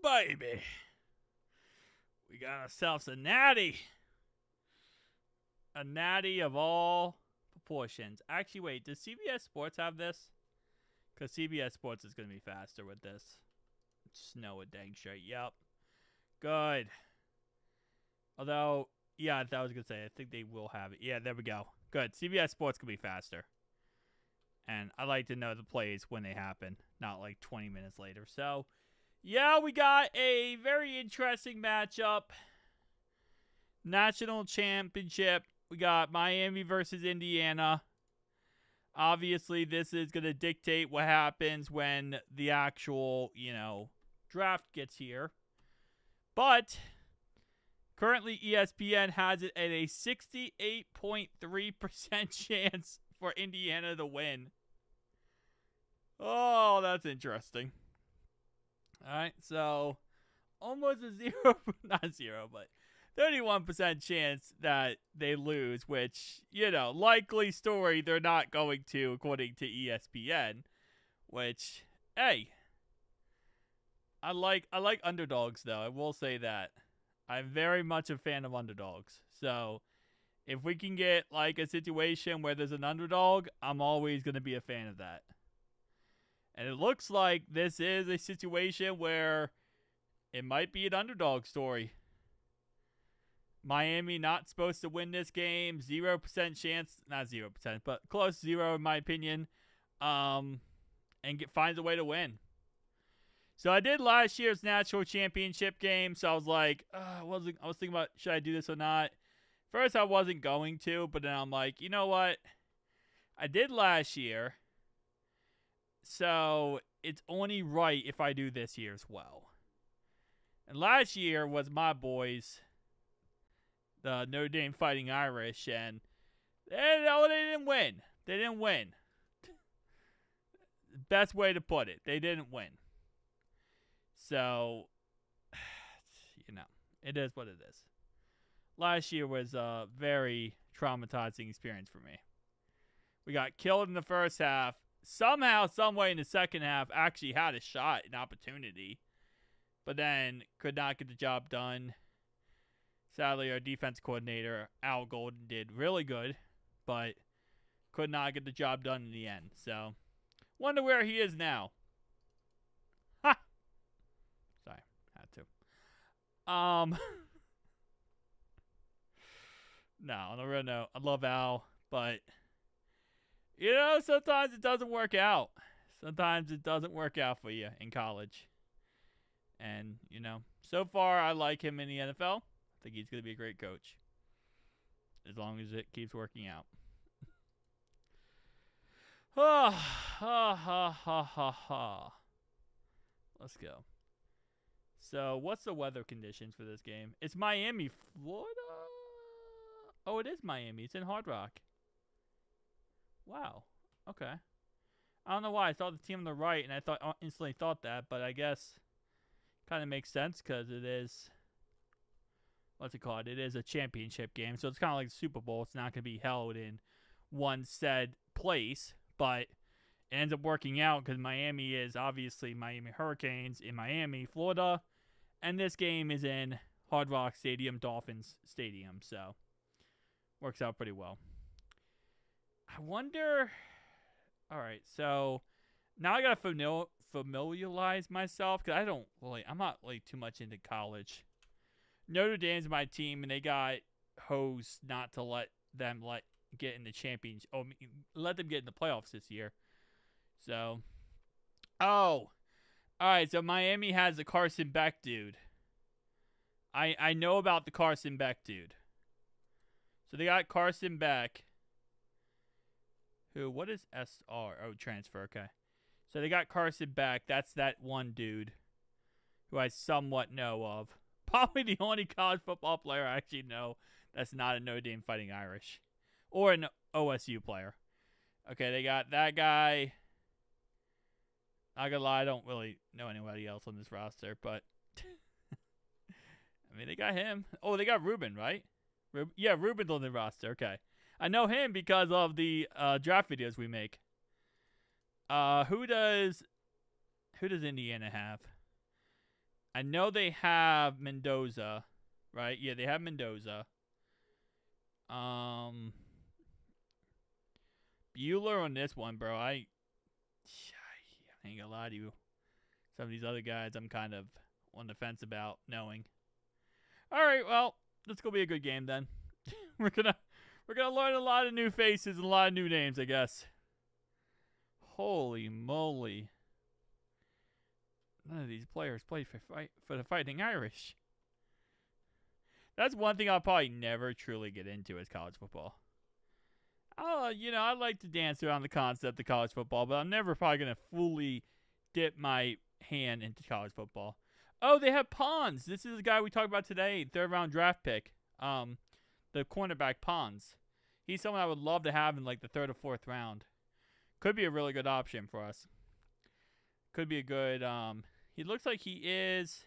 baby. We got ourselves a natty. A natty of all proportions. Actually, wait, does CBS Sports have this? Because CBS Sports is going to be faster with this. Just know it dang straight. Yep. Good. Although, yeah, I was going to say, I think they will have it. Yeah, there we go. Good. CBS Sports can be faster. And I like to know the plays when they happen, not like 20 minutes later. So, yeah, we got a very interesting matchup. National championship. We got Miami versus Indiana. Obviously, this is going to dictate what happens when the actual, draft gets here. But currently, ESPN has it at a 68.3% chance for Indiana to win. Oh, that's interesting. All right, so almost a zero, not zero, but 31% chance that they lose, which, likely story they're not going to, according to ESPN, which, hey, I like underdogs, though. I will say that. I'm very much a fan of underdogs. So, if we can get, like, a situation where there's an underdog, I'm always going to be a fan of that. And it looks like this is a situation where it might be an underdog story. Miami not supposed to win this game. 0% chance. Not 0%, but close to 0 in my opinion. And finds a way to win. So I did last year's national championship game. So I was like, I was thinking about, should I do this or not? First, I wasn't going to. But then I'm like, you know what? I did last year. So it's only right if I do this year as well. And last year was my boys, the Notre Dame Fighting Irish, and they didn't win. They didn't win. Best way to put it. They didn't win. So, it is what it is. Last year was a very traumatizing experience for me. We got killed in the first half. Somehow, someway in the second half, actually had a shot, an opportunity. But then could not get the job done. Sadly, our defense coordinator, Al Golden, did really good, but could not get the job done in the end. So, wonder where he is now. Ha! Sorry, had to. No, on a real note, I love Al, but, sometimes it doesn't work out. Sometimes it doesn't work out for you in college. And, so far I like him in the NFL. I think he's going to be a great coach. As long as it keeps working out. Let's go. So, what's the weather conditions for this game? It's Miami, Florida? Oh, it is Miami. It's in Hard Rock. Wow. Okay. I don't know why. I saw the team on the right, and I instantly thought that, but I guess kind of makes sense because it is, what's it called? It is a championship game, so it's kind of like the Super Bowl. It's not going to be held in one said place, but it ends up working out because Miami is obviously Miami Hurricanes in Miami, Florida, and this game is in Hard Rock Stadium, Dolphins Stadium, so works out pretty well. I wonder, all right, so now I got to familiarize myself because I'm not really too much into college. Notre Dame's my team, and they got hosed not to let them get in the championship. Let them get in the playoffs this year. So, all right. So Miami has the Carson Beck dude. I know about the Carson Beck dude. So they got Carson Beck. Who? What is SR? Oh, transfer. Okay. So they got Carson Beck. That's that one dude who I somewhat know of. Probably the only college football player I actually know that's not a Notre Dame Fighting Irish. Or an OSU player. Okay, they got that guy. Not gonna lie, I don't really know anybody else on this roster, but I mean, they got him. Oh, they got Ruben, right? Yeah, Ruben's on the roster. Okay. I know him because of the draft videos we make. Who does Indiana have? I know they have Mendoza, right? Yeah, they have Mendoza. Bueller on this one, bro. I ain't gonna lie to you. Some of these other guys I'm kind of on the fence about knowing. All right, well, this is gonna be a good game then. we're gonna learn a lot of new faces and a lot of new names, I guess. Holy moly! None of these players play for the Fighting Irish. That's one thing I'll probably never truly get into is college football. I like to dance around the concept of college football, but I'm never probably gonna fully dip my hand into college football. Oh, they have Pons. This is the guy we talked about today, 3rd round draft pick. The cornerback Pons. He's someone I would love to have in like the 3rd or 4th round. Could be a really good option for us. Could be a good. He looks like he's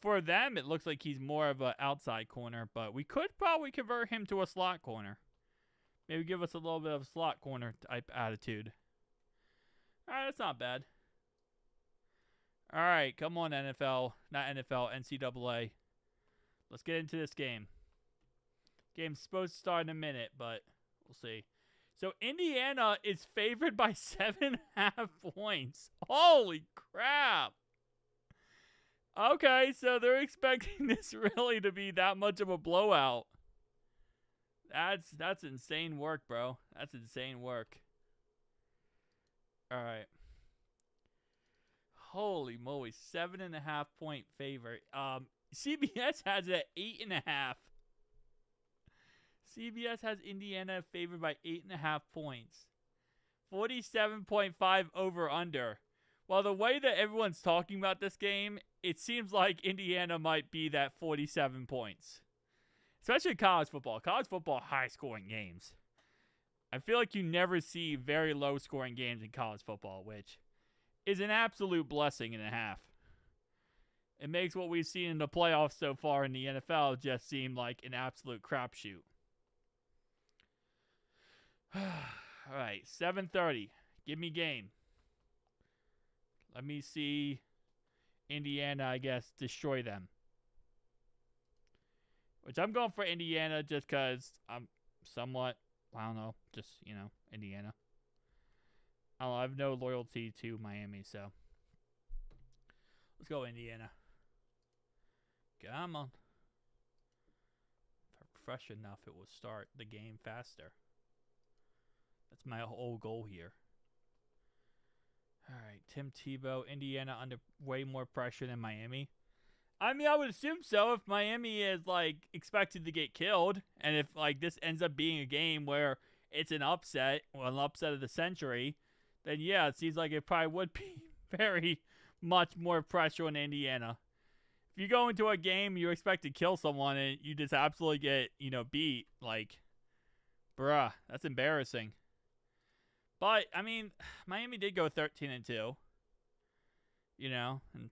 for them. It looks like he's more of an outside corner, but we could probably convert him to a slot corner. Maybe give us a little bit of a slot corner type attitude. All right, that's not bad. All right, come on, NFL. Not NFL, NCAA. Let's get into this game. Game's supposed to start in a minute, but we'll see. So, Indiana is favored by 7.5 points. Holy crap. Okay, so they're expecting this really to be that much of a blowout. That's insane work, bro. That's insane work. All right. Holy moly, 7.5 point favorite. CBS has it at 8.5. CBS has Indiana favored by 8.5 points. 47.5 over under. Well, the way that everyone's talking about this game, it seems like Indiana might be that 47 points. Especially in college football. College football, high-scoring games. I feel like you never see very low-scoring games in college football, which is an absolute blessing and a half. It makes what we've seen in the playoffs so far in the NFL just seem like an absolute crapshoot. All right, 7:30. Give me game. Let me see Indiana, I guess, destroy them. Which I'm going for Indiana just because I'm somewhat, I don't know, just, Indiana. I have no loyalty to Miami, so. Let's go Indiana. Come on. If I'm fresh enough, it will start the game faster. That's my whole goal here. All right, Tim Tebow, Indiana under way more pressure than Miami. I mean, I would assume so if Miami is, expected to get killed. And if, this ends up being a game where it's an upset of the century, then, yeah, it seems like it probably would be very much more pressure on Indiana. If you go into a game, you expect to kill someone, and you just absolutely get, beat, bruh, that's embarrassing. But, I mean, Miami did go 13-2. And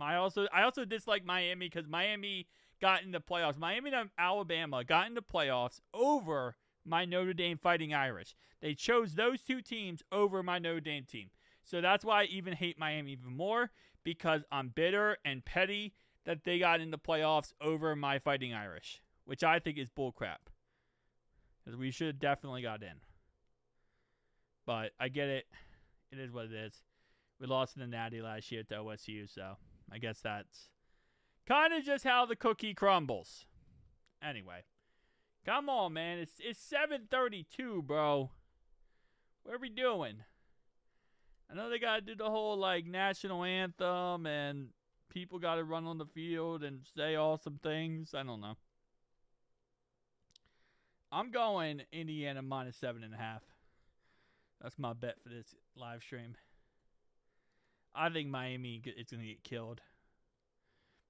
I also dislike Miami because Miami got into playoffs. Miami and Alabama got into playoffs over my Notre Dame Fighting Irish. They chose those two teams over my Notre Dame team. So that's why I even hate Miami even more, because I'm bitter and petty that they got into playoffs over my Fighting Irish, which I think is bullcrap. Because we should have definitely got in. But I get it. It is what it is. We lost in the Natty last year to OSU, so I guess that's kind of just how the cookie crumbles. Anyway, come on, man. It's 7:32, bro. What are we doing? I know they got to do the whole, national anthem, and people got to run on the field and say awesome things. I don't know. I'm going Indiana minus 7.5. That's my bet for this live stream. I think Miami is going to get killed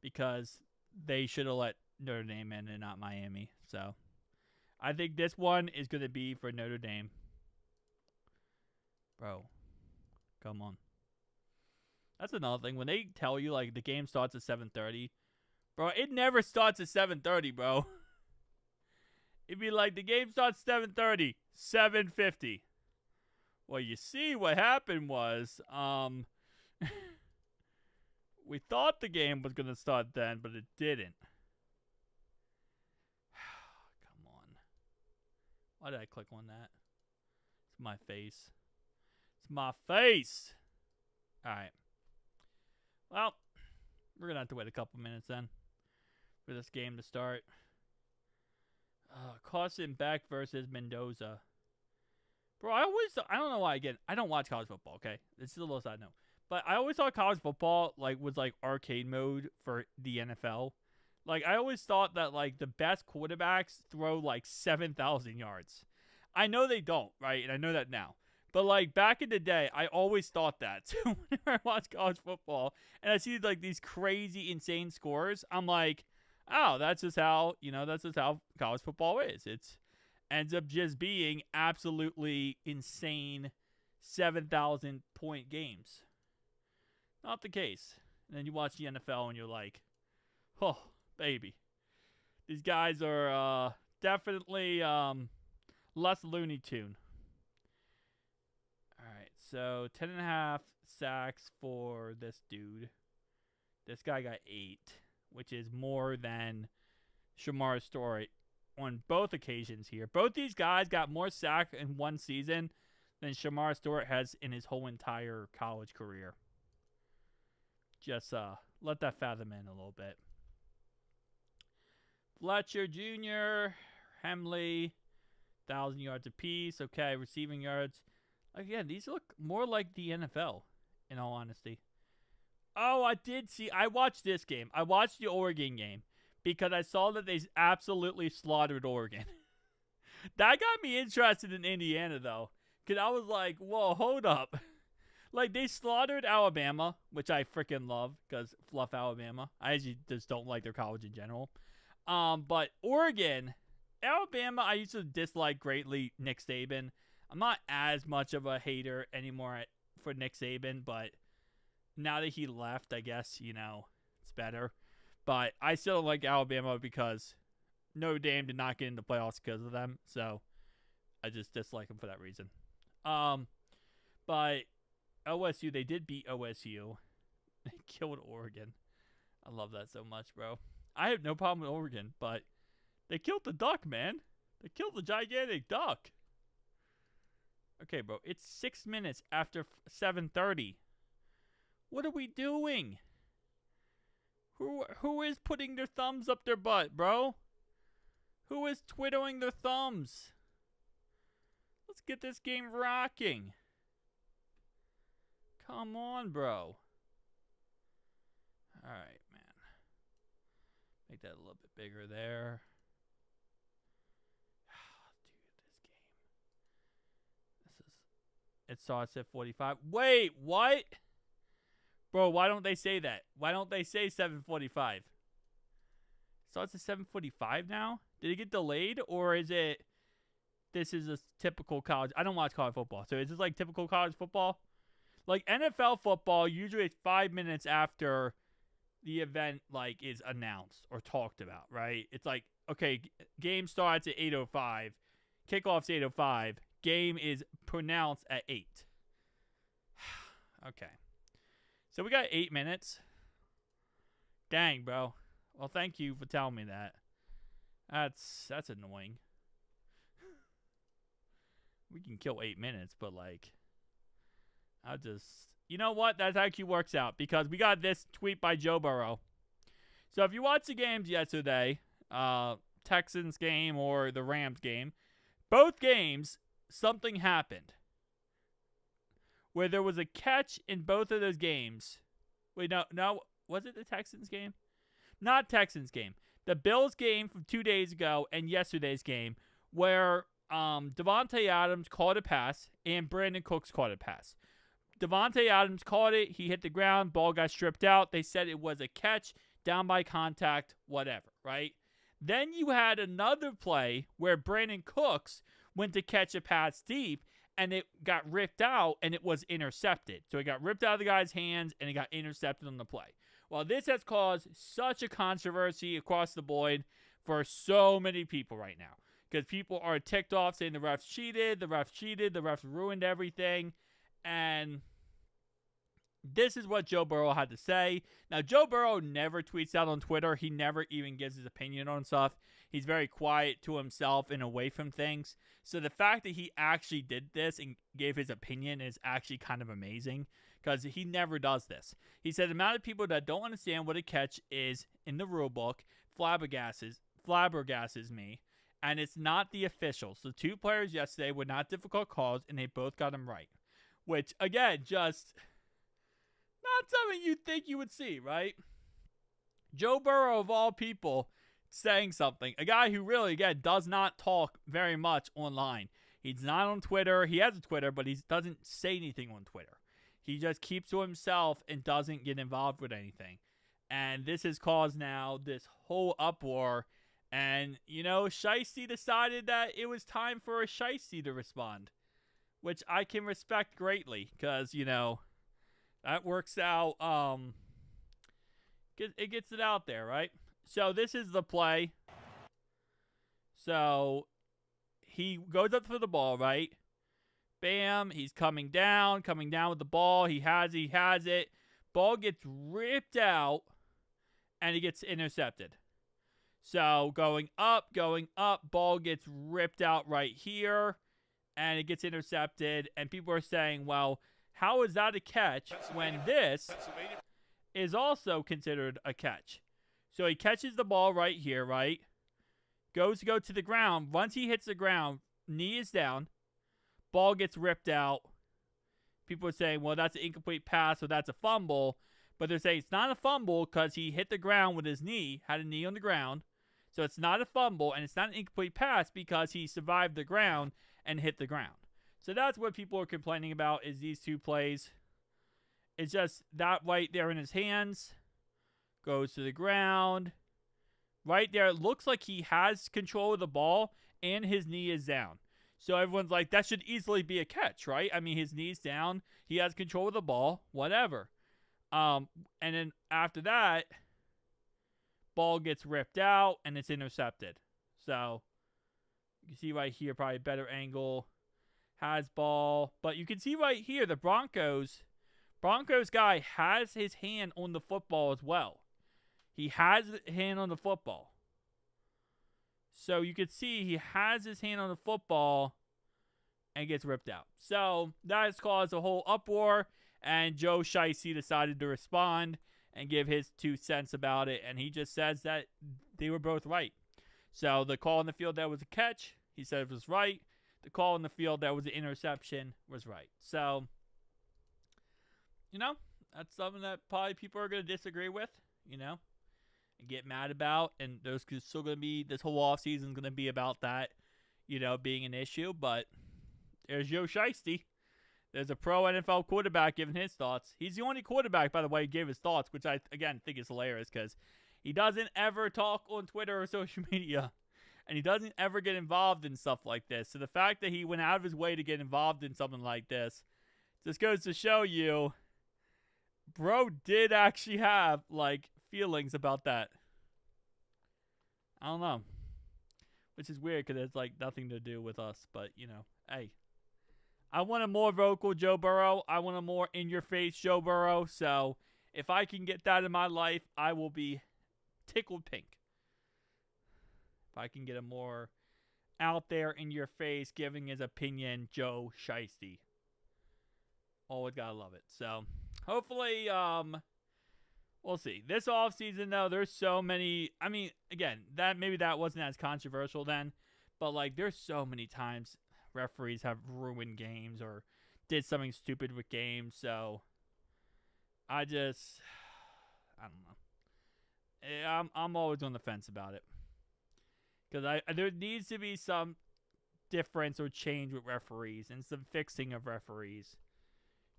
because they should have let Notre Dame in and not Miami. So I think this one is going to be for Notre Dame. Bro, come on. That's another thing. When they tell you, the game starts at 7:30, bro, it never starts at 7:30, bro. It'd be the game starts at 7:30, 7:50. Well, you see what happened was, We thought the game was going to start then, but it didn't. Come on. Why did I click on that? It's my face. It's my face! Alright. Well, we're going to have to wait a couple minutes then for this game to start. Carson Beck versus Mendoza. Bro, I don't know why, again, I don't watch college football, okay? This is a little side note. But I always thought college football was arcade mode for the NFL. I always thought that the best quarterbacks throw 7,000 yards. I know they don't, right? And I know that now. But back in the day, I always thought that. So whenever I watch college football and I see these crazy, insane scores, I'm like, oh, that's just how college football is. It ends up just being absolutely insane 7,000 point games. Not the case. And then you watch the NFL and you're like, oh, baby. These guys are definitely less Looney Tune. Alright, so 10.5 sacks for this dude. This guy got 8, which is more than Shamar Stewart on both occasions here. Both these guys got more sacks in one season than Shamar Stewart has in his whole entire college career. Just let that fathom in a little bit. Fletcher Jr., Hemley, 1,000 yards apiece. Okay, receiving yards. Again, these look more like the NFL, in all honesty. Oh, I watched this game. I watched the Oregon game because I saw that they absolutely slaughtered Oregon. That got me interested in Indiana, though, because I was like, whoa, hold up. They slaughtered Alabama, which I freaking love because fluff Alabama. I actually just don't like their college in general. But Oregon, Alabama, I used to dislike greatly Nick Saban. I'm not as much of a hater anymore for Nick Saban, but now that he left, I guess, it's better. But I still don't like Alabama because Notre Dame did not get into playoffs because of them. So I just dislike them for that reason. But OSU, they did beat OSU. They killed Oregon. I love that so much, bro. I have no problem with Oregon, but they killed the duck, man. They killed the gigantic duck. Okay, bro. It's 6 minutes after 7:30. What are we doing? Who is putting their thumbs up their butt, bro? Who is twiddling their thumbs? Let's get this game rocking. Come on, bro. Alright, man. Make that a little bit bigger there. Dude, it starts at 45. Wait, what? Bro, why don't they say that? Why don't they say 7:45? Starts at 7:45 now? Did it get delayed? Or is it... This is a typical college... I don't watch college football. So is this typical college football? NFL football, usually it's 5 minutes after the event, is announced or talked about, right? It's okay, game starts at 8:05. Kickoff's 8:05. Game is pronounced at 8. Okay. So we got 8 minutes. Dang, bro. Well, thank you for telling me that. That's annoying. We can kill 8 minutes, but I'll just... You know what? That actually works out because we got this tweet by Joe Burrow. So if you watched the games yesterday, Texans game or the Rams game, both games, something happened. Where there was a catch in both of those games. Wait, no. Was it the Texans game? Not Texans game. The Bills game from 2 days ago and yesterday's game where Devontae Adams caught a pass and Brandon Cooks caught a pass. Devontae Adams caught it. He hit the ground. Ball got stripped out. They said it was a catch, down by contact, whatever, right? Then you had another play where Brandon Cooks went to catch a pass deep, and it got ripped out, and it was intercepted. So it got ripped out of the guy's hands, and it got intercepted on the play. Well, this has caused such a controversy across the board for so many people right now. Because people are ticked off saying the refs cheated, the refs ruined everything. And This is what Joe Burrow had to say. Now, Joe Burrow never tweets out on Twitter. He never even gives his opinion on stuff. He's very quiet to himself and away from things. So the fact that he actually did this and gave his opinion is actually kind of amazing because he never does this. He said the amount of people that don't understand what a catch is in the rule book flabbergastes me, and it's not the officials. The two players yesterday were not difficult calls, and they both got them right. Which, again, just not something you'd think you would see, right? Joe Burrow, of all people, saying something. A guy who really, again, does not talk very much online. He's not on Twitter. He has a Twitter, but he doesn't say anything on Twitter. He just keeps to himself and doesn't get involved with anything. And this has caused now this whole uproar. And, Shiesty decided that it was time for a Shiesty to respond, which I can respect greatly because, that works out. It gets it out there, right? So this is the play. So he goes up for the ball, right? Bam, he's coming down with the ball. He has it. Ball gets ripped out, and he gets intercepted. So going up, ball gets ripped out right here, and it gets intercepted. And people are saying, well, how is that a catch when this is also considered a catch? So he catches the ball right here, right? Goes to go to the ground. Once he hits the ground, knee is down. Ball gets ripped out. People are saying, well, that's an incomplete pass, so that's a fumble. But they're saying it's not a fumble because he hit the ground with his knee, had a knee on the ground. So it's not a fumble, and it's not an incomplete pass because he survived the ground and hit the ground. So that's what people are complaining about is these two plays. It's just that right there in his hands. Goes to the ground. Right there, it looks like he has control of the ball, and his knee is down. So everyone's like, that should easily be a catch, right? I mean, his knee's down. He has control of the ball. Whatever. And then after that, ball gets ripped out, and it's intercepted. So you can see right here, probably a better angle. Has ball. But you can see right here, the Broncos guy has his hand on the football as well. He has a hand on the football. So you can see he has his hand on the football and gets ripped out. So that has caused a whole uproar. And Joe Shiesty decided to respond and give his 2 cents about it. And he just says that they were both right. So the call in the field that was a catch, he said it was right. The call in the field that was an interception was right. So, that's something that probably people are going to disagree with, and get mad about. And there's still going to be, this whole offseason is going to be about that, being an issue. But there's Joe Shiesty. There's a pro NFL quarterback giving his thoughts. He's the only quarterback, by the way, who gave his thoughts, which I, again, think is hilarious because he doesn't ever talk on Twitter or social media. And he doesn't ever get involved in stuff like this. So the fact that he went out of his way to get involved in something like this just goes to show you, bro did actually have, feelings about that. I don't know. Which is weird because it's, nothing to do with us. But, hey. I want a more vocal Joe Burrow. I want a more in-your-face Joe Burrow. So if I can get that in my life, I will be tickled pink. If I can get a more out there in your face, giving his opinion, Joe Shiesty. Always gotta love it. So hopefully, we'll see. This offseason, though, there's so many. I mean, again, maybe that wasn't as controversial then, but there's so many times referees have ruined games or did something stupid with games. So I don't know. I'm always on the fence about it. Because there needs to be some difference or change with referees and some fixing of referees.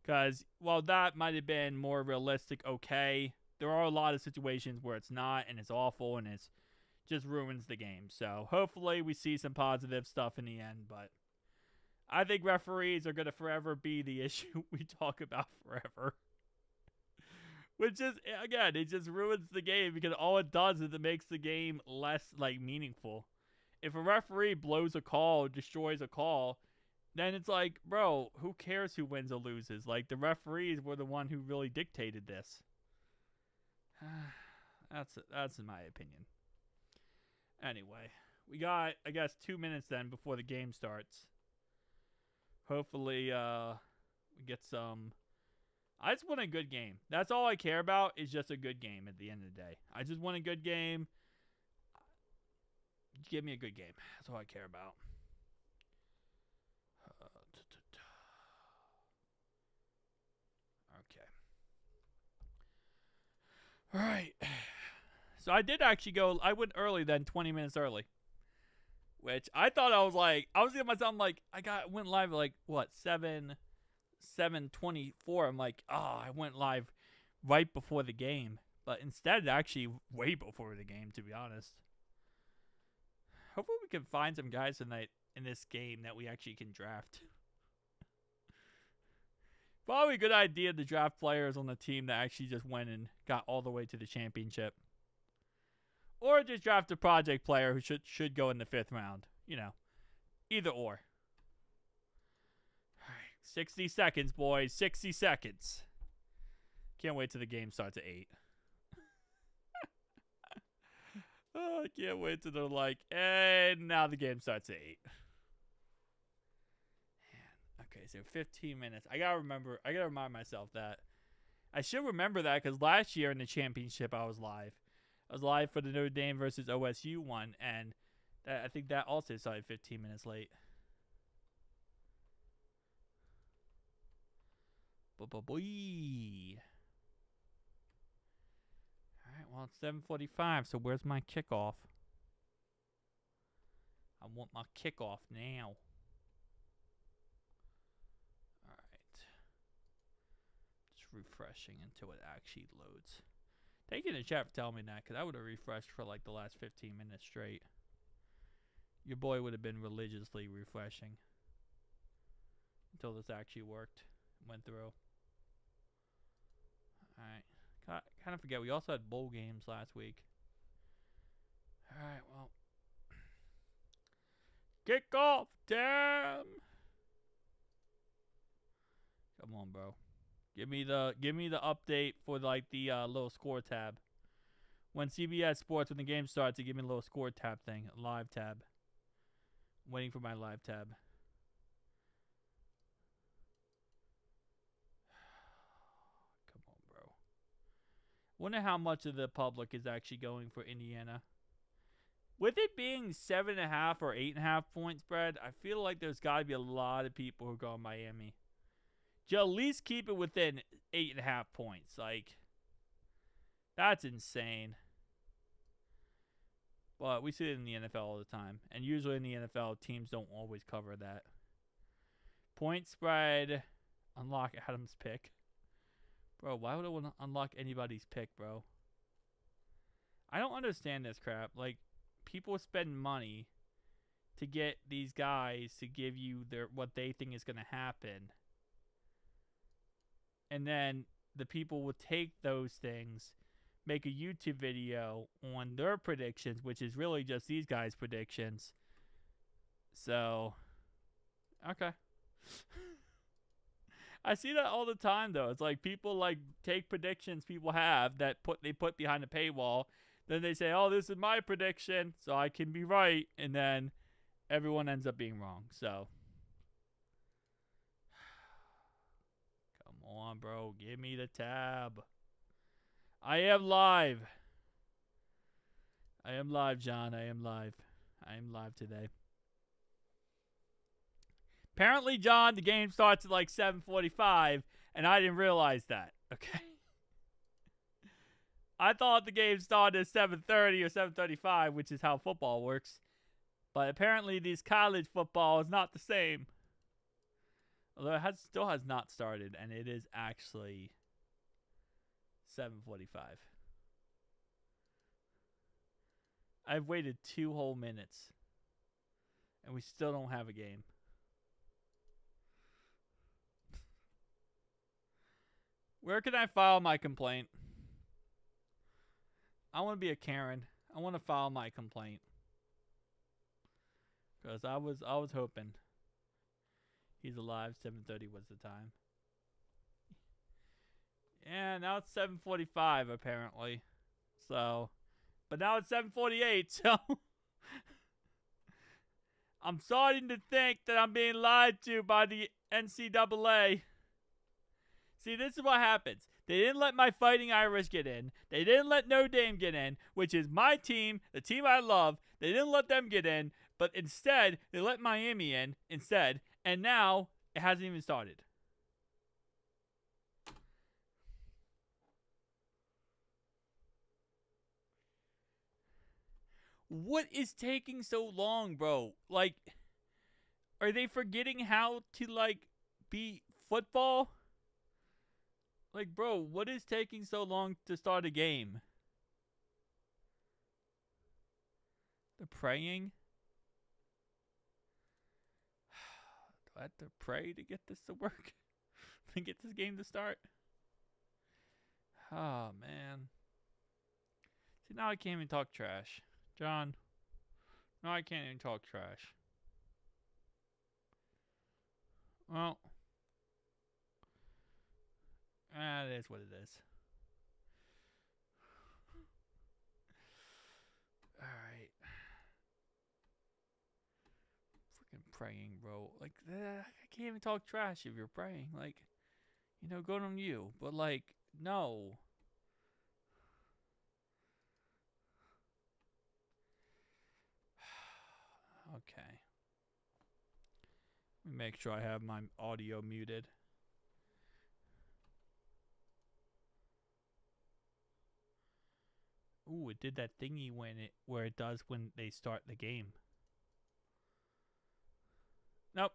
Because while that might have been more realistic, okay, there are a lot of situations where it's not and it's awful and it's just ruins the game. So hopefully we see some positive stuff in the end. But I think referees are going to forever be the issue we talk about forever. Which is, again, it just ruins the game because all it does is it makes the game less, meaningful. If a referee blows a call, destroys a call, then it's like, bro, who cares who wins or loses? Like, the referees were the one who really dictated this. That's in my opinion. Anyway, we got, I guess, 2 minutes then before the game starts. Hopefully, we get some. I just want a good game. That's all I care about, is just a good game at the end of the day. I just want a good game. Give me a good game. That's all I care about. Okay. All right. So I did actually go. I went early then, 20 minutes early. Which I thought I was thinking to myself, I'm like, went live at like what 7:24. I'm like, oh, I went live right before the game, but instead actually way before the game, to be honest. Hopefully we can find some guys tonight in this game that we actually can draft. Probably a good idea to draft players on the team that actually just went and got all the way to the championship. Or just draft a project player who should go in the 5th round. You know, either or. All right, 60 seconds, boys. 60 seconds. Can't wait till the game starts at 8. Oh, I can't wait till they're like, and now the game starts at 8. Man. Okay, so 15 minutes. I gotta remind myself that. I should remember that because last year in the championship I was live. I was live for the Notre Dame versus OSU one, and I think that also started 15 minutes late. Boy. Alright, well, it's 7:45, so where's my kickoff? I want my kickoff now. Alright. Just refreshing until it actually loads. Thank you in the chat for telling me that, because I would have refreshed for like the last 15 minutes straight. Your boy would have been religiously refreshing until this actually worked, went through. Alright. Kind of forget, we also had bowl games last week. Alright, well. Kickoff time! Come on, bro. Give me the update for like the little score tab. When CBS Sports, when the game starts, they give me a little score tab thing, a live tab. I'm waiting for my live tab. Come on, bro. Wonder how much of the public is actually going for Indiana. With it being 7.5 or 8.5 point spread, I feel like there's got to be a lot of people who are going Miami. Just at least keep it within 8.5 points. Like, that's insane. But we see it in the NFL all the time. And usually in the NFL, teams don't always cover that. Point spread. Unlock Adam's pick. Bro, why would I want to unlock anybody's pick, bro? I don't understand this crap. Like, people spend money to get these guys to give you what they think is going to happen. And then the people will take those things, make a YouTube video on their predictions, which is really just these guys' predictions. So, okay. I see that all the time, though. It's like people like take predictions people have that they put behind a paywall. Then they say, oh, this is my prediction, so I can be right. And then everyone ends up being wrong. So, come on, bro. Give me the tab. I am live. I am live, John. I am live. I am live today. Apparently, John, the game starts at like 7:45, and I didn't realize that. Okay. I thought the game started at 7:30 or 7:35, which is how football works. But apparently, these college football is not the same. Although it still has not started, and it is actually 7:45. I've waited 2 whole minutes, and we still don't have a game. Where can I file my complaint? I want to be a Karen. I want to file my complaint. Because I was hoping. He's alive. 7:30 was the time. And now it's 7:45 apparently. So, but now it's 7:48. So, I'm starting to think that I'm being lied to by the NCAA. See, this is what happens. They didn't let my Fighting Irish get in. They didn't let Notre Dame get in, which is my team, the team I love. They didn't let them get in, but instead, they let Miami in instead. And now, it hasn't even started. What is taking so long, bro? Like, are they forgetting how to, like, be football? Like, bro, what is taking so long to start a game? They're praying? Do I have to pray to get this to work? To get this game to start? Oh, man. See, now I can't even talk trash. John, now I can't even talk trash. Well, it is what it is. Alright. Freaking praying, bro. Like, I can't even talk trash if you're praying. Like, you know, good on you. But, like, no. Okay. Let me make sure I have my audio muted. Ooh, it did that thingy where it does when they start the game. Nope.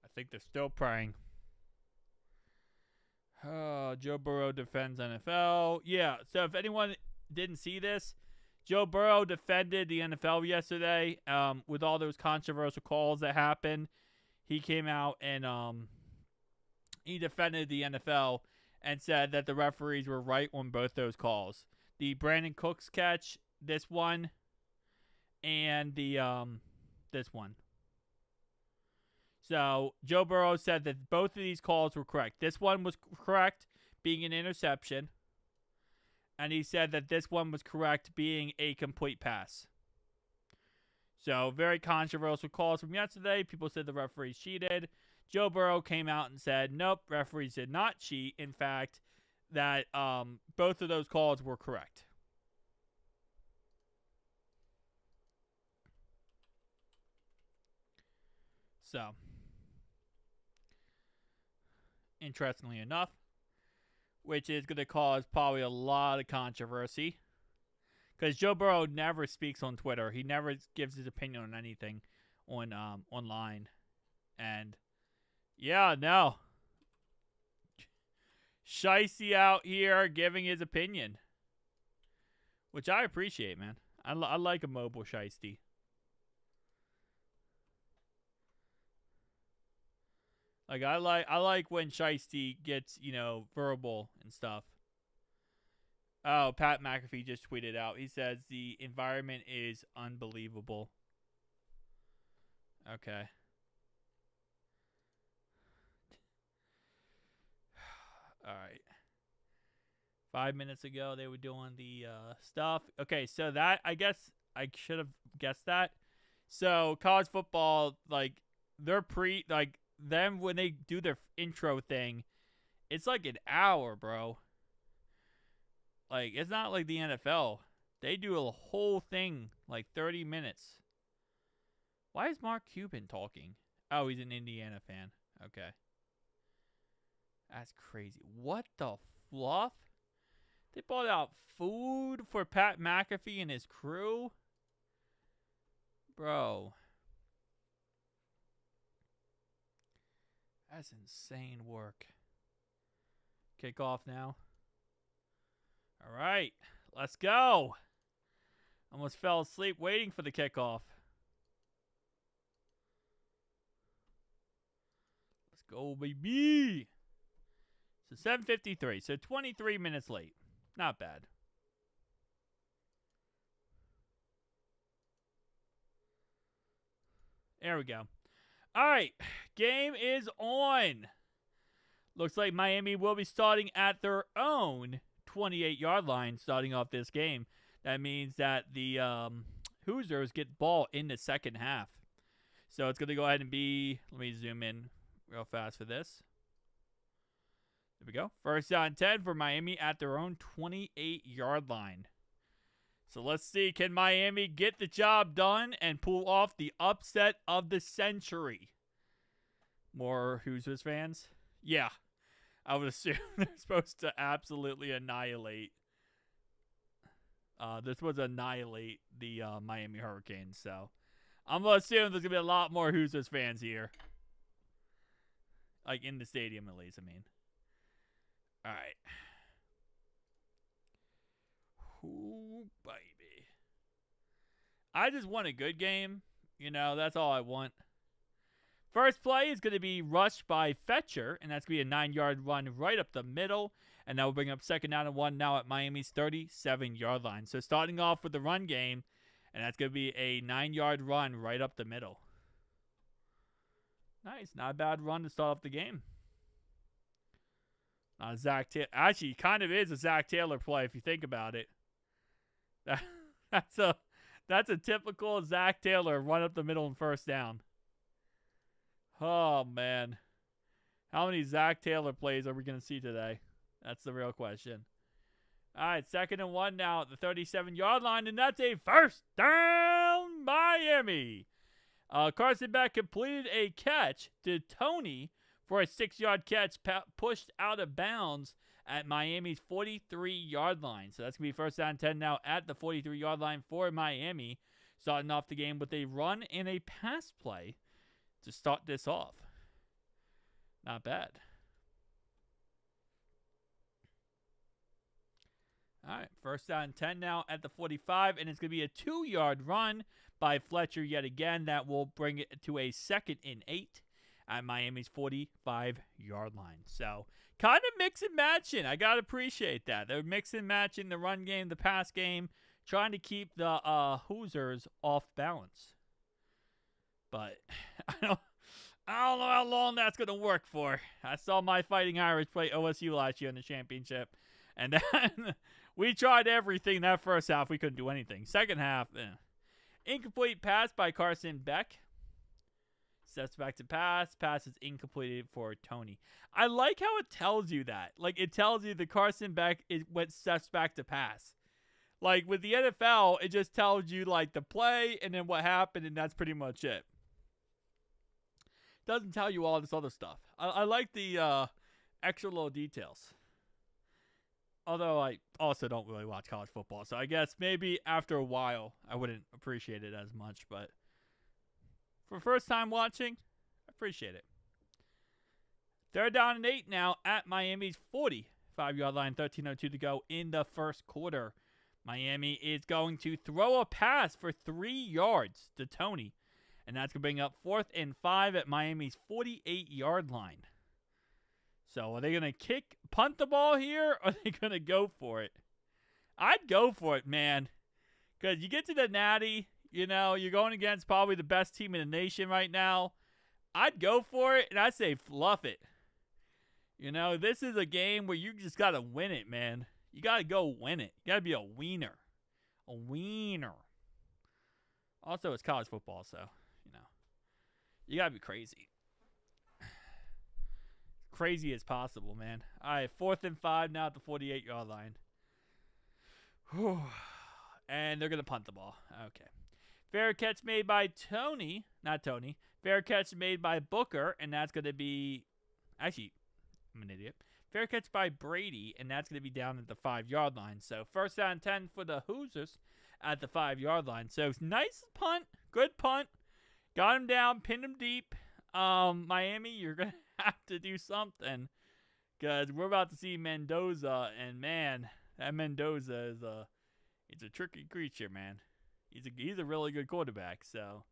I think they're still praying. Joe Burrow defends NFL. Yeah, so if anyone didn't see this, Joe Burrow defended the NFL yesterday with all those controversial calls that happened. He came out and he defended the NFL and said that the referees were right on both those calls. The Brandon Cooks catch, this one, and the this one. So Joe Burrow said that both of these calls were correct. This one was correct, being an interception. And he said that this one was correct, being a complete pass. So very controversial calls from yesterday. People said the referees cheated. Joe Burrow came out and said, nope, referees did not cheat. In fact, that both of those calls were correct. So, interestingly enough, which is going to cause probably a lot of controversy, because Joe Burrow never speaks on Twitter. He never gives his opinion on anything on online. And, yeah, no. Shicey out here giving his opinion, which I appreciate, man. I like a mobile Shiesty. Like I like when Shiesty gets, you know, verbal and stuff. Oh, Pat McAfee just tweeted out. He says the environment is unbelievable. Okay. All right. 5 minutes ago, they were doing the stuff. Okay, so that, I guess I should have guessed that. So college football, like, they're them when they do their intro thing, it's like an hour, bro. Like, it's not like the NFL. They do a whole thing, like 30 minutes. Why is Mark Cuban talking? Oh, he's an Indiana fan. Okay. That's crazy. What the fluff? They brought out food for Pat McAfee and his crew? Bro. That's insane work. Kick off now. All right. Let's go. Almost fell asleep waiting for the kickoff. Let's go, baby. So 7:53. So 23 minutes late. Not bad. There we go. All right, game is on. Looks like Miami will be starting at their own 28-yard line starting off this game. That means that the Hoosiers get ball in the second half. So it's going to go ahead and be, let me zoom in real fast for this. There we go. First down 10 for Miami at their own 28-yard line. So let's see, can Miami get the job done and pull off the upset of the century? More Hoosiers fans? Yeah, I would assume they're supposed to absolutely annihilate. This was annihilate the Miami Hurricanes. So I'm going to assume there's going to be a lot more Hoosiers fans here. Like in the stadium at least, I mean. All right. Ooh, baby. I just want a good game. You know, that's all I want. First play is going to be rushed by Fetcher, and that's going to be a 9-yard run right up the middle. And that will bring up second down and 1 now at Miami's 37-yard line. So starting off with the run game, and that's going to be a 9-yard run right up the middle. Nice. Not a bad run to start off the game. Zach Taylor. Actually, kind of is a Zach Taylor play if you think about it. That's a typical Zach Taylor run up the middle and first down. Oh, man. How many Zach Taylor plays are we going to see today? That's the real question. All right, second and 1 now at the 37-yard line, and that's a first down, Miami. Carson Beck completed a catch to Tony for a 6-yard catch pushed out of bounds at Miami's 43-yard line. So that's going to be first down 10 now at the 43-yard line for Miami, starting off the game with a run and a pass play to start this off. Not bad. All right, first down 10 now at the 45, and it's going to be a 2-yard run by Fletcher yet again. That will bring it to a 2nd and 8 at Miami's 45-yard line. So, kind of mix and matching. I got to appreciate that. They're mixing and matching the run game, the pass game, trying to keep the Hoosiers off balance. But I don't know how long that's going to work for. I saw my Fighting Irish play OSU last year in the championship, and then we tried everything that first half. We couldn't do anything. Second half, incomplete pass by Carson Beck. Steps back to pass. Pass is incomplete for Tony. I like how it tells you that. Like, it tells you the Carson Beck went steps back to pass. Like, with the NFL, it just tells you, like, the play and then what happened, and that's pretty much it. Doesn't tell you all this other stuff. I like the extra little details. Although I also don't really watch college football, so I guess maybe after a while I wouldn't appreciate it as much, but for first time watching, I appreciate it. Third down and 8 now at Miami's 45-yard line, 13:02 to go in the first quarter. Miami is going to throw a pass for 3 yards to Tony, and that's going to bring up 4th and 5 at Miami's 48-yard line. So are they going to punt the ball here, or are they going to go for it? I'd go for it, man. Because you get to the Natty, you know, you're going against probably the best team in the nation right now. I'd go for it, and I'd say fluff it. You know, this is a game where you just got to win it, man. You got to go win it. You got to be a wiener. A wiener. Also, it's college football, so, you know, you got to be crazy. Crazy as possible, man. All right, 4th and 5 now at the 48-yard line. Whew. And they're going to punt the ball. Okay. Fair catch made by Tony. Not Tony. Fair catch made by Booker, and that's going to be... Actually, I'm an idiot. Fair catch by Brady, and that's going to be down at the 5-yard line. So, first down 10 for the Hoosiers at the 5-yard line. So, nice punt. Good punt. Got him down. Pinned him deep. Miami, you're going to have to do something, because we're about to see Mendoza, and man, that Mendoza is it's a tricky creature, man. He's a really good quarterback. So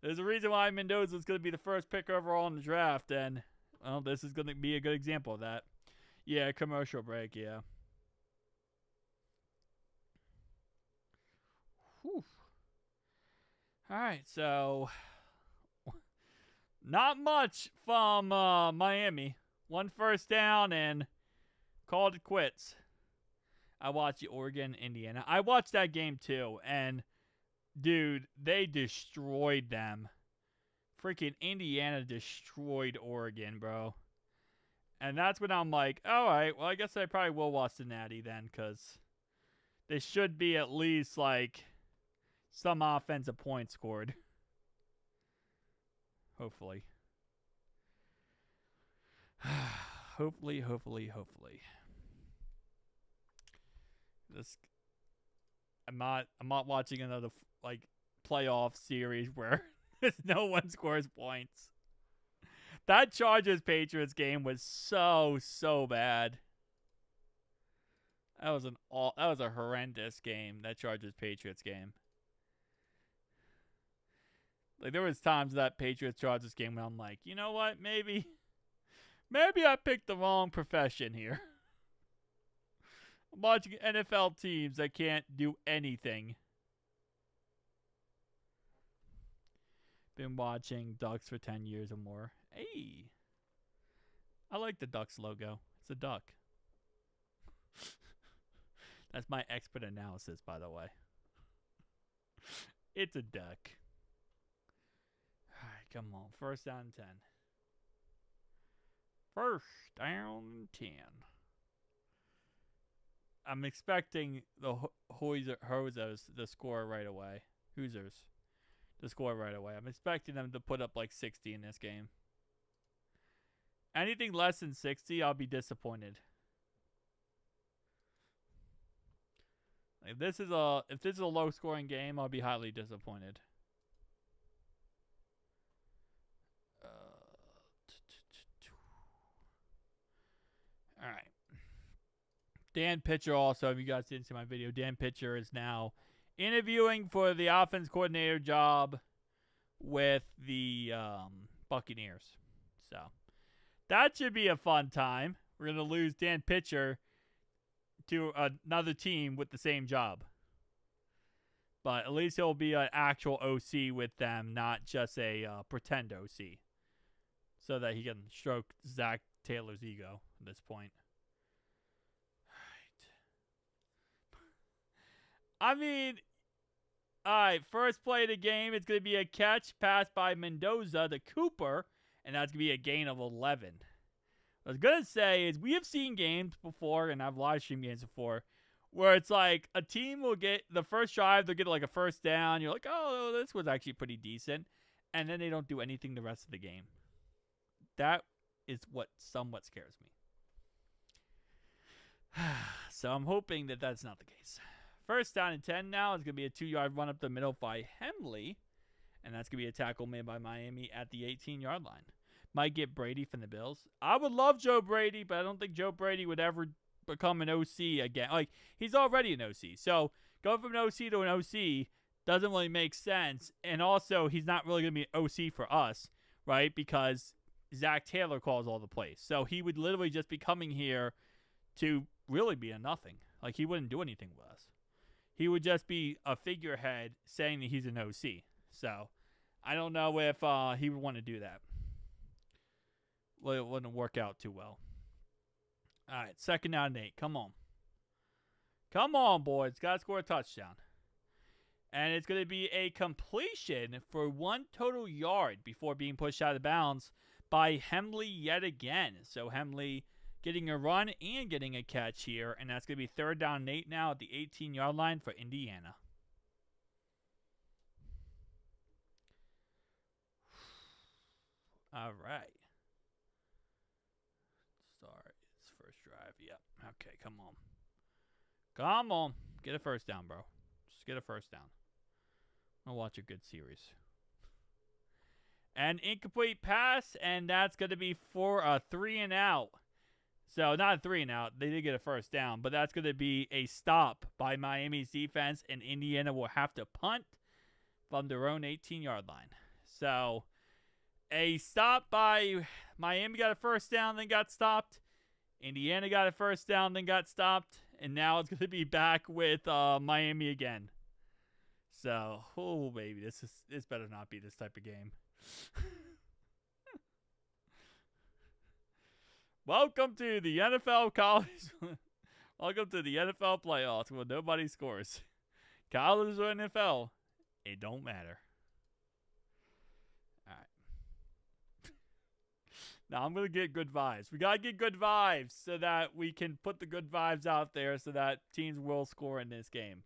there's a reason why Mendoza is going to be the first pick overall in the draft, and well, this is going to be a good example of that. Yeah, commercial break. Yeah. Whew. All right, so Not much from Miami. One first down and called it quits. I watched the Oregon, Indiana. I watched that game too, and dude, they destroyed them. Freaking Indiana destroyed Oregon, bro. And that's when I'm like, all right, well, I guess I probably will watch the Natty then, because there should be at least, like, some offensive points scored. Hopefully. hopefully. This, I'm not watching another, like, playoff series where no one scores points. That Chargers-Patriots game was so bad. That was a horrendous game, that Chargers-Patriots game. Like, there was times that Patriots-Chargers game when I'm like, you know what, maybe I picked the wrong profession here. I'm watching NFL teams that can't do anything. Been watching Ducks for 10 years or more. Hey, I like the Ducks logo. It's a duck. That's my expert analysis, by the way. It's a duck. Alright, come on. First down and 10. First down and 10. I'm expecting the Hosers to score right away. Hoosers to score right away. I'm expecting them to put up like 60 in this game. Anything less than 60, I'll be disappointed. If this is a low scoring game, I'll be highly disappointed. All right. Dan Pitcher also, if you guys didn't see my video, Dan Pitcher is now interviewing for the offense coordinator job with the Buccaneers. So that should be a fun time. We're going to lose Dan Pitcher to another team with the same job. But at least he'll be an actual OC with them, not just a pretend OC. So that he can stroke Zach Taylor's ego at this point. Alright. I mean, alright, first play of the game, it's going to be a catch pass by Mendoza to Cooper, and that's going to be a gain of 11. What I was going to say is we have seen games before, and I've live streamed games before, where it's like a team will get the first drive, they'll get like a first down. You're like, oh, this was actually pretty decent. And then they don't do anything the rest of the game. That is what somewhat scares me. So I'm hoping that that's not the case. First down and 10 now is going to be a 2-yard run up the middle by Hemley. And that's going to be a tackle made by Miami at the 18-yard line. Might get Brady from the Bills. I would love Joe Brady, but I don't think Joe Brady would ever become an OC again. Like, he's already an OC. So going from an OC to an OC doesn't really make sense. And also, he's not really going to be an OC for us, right? Because Zach Taylor calls all the plays. So he would literally just be coming here to really be a nothing. Like, he wouldn't do anything with us. He would just be a figurehead saying that he's an OC. So I don't know if he would want to do that. Well, it wouldn't work out too well. All right, second down and 8. Come on. Come on, boys. Got to score a touchdown. And it's going to be a completion for 1 total yard before being pushed out of bounds by Hemley yet again. So Hemley getting a run and getting a catch here. And that's going to be third down and 8 now at the 18-yard line for Indiana. All right. Sorry, it's first drive. Yep. Okay, come on. Come on. Get a first down, bro. Just get a first down. I'll watch a good series. An incomplete pass, and that's going to be for a 3-and-out. So, not a 3-and-out. They did get a first down, but that's going to be a stop by Miami's defense, and Indiana will have to punt from their own 18-yard line. So, a stop by Miami got a first down, then got stopped. Indiana got a first down, then got stopped. And now it's going to be back with Miami again. So, oh, baby, this better not be this type of game. Welcome to the NFL college. Welcome to the NFL playoffs where nobody scores. College or NFL, it don't matter. All right. Now I'm gonna get good vibes. We gotta get good vibes so that we can put the good vibes out there so that teams will score in this game.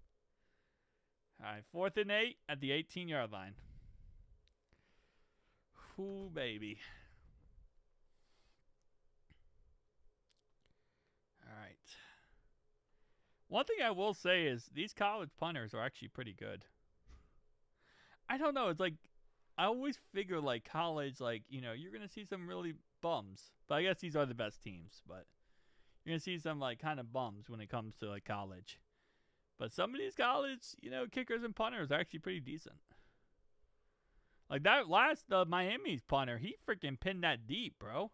All right, 4th and 8 at the 18-yard line. Ooh, baby. All right. One thing I will say is these college punters are actually pretty good. I don't know. It's like I always figure like college, like, you know, you're going to see some really bums. But I guess these are the best teams. But you're going to see some like kind of bums when it comes to like college. But some of these college, you know, kickers and punters are actually pretty decent. Like that last Miami's punter, he freaking pinned that deep, bro.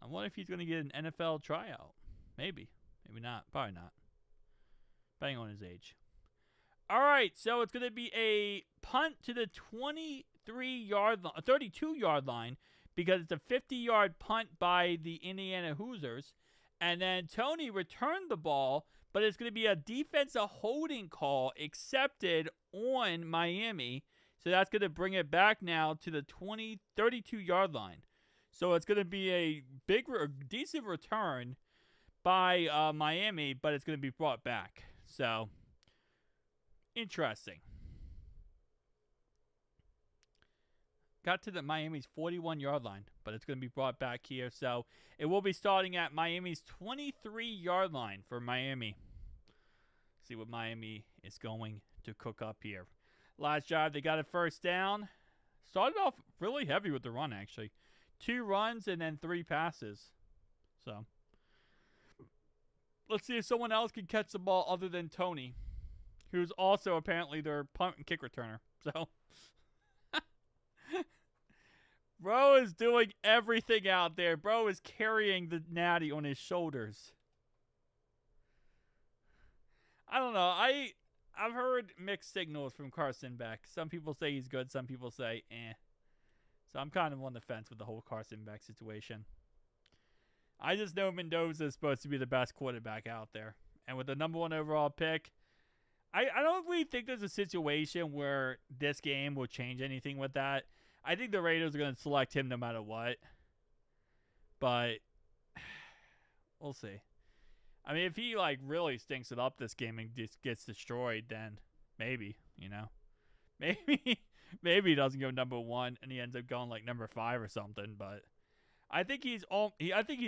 I wonder if he's going to get an NFL tryout. Maybe. Maybe not. Probably not. Depending on his age. All right, so it's going to be a punt to the 32-yard line because it's a 50-yard punt by the Indiana Hoosiers. And then Tony returned the ball, but it's going to be a defensive holding call accepted on Miami. So that's going to bring it back now to the 32-yard line. So it's going to be a decent return by Miami, but it's going to be brought back. So, interesting. Got to the Miami's 41-yard line, but it's going to be brought back here. So, it will be starting at Miami's 23-yard line for Miami. See what Miami is going to cook up here. Last drive, they got a first down. Started off really heavy with the run, actually. 2 runs and then 3 passes. So, let's see if someone else can catch the ball other than Tony, who's also apparently their punt and kick returner. So, bro is doing everything out there. Bro is carrying the natty on his shoulders. I don't know. I've heard mixed signals from Carson Beck. Some people say he's good. Some people say, eh. So I'm kind of on the fence with the whole Carson Beck situation. I just know Mendoza is supposed to be the best quarterback out there. And with the number 1 overall pick, I don't really think there's a situation where this game will change anything with that. I think the Raiders are going to select him no matter what. But we'll see. I mean, if he like really stinks it up this game and just gets destroyed, then maybe, you know. Maybe he doesn't go number 1 and he ends up going like number 5 or something, but I think he's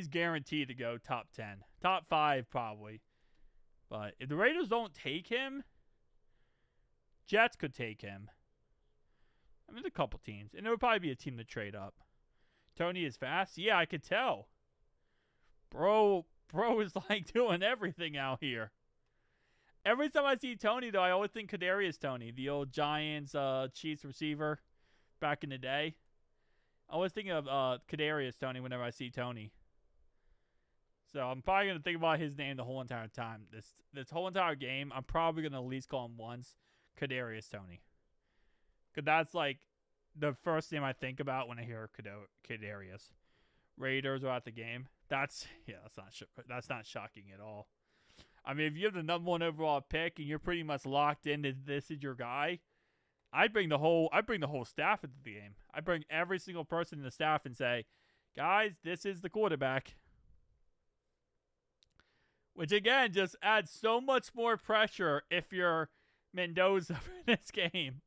guaranteed to go top 10. Top 5 probably. But if the Raiders don't take him, Jets could take him. I mean, there's a couple teams. And there would probably be a team to trade up. Tony is fast? Yeah, I could tell. Bro is like doing everything out here. Every time I see Tony, though, I always think Kadarius Toney, the old Giants Chiefs receiver back in the day. I always think of Kadarius Toney whenever I see Tony. So I'm probably going to think about his name the whole entire time. This whole entire game, I'm probably going to at least call him once Kadarius Toney. Because that's like the first name I think about when I hear Kadarius. Raiders are at the game. That's not shocking at all. I mean, if you have the number 1 overall pick and you're pretty much locked into this is your guy, I bring the whole staff into the game. I bring every single person in the staff and say, guys, this is the quarterback. Which again just adds so much more pressure if you're Mendoza for this game.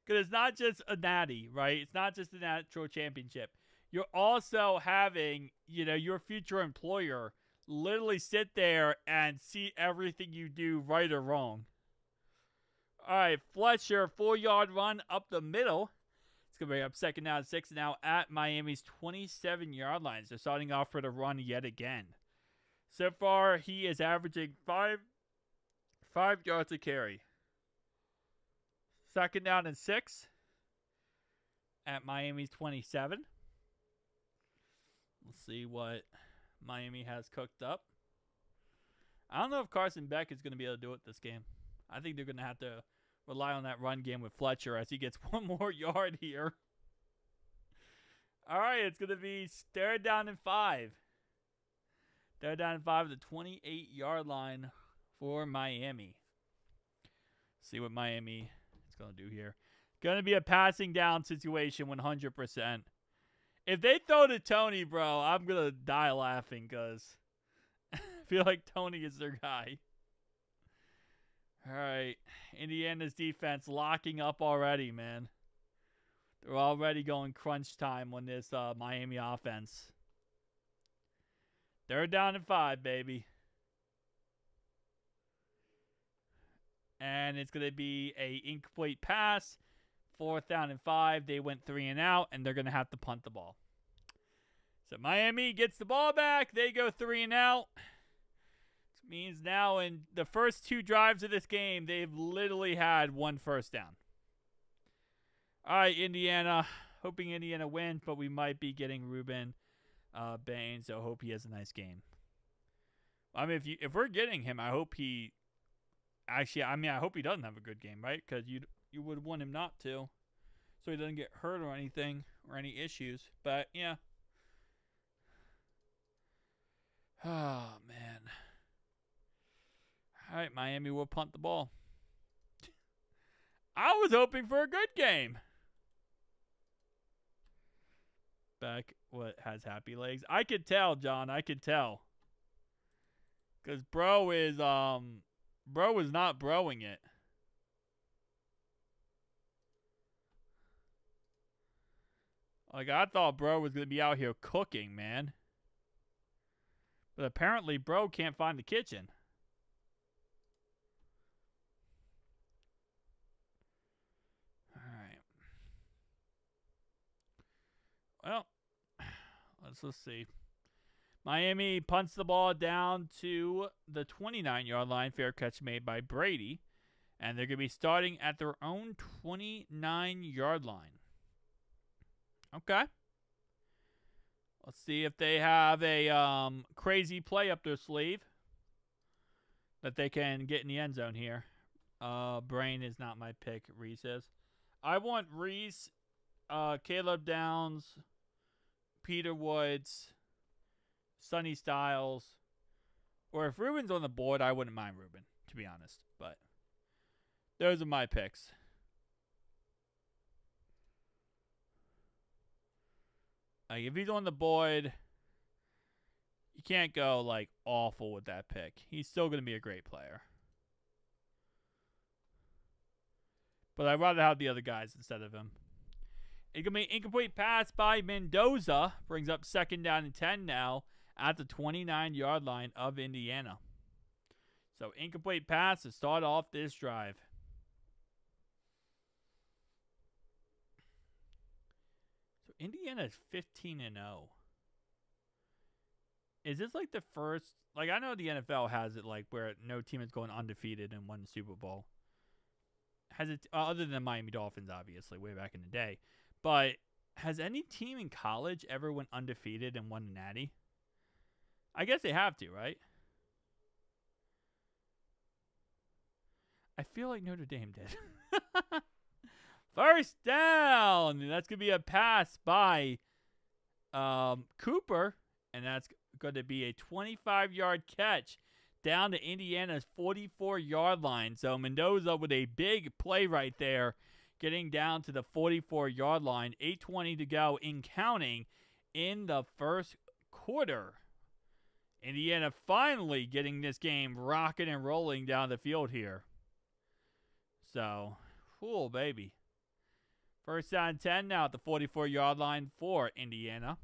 Because it's not just a natty, right? It's not just a natural championship. You're also having, you know, your future employer literally sit there and see everything you do right or wrong. All right, Fletcher, 4-yard run up the middle. It's going to bring up 2nd down, 6 now at Miami's 27-yard line. So starting off for the run yet again. So far, he is averaging 5 yards a carry. 2nd down and 6 at Miami's 27. Let's see what Miami has cooked up. I don't know if Carson Beck is going to be able to do it this game. I think they're going to have to rely on that run game with Fletcher as he gets 1 more yard here. All right, it's going to be third down and 5. Third down and 5 at the 28-yard line for Miami. See what Miami is going to do here. Going to be a passing down situation 100%. If they throw to Tony, bro, I'm going to die laughing because I feel like Tony is their guy. All right. Indiana's defense locking up already, man. They're already going crunch time on this Miami offense. Third down and 5, baby. And it's going to be a incomplete pass. Fourth down and 5. They went 3 and out, and they're going to have to punt the ball. So Miami gets the ball back. They go 3 and out. Which means now in the first 2 drives of this game, they've literally had 1 first down. All right, Indiana. Hoping Indiana wins, but we might be getting Ruben Bain, so hope he has a nice game. I mean, if we're getting him, I hope he... Actually, I mean, I hope he doesn't have a good game, right? Because you would want him not to, so he doesn't get hurt or anything or any issues. But yeah. Oh man. All right, Miami will punt the ball. I was hoping for a good game. Back what has happy legs. I could tell, John. I could tell. Because bro is not broing it. Like, I thought bro was going to be out here cooking, man. But apparently bro can't find the kitchen. Alright. Well, let's see. Miami punts the ball down to the 29-yard line. Fair catch made by Brady. And they're going to be starting at their own 29-yard line. Okay. Let's see if they have a crazy play up their sleeve that they can get in the end zone here. Brain is not my pick, Reese is. I want Reese, Caleb Downs, Peter Woods, Sonny Styles, or if Ruben's on the board, I wouldn't mind Ruben, to be honest. But those are my picks. Like, if he's on the board, you can't go, like, awful with that pick. He's still going to be a great player. But I'd rather have the other guys instead of him. It's going to be an incomplete pass by Mendoza. Brings up second down and 10 now at the 29-yard line of Indiana. So, incomplete pass to start off this drive. So, Indiana is 15-0. Is this like the first... Like, I know the NFL has it like where no team is going undefeated and won the Super Bowl. Has it, other than the Miami Dolphins, obviously, way back in the day. But has any team in college ever went undefeated and won a natty? I guess they have to, right? I feel like Notre Dame did. First down. That's going to be a pass by Cooper. And that's going to be a 25-yard catch down to Indiana's 44-yard line. So Mendoza with a big play right there, getting down to the 44-yard line. 8:20 to go in counting in the first quarter. Indiana finally getting this game rocking and rolling down the field here. So, cool, baby. First down and 10 now at the 44-yard line for Indiana.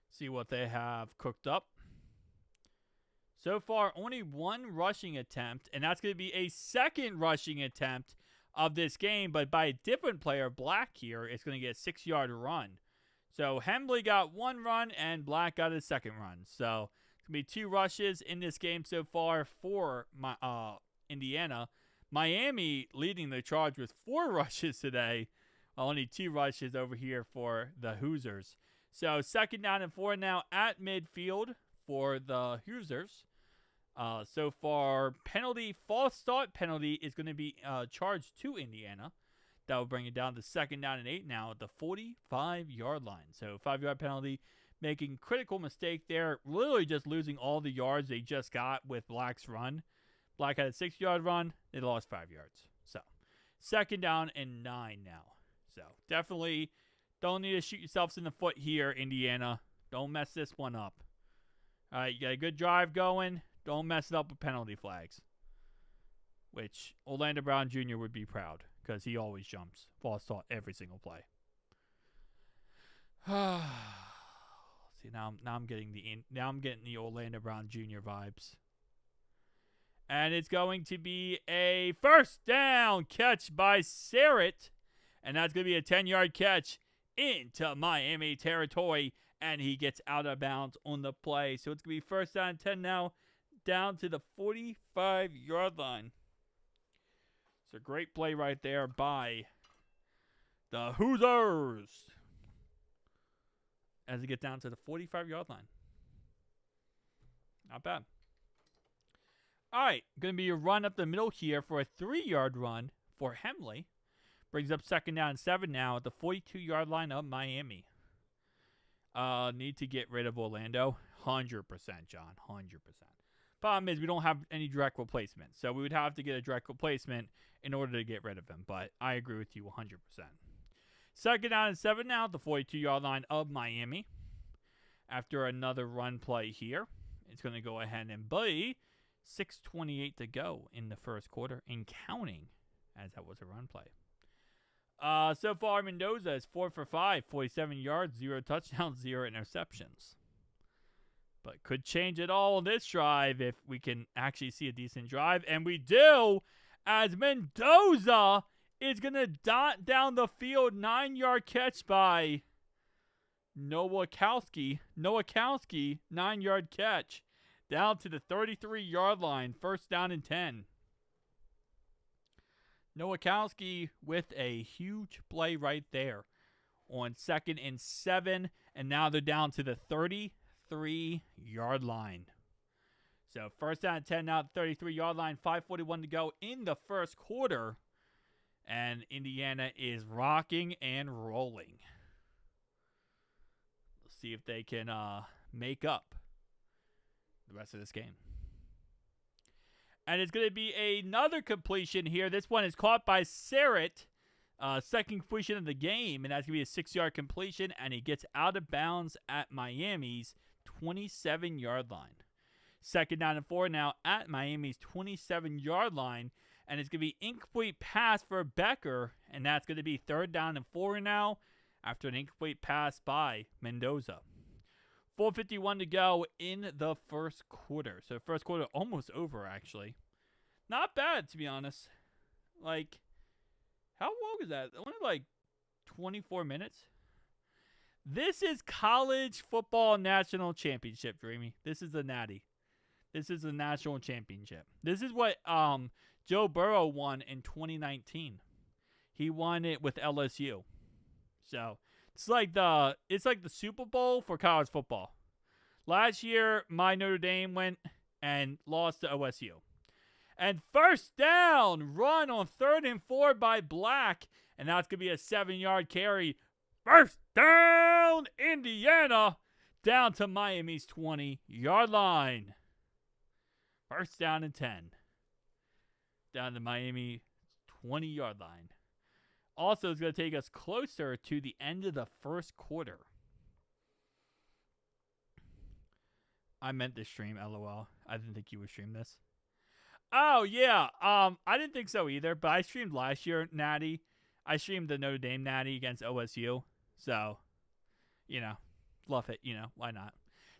See what they have cooked up. So far, only one rushing attempt, and that's going to be a second rushing attempt of this game, but by a different player, Black here. It's going to get a 6-yard run. So Hembley got one run, and Black got a second run. So it's going to be 2 rushes in this game so far for Indiana. Miami leading the charge with 4 rushes today. Only 2 rushes over here for the Hoosiers. So second down and 4 now at midfield for the Hoosiers. So far, false start penalty is going to be charged to Indiana. That will bring it down to 2nd down and 8 now at the 45-yard line. So 5-yard penalty, making critical mistake there. Literally just losing all the yards they just got with Black's run. Black had a 6-yard run. They lost 5 yards. So 2nd down and 9 now. So definitely don't need to shoot yourselves in the foot here, Indiana. Don't mess this one up. All right, you got a good drive going. Don't mess it up with penalty flags. Which Orlando Brown Jr. would be proud because he always jumps. False start every single play. See, now I'm getting the Orlando Brown Jr. vibes. And it's going to be a 1st down catch by Sarrett. And that's going to be a 10-yard catch into Miami territory. And he gets out of bounds on the play. So it's going to be 1st down and 10 now, down to the 45-yard line. It's a great play right there by the Hoosiers as they get down to the 45-yard line. Not bad. All right, going to be a run up the middle here for a 3-yard run for Hemley. Brings up 2nd down and 7 now at the 42-yard line of Miami. Need to get rid of Orlando. 100%, John. 100%. Problem is we don't have any direct replacement. So we would have to get a direct replacement in order to get rid of him. But I agree with you 100%. 2nd down and 7 now at the 42-yard line of Miami. After another run play here. It's going to go ahead and be 6:28 to go in the 1st quarter and counting, as that was a run play. So far, Mendoza is 4 for 5, 47 yards, 0 touchdowns, 0 interceptions. But could change it all on this drive if we can actually see a decent drive. And we do, as Mendoza is going to dot down the field. 9-yard catch by Nowakowski. 9-yard catch. Down to the 33-yard line. 1st down and 10. Nowakowski with a huge play right there on 2nd and 7. And now they're down to the 33-yard line. So 1st down and 10 now at the 33-yard line. 5:41 to go in the 1st quarter. And Indiana is rocking and rolling. Let's see if they can make up the rest of this game. And it's going to be another completion here. This one is caught by Sarrett. 2nd completion of the game. And that's going to be a 6-yard completion. And he gets out of bounds at Miami's 27-yard line. 2nd down and 4 now at Miami's 27-yard line. And it's going to be incomplete pass for Becker. And that's going to be 3rd down and 4 now after an incomplete pass by Mendoza. 4:51 to go in the 1st quarter. So 1st quarter almost over, actually. Not bad, to be honest. Like, how long is that? Only like 24 minutes? This is college football national championship, Dreamy. This is the natty. This is the national championship. This is what Joe Burrow won in 2019. He won it with LSU. So it's like the Super Bowl for college football. Last year, my Notre Dame went and lost to OSU. And 1st down, run on 3rd and 4 by Black. And that's going to be a 7-yard carry. 1st down, Indiana. Down to Miami's 20-yard line. 1st down and 10. Down to Miami 20-yard line. Also, it's going to take us closer to the end of the 1st quarter. I meant to stream, LOL. I didn't think you would stream this. Oh, yeah. I didn't think so either, but I streamed last year, Natty. I streamed the Notre Dame Natty against OSU. So, fluff it, why not?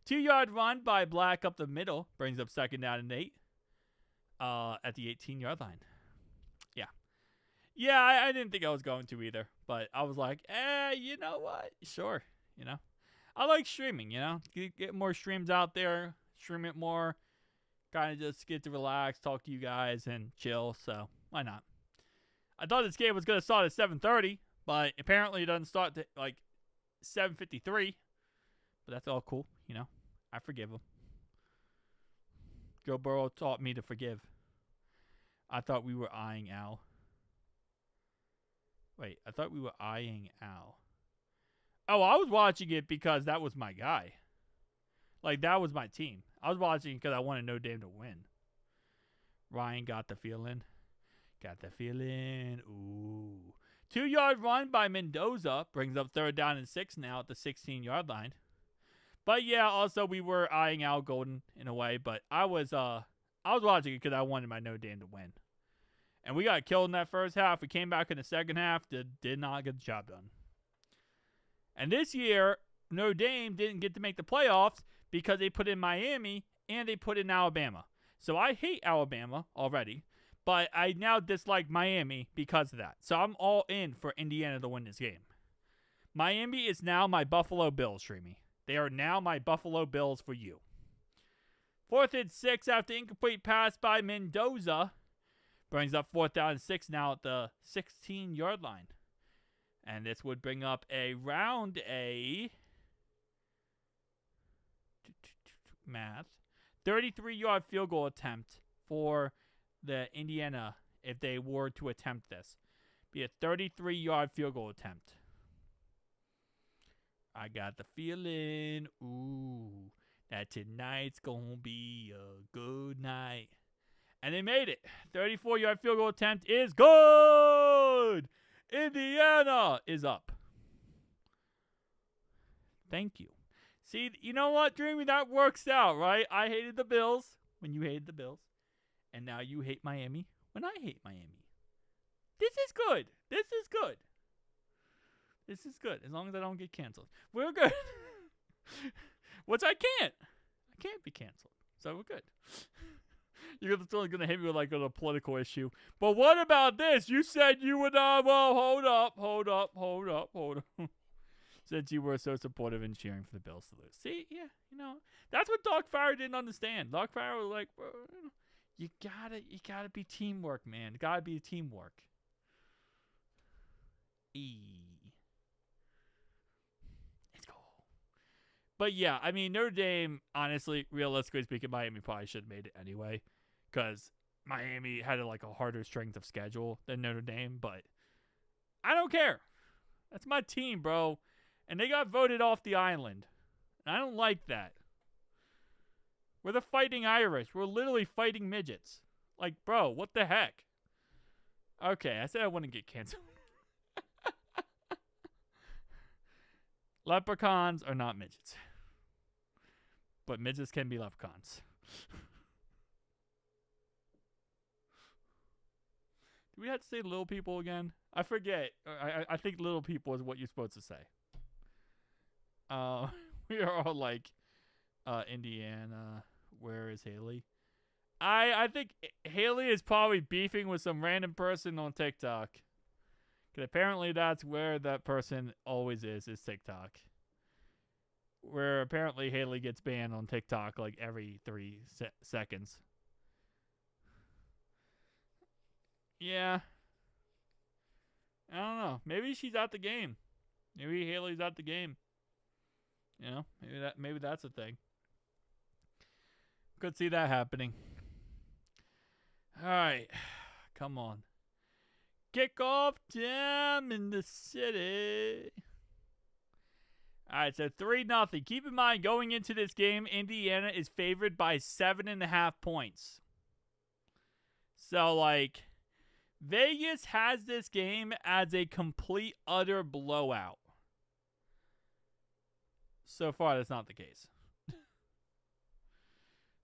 2-yard run by Black up the middle. Brings up 2nd down and 8 at the 18-yard line. Yeah, I didn't think I was going to either. But I was like, you know what? Sure, I like streaming, Get more streams out there. Stream it more. Kind of just get to relax, talk to you guys, and chill. So, why not? I thought this game was going to start at 7:30. But apparently it doesn't start to, 7:53. But that's all cool, I forgive him. Joe Burrow taught me to forgive. I thought we were eyeing Al. Wait, I thought we were eyeing Al. Oh, I was watching it because that was my guy. Like, that was my team. I was watching because I wanted Notre Dame to win. Ryan got the feeling. Got the feeling. Ooh. 2-yard run by Mendoza brings up 3rd down and 6 now at the 16-yard line. But yeah, also we were eyeing Al Golden in a way, but I was watching it because I wanted my Notre Dame to win. And we got killed in that first half. We came back in the second half, did not get the job done. And this year, Notre Dame didn't get to make the playoffs because they put in Miami and they put in Alabama. So I hate Alabama already, but I now dislike Miami because of that. So I'm all in for Indiana to win this game. Miami is now my Buffalo Bills, Shremy. They are now my Buffalo Bills for you. 4th and 6 after incomplete pass by Mendoza. Brings up 4th down and 6 now at the 16-yard line. And this would bring up around a math 33-yard field goal attempt for the Indiana if they were to attempt this. Be a 33-yard field goal attempt. I got the feeling, ooh, that tonight's gonna be a good night. And they made it. 34-yard field goal attempt is good. Indiana is up. Thank you. See, you know what, Dreamy? That works out, right? I hated the Bills when you hated the Bills. And now you hate Miami when I hate Miami. This is good. This is good. This is good. As long as I don't get canceled. We're good. Which I can't. I can't be canceled. So we're good. You're still going to hit me with like a political issue. But what about this? You said you would, well, hold up. Since you were so supportive and cheering for the Bills to lose. See, yeah, you know, that's what Doc Farrar didn't understand. Doc Farrar was like, well, you gotta be teamwork, man. It gotta be teamwork. Let's go. But yeah, I mean, Notre Dame, honestly, realistically speaking, Miami probably should have made it anyway. Because Miami had a harder strength of schedule than Notre Dame. But I don't care. That's my team, bro. And they got voted off the island. And I don't like that. We're the Fighting Irish. We're literally fighting midgets. Like, bro, what the heck? Okay, I said I wouldn't get canceled. Leprechauns are not midgets. But midgets can be leprechauns. Do we have to say little people again? I forget. I think little people is what you're supposed to say. We are all like, Indiana. Where is Haley? I think Haley is probably beefing with some random person on TikTok. Because apparently that's where that person always is TikTok. Where apparently Haley gets banned on TikTok like every 3 seconds. Yeah. I don't know. Maybe she's out the game. Maybe Haley's out the game. You know, maybe that's a thing. Could see that happening. All right. Come on. Kickoff time in the city. All right, so 3-0. Keep in mind, going into this game, Indiana is favored by 7.5 points. So, like, Vegas has this game as a complete, utter blowout. So far, that's not the case.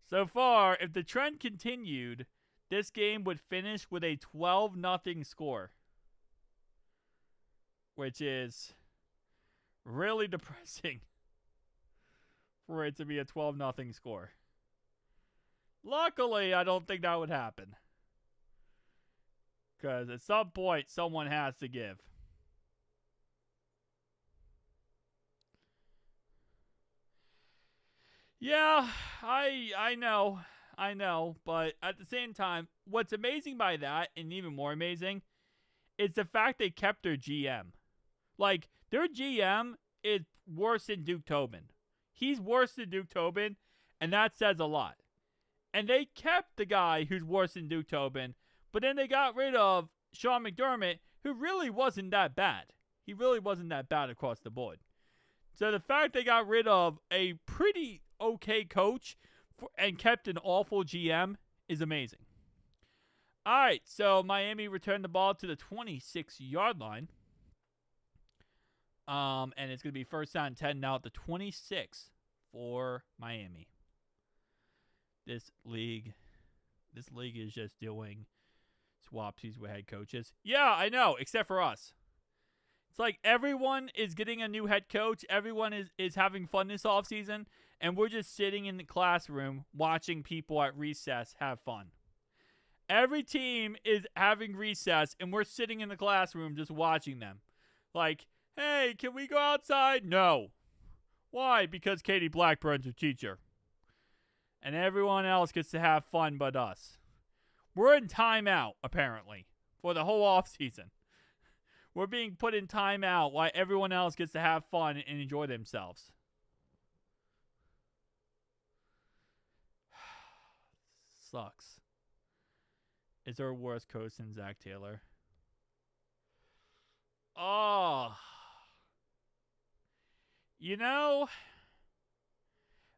So far, if the trend continued, this game would finish with a 12-0 score. Which is really depressing for it to be a 12-0 score. Luckily, I don't think that would happen. Because at some point, someone has to give. Yeah, I know, but at the same time, what's amazing by that, and even more amazing, is the fact they kept their GM. Like, their GM is worse than Duke Tobin. He's worse than Duke Tobin, and that says a lot. And they kept the guy who's worse than Duke Tobin, but then they got rid of Sean McDermott, who really wasn't that bad. He really wasn't that bad across the board. So the fact they got rid of a pretty okay coach and kept an awful GM is amazing. All right, so Miami returned the ball to the 26-yard line. And it's going to be first down 10 now at the 26 for Miami. This league is just doing swapsies with head coaches. Yeah, I know, except for us. It's like everyone is getting a new head coach. Everyone is having fun this offseason, and we're just sitting in the classroom watching people at recess have fun. Every team is having recess, and we're sitting in the classroom just watching them. Like, hey, can we go outside? No. Why? Because Katie Blackburn's your teacher. And everyone else gets to have fun but us. We're in timeout, apparently, for the whole offseason. We're being put in timeout while everyone else gets to have fun and enjoy themselves. Sucks. Is there a worse coach than Zach Taylor? Oh. You know,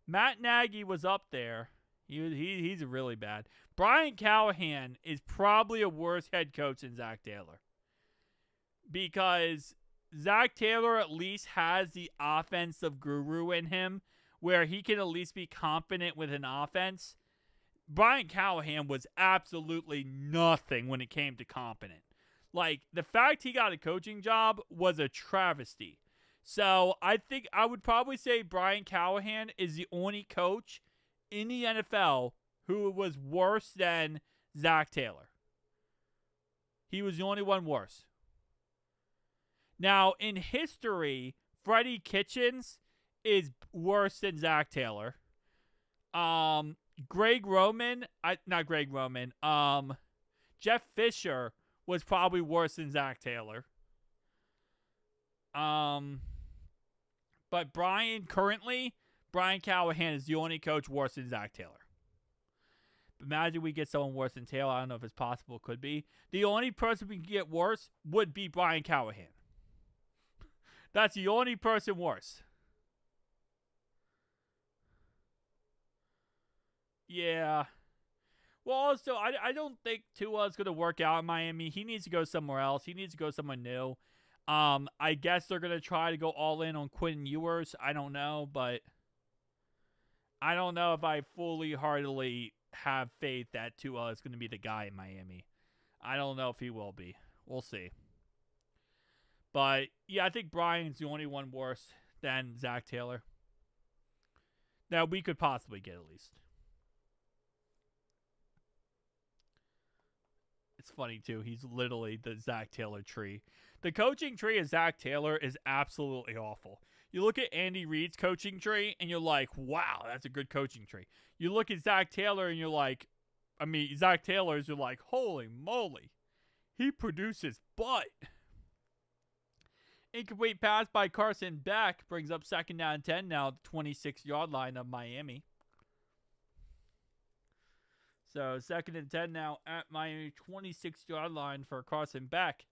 Matt Nagy was up there. He's really bad. Brian Callahan is probably a worse head coach than Zach Taylor. Because Zach Taylor at least has the offensive guru in him where he can at least be confident with an offense. Brian Callahan was absolutely nothing when it came to competent. Like, the fact he got a coaching job was a travesty. So, I think I would probably say Brian Callahan is the only coach in the NFL who was worse than Zach Taylor. He was the only one worse. Now, in history, Freddie Kitchens is worse than Zach Taylor. Jeff Fisher was probably worse than Zach Taylor. But Brian Callahan is the only coach worse than Zach Taylor. Imagine we get someone worse than Taylor. I don't know if it's possible. It could be. The only person we can get worse would be Brian Callahan. That's the only person worse. Yeah. Well, also, I don't think Tua is going to work out in Miami. He needs to go somewhere else. He needs to go somewhere new. I guess they're going to try to go all in on Quinn Ewers. I don't know, but I don't know if I fully, heartily have faith that Tua is going to be the guy in Miami. I don't know if he will be. We'll see. But, yeah, I think Brian's the only one worse than Zach Taylor that we could possibly get at least. It's funny, too. He's literally the Zach Taylor tree. The coaching tree of Zach Taylor is absolutely awful. You look at Andy Reid's coaching tree, and you're like, wow, that's a good coaching tree. You look at Zach Taylor, and you're like, Zach Taylor's, you're like, holy moly. He produces butt. Incomplete pass by Carson Beck brings up second down 10 now at the 26-yard line of Miami. So, second and 10 now at Miami 26-yard line for Carson Beck.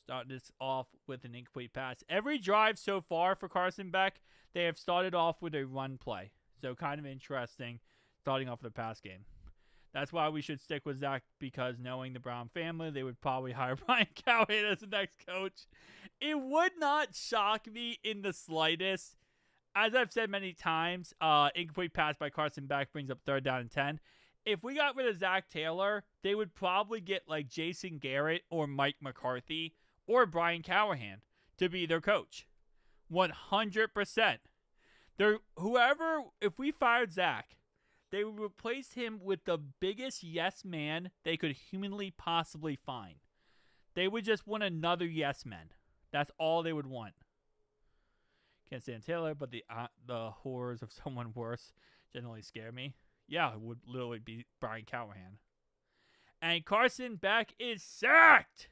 Starting this off with an incomplete pass. Every drive so far for Carson Beck, they have started off with a run play. So, kind of interesting starting off with a pass game. That's why we should stick with Zach, because knowing the Brown family, they would probably hire Brian Callahan as the next coach. It would not shock me in the slightest. As I've said many times, incomplete pass by Carson Beck brings up third down and 10. If we got rid of Zach Taylor, they would probably get like Jason Garrett or Mike McCarthy or Brian Callahan to be their coach. 100%. If we fired Zach, they would replace him with the biggest yes man they could humanly possibly find. They would just want another yes man. That's all they would want. Can't stand Taylor, but the horrors of someone worse generally scare me. Yeah, it would literally be Brian Callahan. And Carson Beck is sacked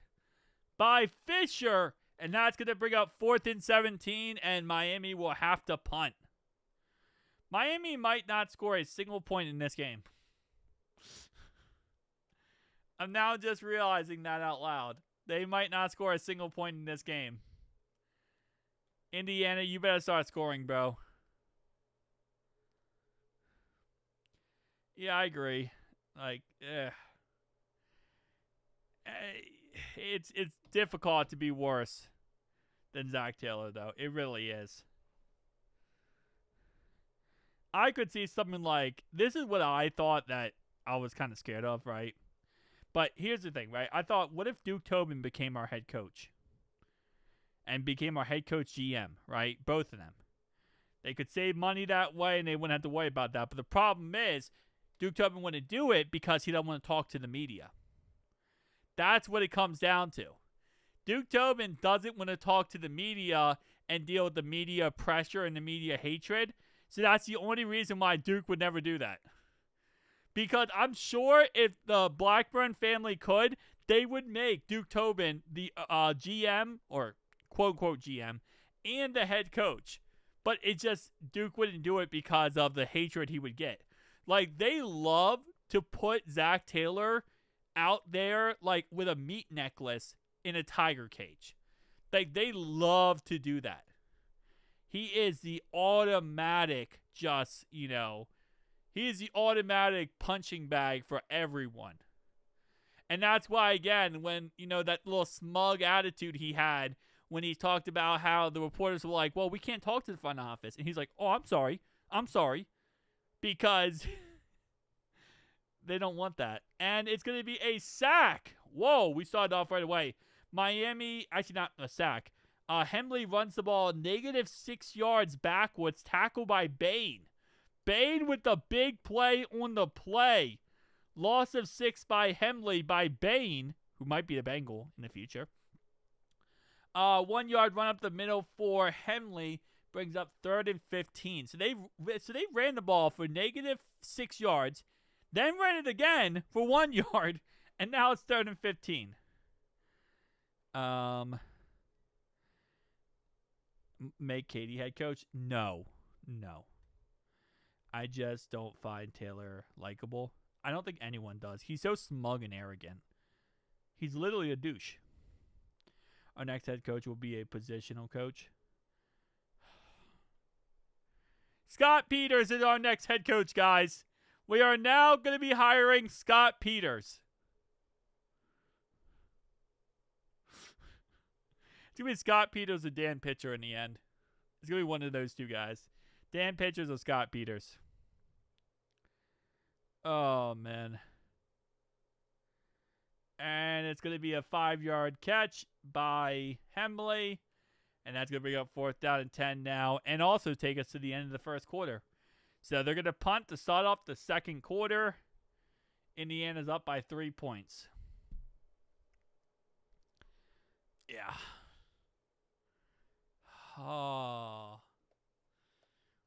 by Fisher. And that's going to bring up 4th and 17, and Miami will have to punt. Miami might not score a single point in this game. I'm now just realizing that out loud. They might not score a single point in this game. Indiana, you better start scoring, bro. Yeah, I agree. Like, it's difficult to be worse than Zach Taylor, though. It really is. I could see something like, this is what I thought that I was kind of scared of, right? But here's the thing, right? I thought, what if Duke Tobin became our head coach? And became our head coach GM, right? Both of them. They could save money that way and they wouldn't have to worry about that. But the problem is, Duke Tobin wouldn't do it because he doesn't want to talk to the media. That's what it comes down to. Duke Tobin doesn't want to talk to the media and deal with the media pressure and the media hatred. So that's the only reason why Duke would never do that. Because I'm sure if the Blackburn family could, they would make Duke Tobin the GM, or quote-unquote GM, and the head coach. But it just, Duke wouldn't do it because of the hatred he would get. Like, they love to put Zach Taylor out there, like, with a meat necklace in a tiger cage. Like, they love to do that. He is the automatic, just, he is the automatic punching bag for everyone. And that's why, again, when, that little smug attitude he had when he talked about how the reporters were like, well, we can't talk to the front office. And he's like, oh, I'm sorry. Because they don't want that. And it's going to be a sack. Whoa, we started off right away. Miami, actually not a sack. Hemley runs the ball -6 yards backwards, tackled by Bain. Bain with the big play on the play. Loss of 6 by Hemley by Bain, who might be a Bengal in the future. 1 yard run up the middle for Hemley brings up 3rd and 15. So they ran the ball for -6 yards, then ran it again for 1 yard, and now it's 3rd and 15. Make Katie head coach? No. I just don't find Taylor likable. I don't think anyone does. He's so smug and arrogant. He's literally a douche. Our next head coach will be a positional coach. Scott Peters is our next head coach, guys. We are now going to be hiring Scott Peters. It's going to be Scott Peters or Dan Pitcher in the end. It's going to be one of those two guys. Dan Pitchers or Scott Peters. Oh, man. And it's going to be a 5-yard catch by Hemley. And that's going to bring up 4th down and 10 now. And also take us to the end of the first quarter. So they're going to punt to start off the second quarter. Indiana's up by 3 points. Yeah. Oh.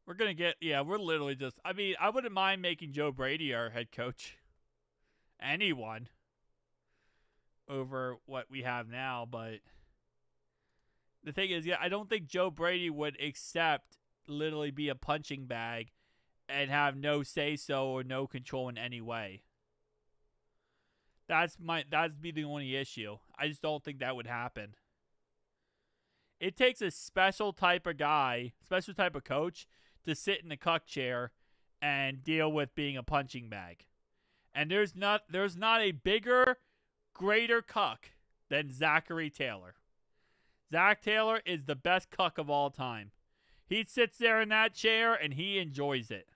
We're going to get, we're literally just, I wouldn't mind making Joe Brady our head coach. Anyone. Over what we have now, but the thing is, I don't think Joe Brady would accept literally be a punching bag and have no say-so or no control in any way. That'd be the only issue. I just don't think that would happen. It takes a special type of guy, special type of coach to sit in the cuck chair and deal with being a punching bag. And there's not a bigger, greater cuck than Zachary Taylor. Zach Taylor is the best cuck of all time. He sits there in that chair and he enjoys it.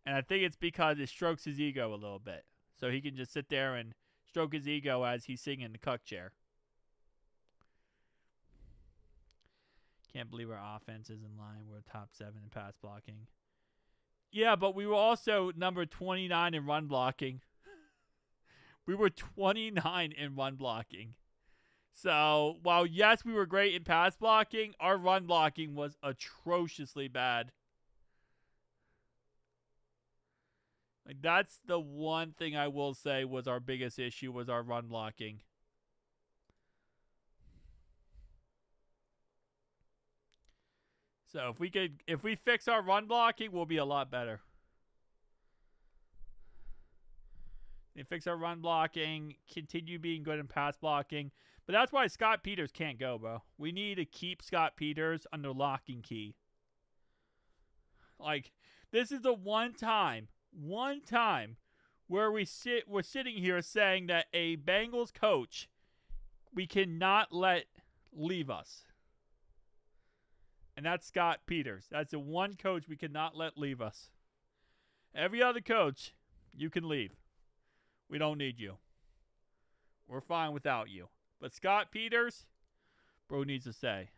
And I think it's because it strokes his ego a little bit. So he can just sit there and stroke his ego as he's sitting in the cuck chair. Can't believe our offense is in line. We're top 7 in pass blocking. Yeah, but we were also number 29 in run blocking. We were 29 in run blocking. So, while yes, we were great in pass blocking, our run blocking was atrociously bad. Like, that's the one thing I will say was our biggest issue was our run blocking. So, if we fix our run blocking, we'll be a lot better. We fix our run blocking, continue being good in pass blocking. But that's why Scott Peters can't go, bro. We need to keep Scott Peters under lock and key. Like, this is the one time where we're sitting here saying that a Bengals coach we cannot let leave us. And that's Scott Peters. That's the one coach we cannot let leave us. Every other coach, you can leave. We don't need you. We're fine without you. But Scott Peters, bro, needs to stay.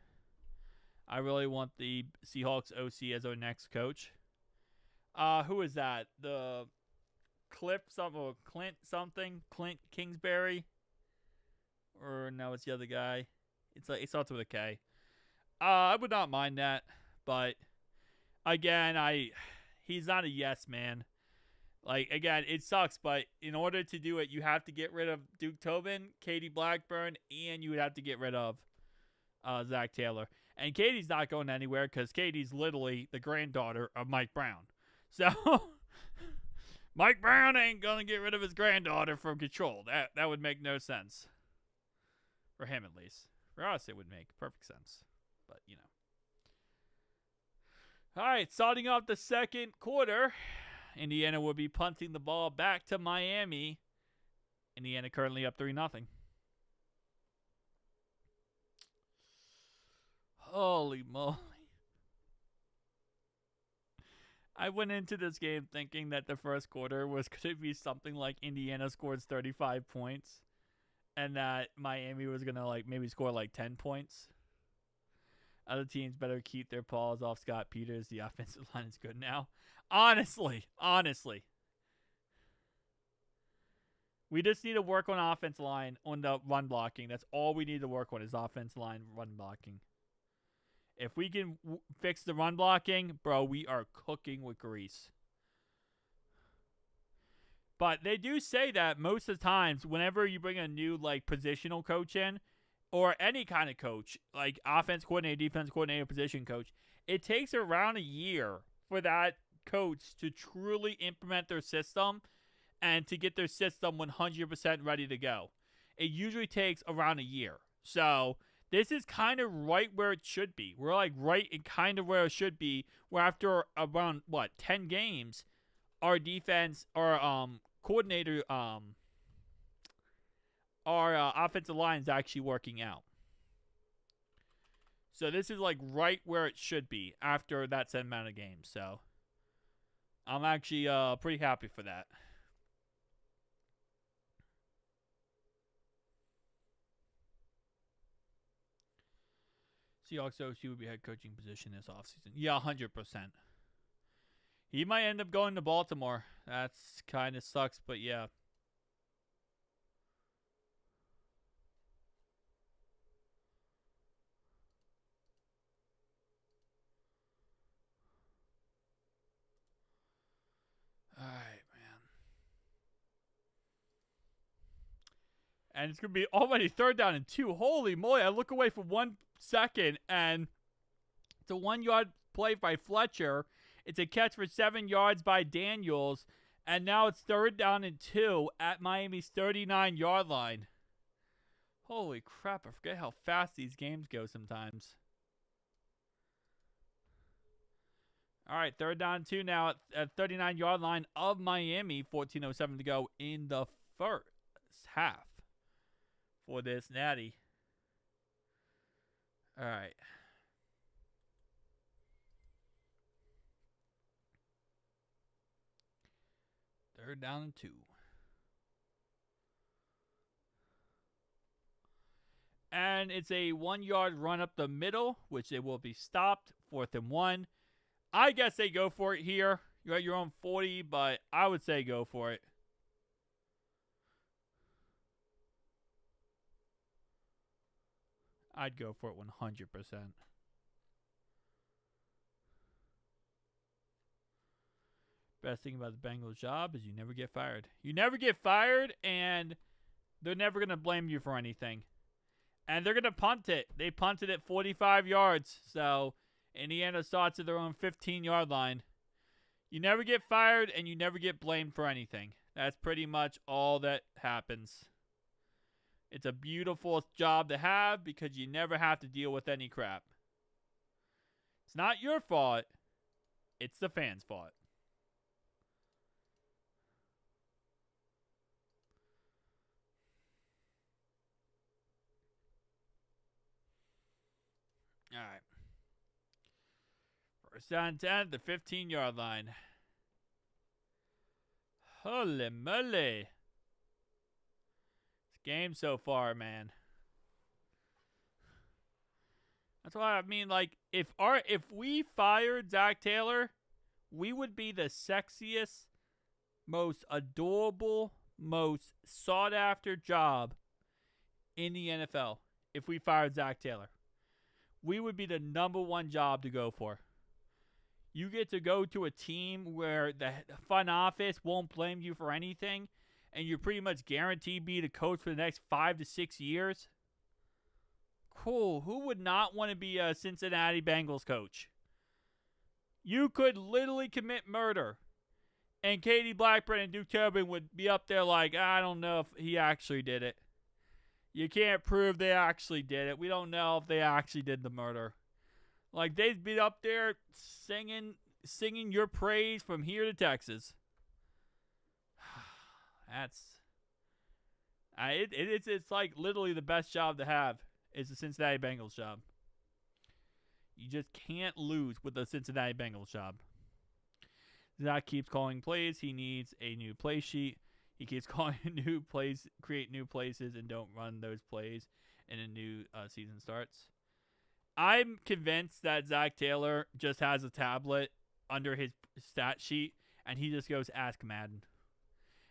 I really want the Seahawks OC as our next coach. Who is that? The Clint Kingsbury? Or no, it's the other guy. It starts with a K. I would not mind that, but again, he's not a yes man. Like, again, it sucks, but in order to do it, you have to get rid of Duke Tobin, Katie Blackburn, and you would have to get rid of Zach Taylor. And Katie's not going anywhere because Katie's literally the granddaughter of Mike Brown. So, Mike Brown ain't going to get rid of his granddaughter from control. That would make no sense. For him, at least. For us, it would make perfect sense. But, you know. All right, starting off the second quarter, Indiana will be punting the ball back to Miami. Indiana currently up 3-0. Holy moly. I went into this game thinking that the first quarter was going to be something like Indiana scores 35 points and that Miami was going to like maybe score like 10 points. Other teams better keep their paws off Scott Peters. The offensive line is good now. Honestly. We just need to work on offensive line, on the run blocking. That's all we need to work on is offensive line run blocking. If we can fix the run blocking, bro, we are cooking with grease. But they do say that most of the times, whenever you bring a new like positional coach in, or any kind of coach, like offense coordinator, defense coordinator, position coach, it takes around a year for that coach to truly implement their system and to get their system 100% ready to go. It usually takes around a year. So this is kind of right where it should be. We're like right in kind of where it should be, where after around, 10 games, our defense, our coordinator, our offensive line is actually working out. So this is like right where it should be after that set amount of games. So I'm actually pretty happy for that. Seahawks OC would be head coaching position this offseason. Yeah, 100%. He might end up going to Baltimore. That's kind of sucks, but yeah. All right, man. And it's going to be already 3rd down and 2. Holy moly, I look away for 1 second, and it's a 1-yard play by Fletcher. It's a catch for 7 yards by Daniels, and now it's 3rd down and 2 at Miami's 39-yard line. Holy crap, I forget how fast these games go sometimes. All right, 3rd down and 2 now at 39-yard line of Miami. 14:07 to go in the first half for this natty. All right. Third down and 2. And it's a 1-yard run up the middle, which it will be stopped. 4th and 1. I guess they go for it here. You're at your own 40, but I would say go for it. I'd go for it 100%. Best thing about the Bengals job is you never get fired. You never get fired, and they're never going to blame you for anything. And they're going to punt it. They punted it 45 yards. So Indiana starts at their own 15-yard line. You never get fired, and you never get blamed for anything. That's pretty much all that happens. It's a beautiful job to have because you never have to deal with any crap. It's not your fault. It's the fans' fault. All right. First down 10 at the 15-yard line. Holy moly. This game so far, man. That's why I mean, like, if we fired Zach Taylor, we would be the sexiest, most adorable, most sought-after job in the NFL. If we fired Zach Taylor, we would be the number one job to go for. You get to go to a team where the front office won't blame you for anything, and you're pretty much guaranteed to be the coach for the next 5 to 6 years. Cool. Who would not want to be a Cincinnati Bengals coach? You could literally commit murder, and Katie Blackburn and Duke Tobin would be up there like, I don't know if he actually did it. You can't prove they actually did it. We don't know if they actually did the murder. Like, they'd be up there singing your praise from here to Texas. It's like literally the best job to have is the Cincinnati Bengals job. You just can't lose with the Cincinnati Bengals job. Zach keeps calling plays. He needs a new play sheet. He keeps calling new plays, create new places, and don't run those plays, and a new season starts. I'm convinced that Zach Taylor just has a tablet under his stat sheet, and he just goes, ask Madden.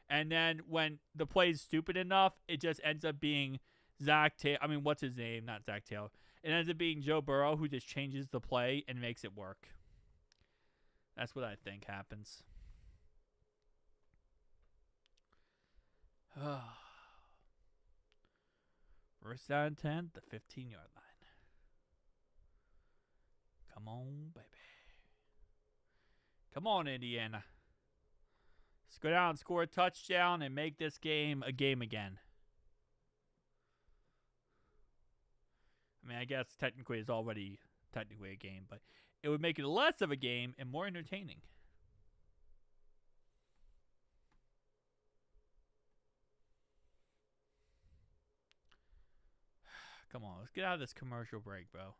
And then when the play is stupid enough, it just ends up being Zach Taylor. I mean, what's his name? Not Zach Taylor. It ends up being Joe Burrow, who just changes the play and makes it work. That's what I think happens. First down 10, the 15-yard line. Come on, baby. Come on, Indiana. Let's go down and score a touchdown and make this game a game again. I mean, I guess technically it's already technically a game, but it would make it less of a game and more entertaining. Come on, let's get out of this commercial break, bro.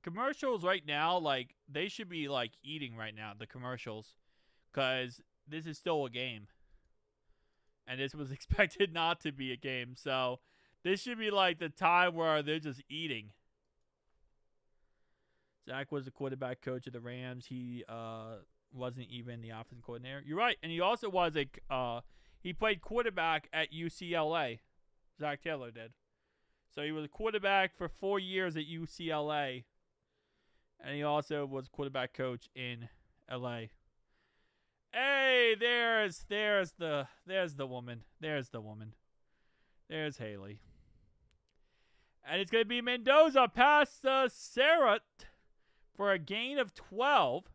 Commercials right now, like, they should be, like, eating right now, the commercials, because this is still a game. And this was expected not to be a game, so this should be, like, the time where they're just eating. Zach was the quarterback coach of the Rams. He wasn't even the offensive coordinator. You're right, and he also was he played quarterback at UCLA. Zach Taylor did. So he was a quarterback for 4 years at UCLA. And he also was quarterback coach in LA. Hey, there's the woman. There's the woman. There's Haley. And it's going to be Mendoza past Sarah for a gain of 12.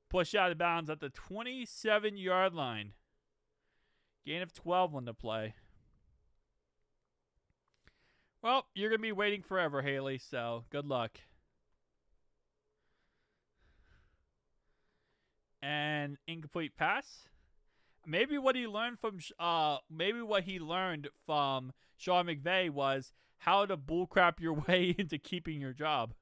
Push out of bounds at the 27-yard line. Gain of 12 on the play. Well, you're going to be waiting forever, Haley, so good luck. And incomplete pass. Maybe what he learned from Sean McVay was how to bullcrap your way into keeping your job.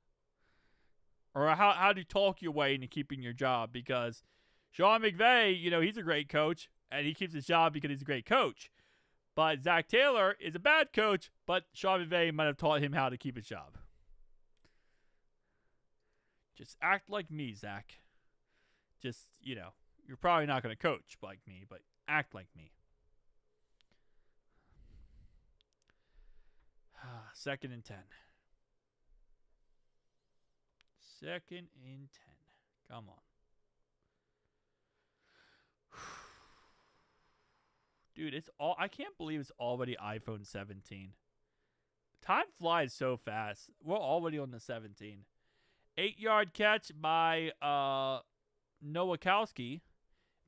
Or how to talk your way into keeping your job, because Sean McVay, he's a great coach and he keeps his job because he's a great coach. But Zach Taylor is a bad coach, but Sean McVay might have taught him how to keep his job. Just act like me, Zach. Just, you're probably not going to coach like me, but act like me. 2nd and 10. 2nd and 10. Come on. Dude, I can't believe it's already iPhone 17. Time flies so fast. We're already on the 17. 8-yard catch by Nowakowski.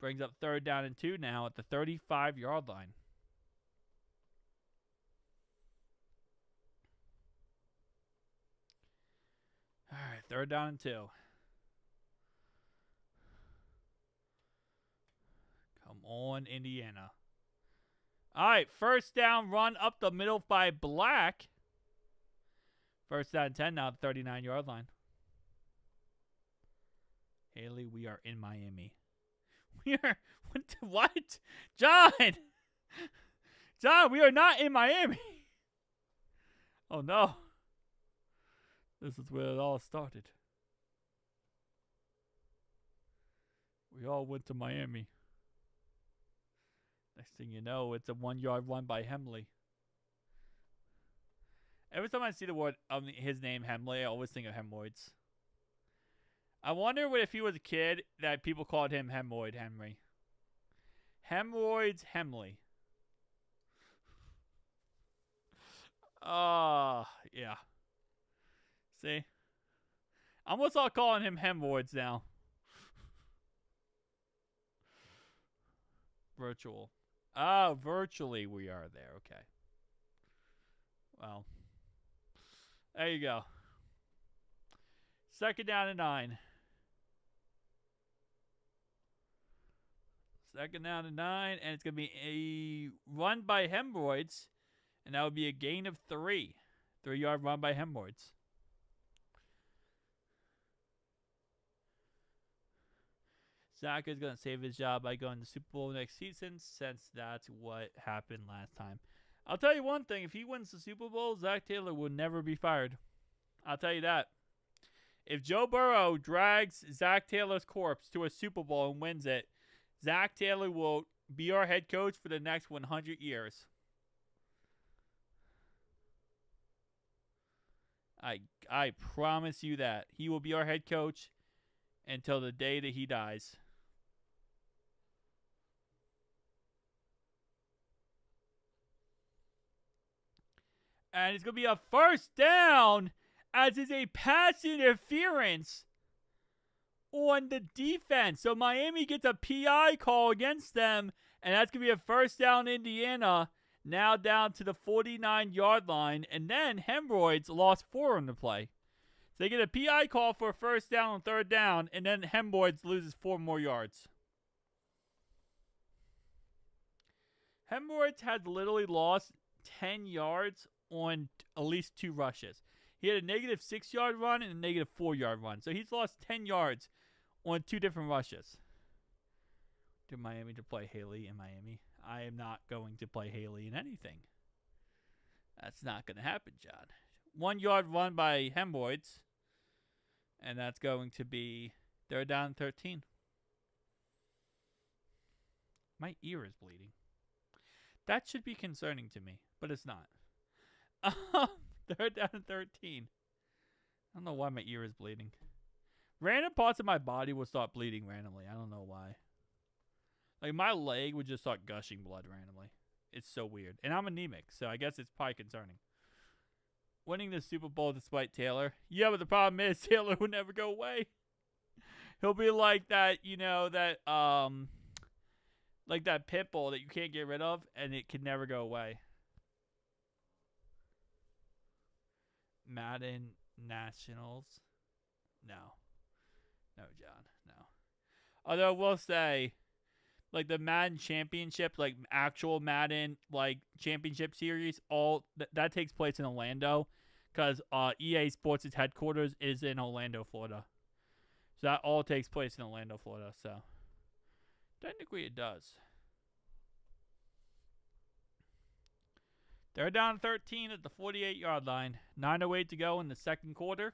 Brings up 3rd down and 2 now at the 35-yard line. All right, 3rd down and 2. Come on, Indiana. All right, 1st down run up the middle by Black. 1st down and 10 now at the 39-yard line. Haley, we are in Miami. We are... What? John! John, we are not in Miami. Oh, no. This is where it all started. We all went to Miami. Next thing you know, it's a 1-yard run by Hemley. Every time I see the word his name Hemley, I always think of hemorrhoids. I wonder what if he was a kid that people called him Hemorrhoid Henry. Hemorrhoids Hemley. Yeah. See? I'm almost all calling him hemorrhoids now. Virtual. Oh, virtually we are there. Okay. Well. There you go. 2nd down and 9. 2nd down and 9. And it's going to be a run by Hemorrhoids. And that would be a gain of 3. 3-yard run by Hemorrhoids. Zach is going to save his job by going to the Super Bowl next season, since that's what happened last time. I'll tell you one thing. If he wins the Super Bowl, Zach Taylor will never be fired. I'll tell you that. If Joe Burrow drags Zach Taylor's corpse to a Super Bowl and wins it, Zach Taylor will be our head coach for the next 100 years. I promise you that. He will be our head coach until the day that he dies. And it's going to be a 1st down, as is a pass interference on the defense. So Miami gets a PI call against them, and that's going to be a 1st down Indiana, now down to the 49-yard line. And then Hemorrhoids lost 4 on the play. So they get a PI call for a 1st down on 3rd down, and then Hemorrhoids loses 4 more yards. Hemorrhoids has literally lost 10 yards on at least 2 rushes. He had a negative 6-yard run and a negative 4-yard run. So he's lost 10 yards on 2 different rushes. To Miami to play Haley in Miami. I am not going to play Haley in anything. That's not going to happen, John. 1-yard run by Hemorrhoids. And that's going to be 3rd down and 13. My ear is bleeding. That should be concerning to me, but it's not. 3rd down and 13. I don't know why my ear is bleeding. Random parts of my body will start bleeding randomly. I don't know why. Like, my leg would just start gushing blood randomly. It's so weird. And I'm anemic, so I guess it's probably concerning. Winning the Super Bowl despite Taylor. Yeah, but the problem is Taylor will never go away. He'll be like that, like that pit bull that you can't get rid of, and it can never go away. Madden Nationals. No. No, John. No. Although I will say, like the Madden Championship, like actual Madden, like championship series, all that takes place in Orlando, because EA Sports' headquarters is in Orlando, Florida. So that all takes place in Orlando, Florida. So technically it does. 3rd down 13 at the 48-yard line. 9:08 to go in the 2nd quarter.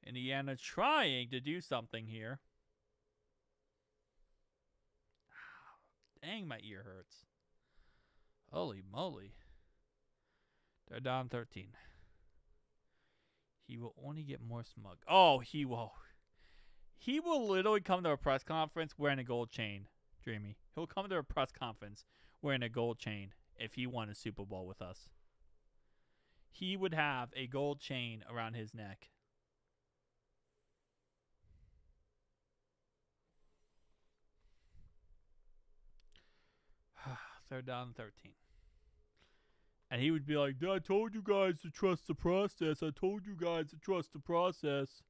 Indiana trying to do something here. Dang, my ear hurts. Holy moly. 3rd down 13. He will only get more smug. Oh, he will. He will literally come to a press conference wearing a gold chain, Dreamy. He'll come to a press conference wearing a gold chain if he won a Super Bowl with us. He would have a gold chain around his neck. third down and 13. And he would be like, I told you guys to trust the process. I told you guys to trust the process.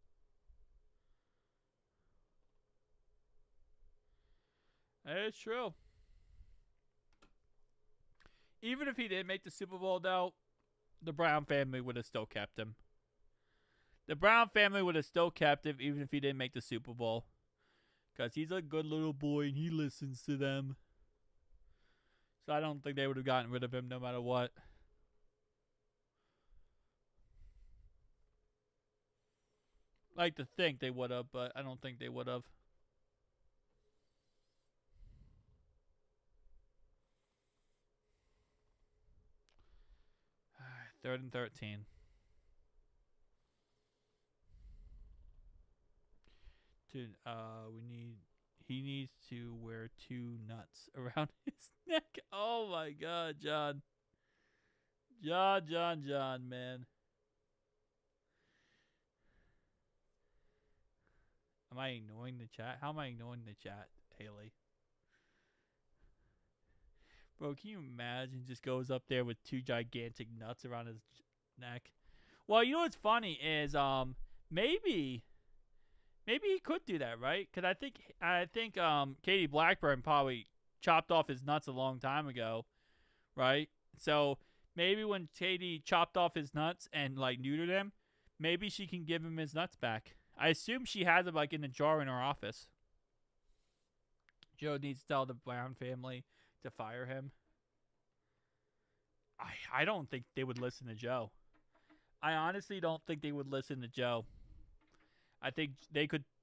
It's true. Even if he didn't make the Super Bowl, though, the Brown family would have still kept him. The Brown family would have still kept him even if he didn't make the Super Bowl. Because he's a good little boy and he listens to them. So I don't think they would have gotten rid of him no matter what. Like to think they would have, but I don't think they would have. Third and 13. He needs to wear 2 nuts around his neck. Oh my God, John. John, man. Am I ignoring the chat? How am I ignoring the chat, Haley? Bro, can you imagine? Just goes up there with 2 gigantic nuts around his neck. Well, you know what's funny is maybe he could do that, right? Because I think Katie Blackburn probably chopped off his nuts a long time ago, right? So maybe when Katie chopped off his nuts and like neutered him, maybe she can give him his nuts back. I assume she has them like in a jar in her office. Joe needs to tell the Brown family to fire him. I don't think they would listen to Joe. I honestly don't think they would listen to Joe. I think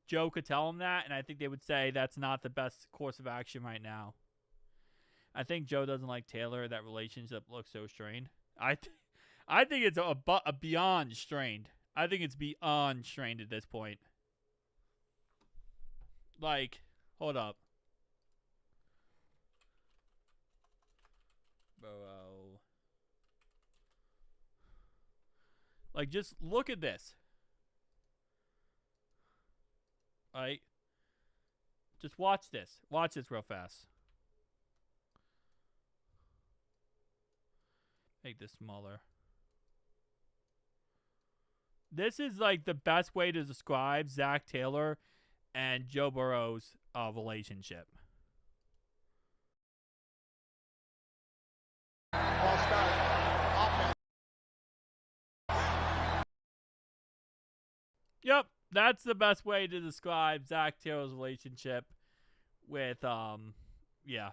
Joe could tell him that, and I think they would say that's not the best course of action right now. I think Joe doesn't like Taylor. That relationship looks so strained. I think it's a beyond strained. I think it's beyond strained at this point. Like, hold up. Bro. Like, just look at this. Alright? Just watch this. Watch this real fast. Make this smaller. This is like the best way to describe Zach Taylor and Joe Burrow's relationship. Yep, that's the best way to describe Zach Taylor's relationship with, yeah.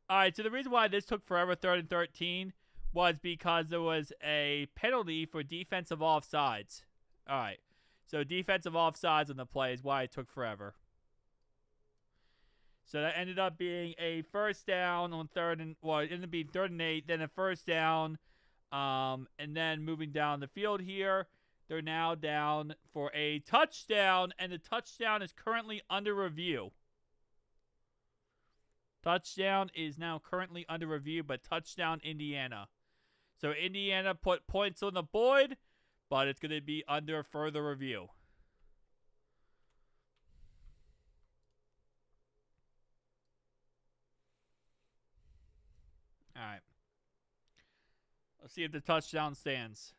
Alright, so the reason why this took forever, 3rd and 13, was because there was a penalty for defensive offsides. Alright, so defensive offsides on the play is why it took forever. So that ended up being a first down on it ended up being 3rd and 8, then a first down, and then moving down the field here. They're now down for a touchdown, and the touchdown is currently under review. Touchdown is now currently under review, but touchdown Indiana. So Indiana put points on the board, but it's going to be under further review. All right. Let's see if the touchdown stands.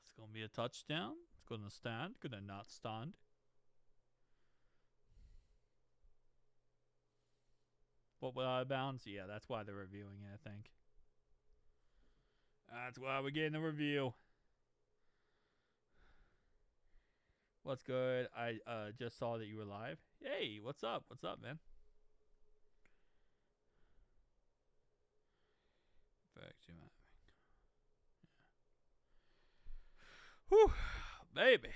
It's going to be a touchdown. It's going to stand. Going to not stand. What, out of bounds? Yeah, that's why they're reviewing it, I think. That's why we're getting the review. What's good? I just saw that you were live. Hey, what's up? What's up, man? Back to my... Whew, baby.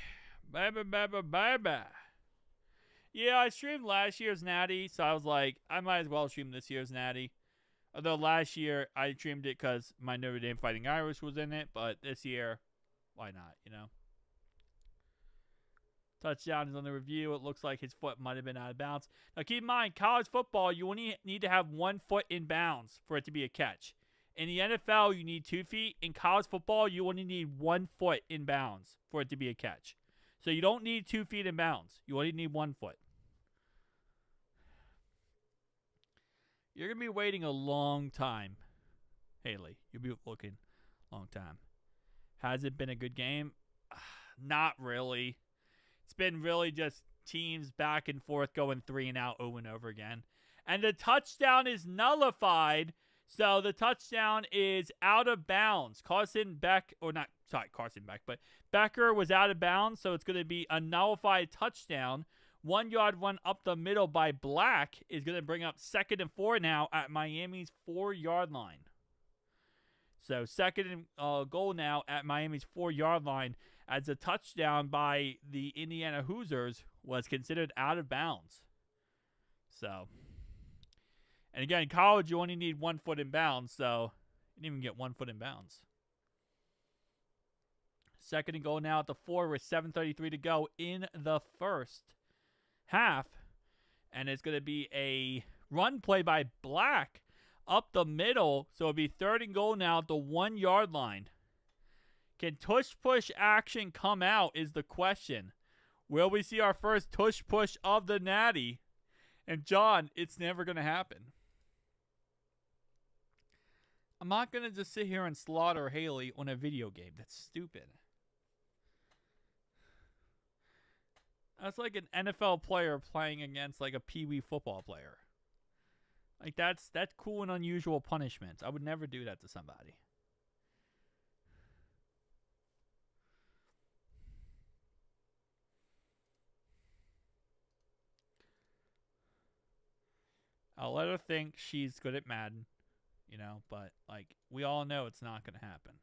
Yeah, I streamed last year's Natty, so I was like, I might as well stream this year's Natty. Although last year, I streamed it because my Notre Dame Fighting Irish was in it, but this year, why not, you know? Touchdown is on the review. It looks like his foot might have been out of bounds. Now, keep in mind, college football, you only need to have 1 foot in bounds for it to be a catch. In the NFL, you need 2 feet. In college football, you only need 1 foot in bounds for it to be a catch. So you don't need 2 feet in bounds. You only need 1 foot. You're going to be waiting a long time, Haley. You'll be looking a long time. Has it been a good game? Not really. It's been really just teams back and forth going 3 and out over and over again. And the touchdown is nullified. So the touchdown is out of bounds. Becker was out of bounds. So it's going to be a nullified touchdown. 1 yard run up the middle by Black is going to bring up 2nd and 4 now at Miami's 4-yard line. So 2nd and goal now at Miami's 4-yard line, as a touchdown by the Indiana Hoosiers was considered out of bounds. So, and again, in college, you only need 1 foot in bounds, so you didn't even get 1 foot in bounds. 2nd and goal now at the 4 with 7:33 to go in the first half. And it's going to be a run play by Black up the middle, so it'll be 3rd and goal now at the 1-yard line. Can tush-push action come out is the question. Will we see our first tush-push of the Natty? And John, it's never going to happen. I'm not going to just sit here and slaughter Haley on a video game. That's stupid. That's like an NFL player playing against like a Pee-wee football player. Like that's cool and unusual punishments. I would never do that to somebody. I'll let her think she's good at Madden, but like we all know it's not going to happen.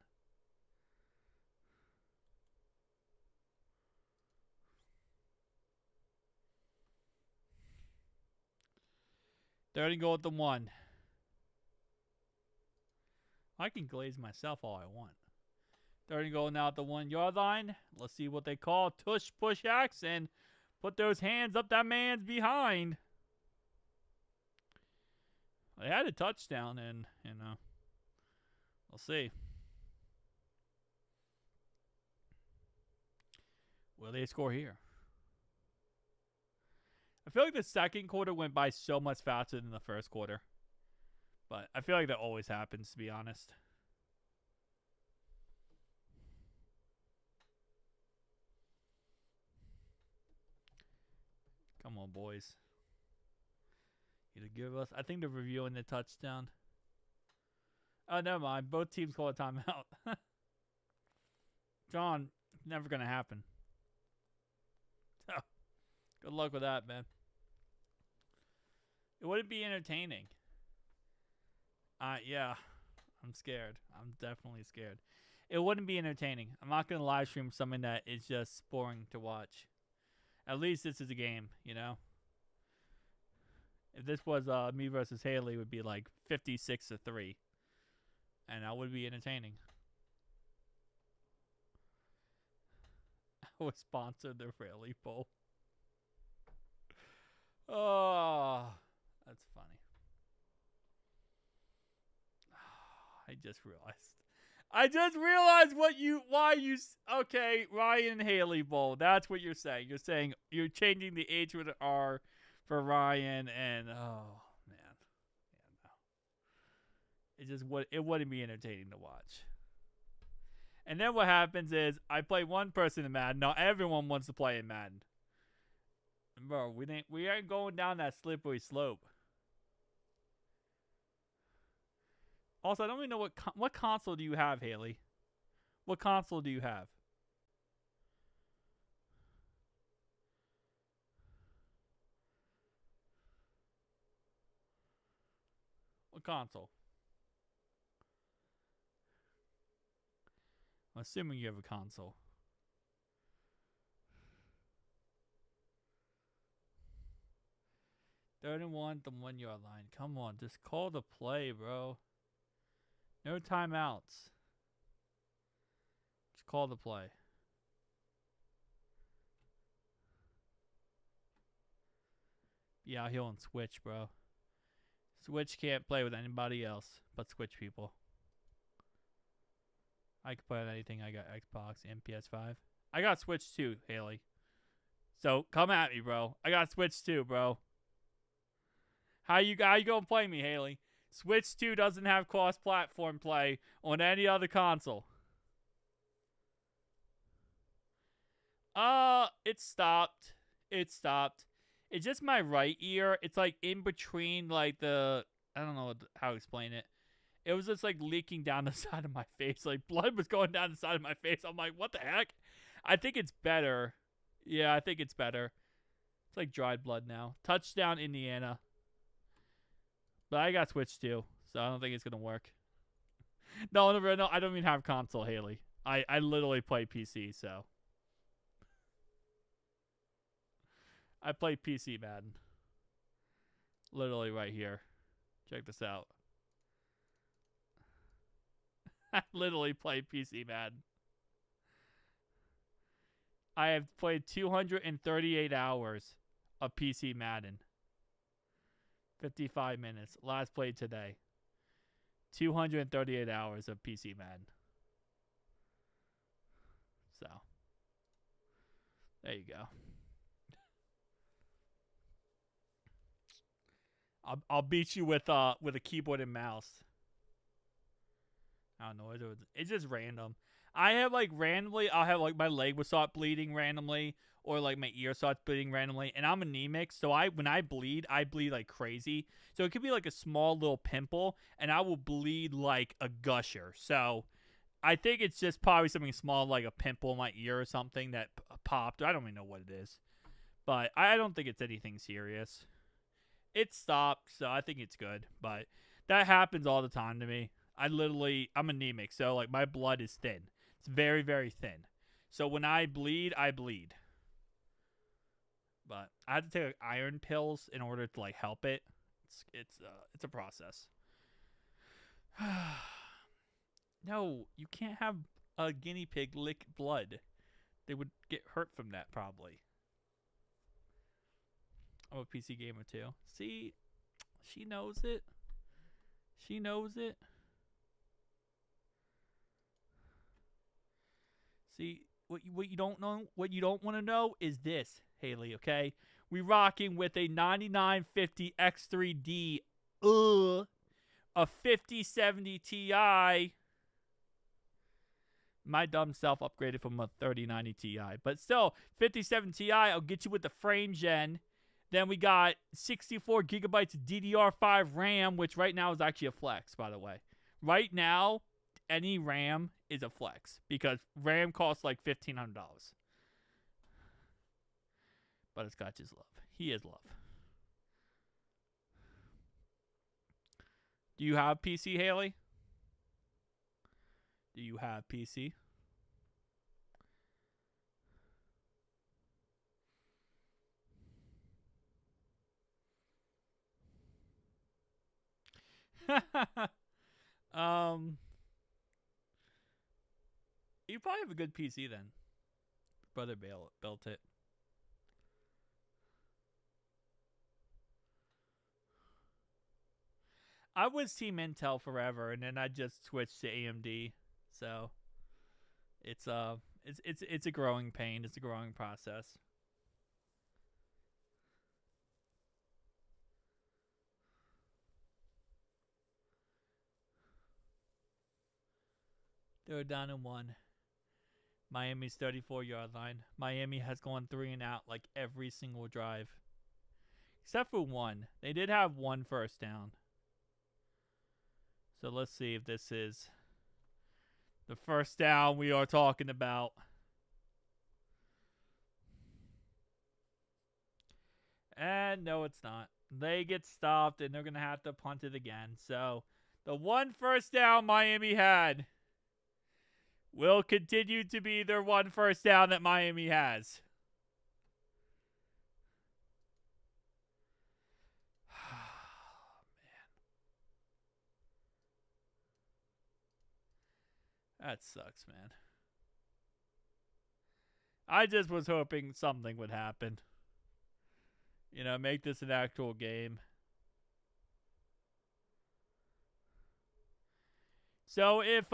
Third and goal at the 1. I can glaze myself all I want. 3rd and goal now at the 1-yard line. Let's see what they call tush push action. Put those hands up that man's behind. They had a touchdown, and we'll see. Will they score here? I feel like the second quarter went by so much faster than the first quarter. But I feel like that always happens, to be honest. Come on, boys. Either give us... I think they're reviewing the touchdown. Oh, never mind. Both teams call a timeout. John, never going to happen. So, good luck with that, man. It wouldn't be entertaining. Yeah. I'm scared. I'm definitely scared. It wouldn't be entertaining. I'm not going to live stream something that is just boring to watch. At least this is a game, If this was me versus Haley, it would be like 56-3. And that would be entertaining. I would sponsor the Rally Bowl. Oh, that's funny. I just realized okay, Ryan and Haley Bowl. That's what you're saying. You're saying you're changing the H with an R for Ryan, and oh man. Yeah, no. It wouldn't be entertaining to watch. And then what happens is I play one person in Madden. Now everyone wants to play in Madden. Bro, we ain't going down that slippery slope. Also, I don't even know what console do you have, Haley? What console do you have? What console? I'm assuming you have a console. Third and 1, the 1-yard line. Come on, just call the play, bro. No timeouts. Just call the play. Yeah, he'll on switch, bro. Switch can't play with anybody else but switch people. I can play on anything. I got Xbox and PS5. I got Switch too, Haley. So come at me, bro. I got Switch too, bro. How you gonna play me, Haley? Switch 2 doesn't have cross-platform play on any other console. It stopped. It stopped. It's just my right ear. It's like in between, like I don't know how to explain it. It was just like leaking down the side of my face. Like blood was going down the side of my face. I'm like, what the heck? I think it's better. Yeah, I think it's better. It's like dried blood now. Touchdown, Indiana. But I got Switch too, so I don't think it's gonna work. No, I don't even have console, Haley. I literally play PC, so I play PC Madden. Literally right here. Check this out. I literally play PC Madden. I have played 238 hours of PC Madden. 55 minutes. Last played today. 238 hours of PC Madden. So, there you go. I'll beat you with a keyboard and mouse. I don't know. It's just random. I have like randomly. I'll have like my leg will start bleeding randomly, or like my ear starts bleeding randomly, and I'm anemic. So when I bleed like crazy. So it could be like a small little pimple, and I will bleed like a gusher. So I think it's just probably something small, like a pimple in my ear or something that popped. I don't even know what it is, but I don't think it's anything serious. It stopped, so I think it's good. But that happens all the time to me. I'm anemic, so like my blood is thin. It's very, very thin. So when I bleed, I bleed. But I have to take like, iron pills in order to like help it. It's a process. No, you can't have a guinea pig lick blood. They would get hurt from that probably. I'm a PC gamer too. See, she knows it. She knows it. See, what you don't know, what you don't want to know is this, Haley. Okay, we rocking with a 9950 X3D, a 5070 Ti. My dumb self upgraded from a 3090 Ti, but still 57 Ti. I'll get you with the frame gen. Then we got 64 gigabytes of DDR5 RAM, which right now is actually a flex, by the way. Right now, any RAM is a flex because RAM costs like $1,500. But it's got his love. He is love. Do you have PC, Haley? Do you have PC? You probably have a good PC then. Brother built it. I was Team Intel forever, and then I just switched to AMD. So it's a growing pain. It's a growing process. They're down in one. Miami's 34-yard line. Miami has gone 3 and out like every single drive. Except for one. They did have one first down. So let's see if this is the first down we are talking about. And no, it's not. They get stopped and they're going to have to punt it again. So the one first down Miami had will continue to be their one first down that Miami has. That sucks, man. I just was hoping something would happen. You know, make this an actual game. So if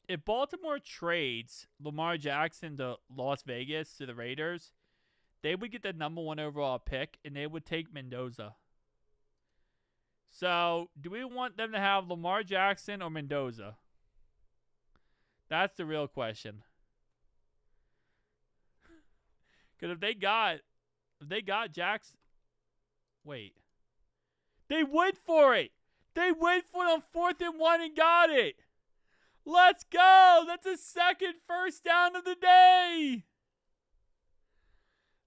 if Baltimore trades Lamar Jackson to Las Vegas to the Raiders, they would get the number 1 overall pick, and they would take Mendoza. So, do we want them to have Lamar Jackson or Mendoza? That's the real question. Because if they got Jackson, wait, they went for it. They went for it on 4th and 1 and got it. Let's go. That's the second first down of the day.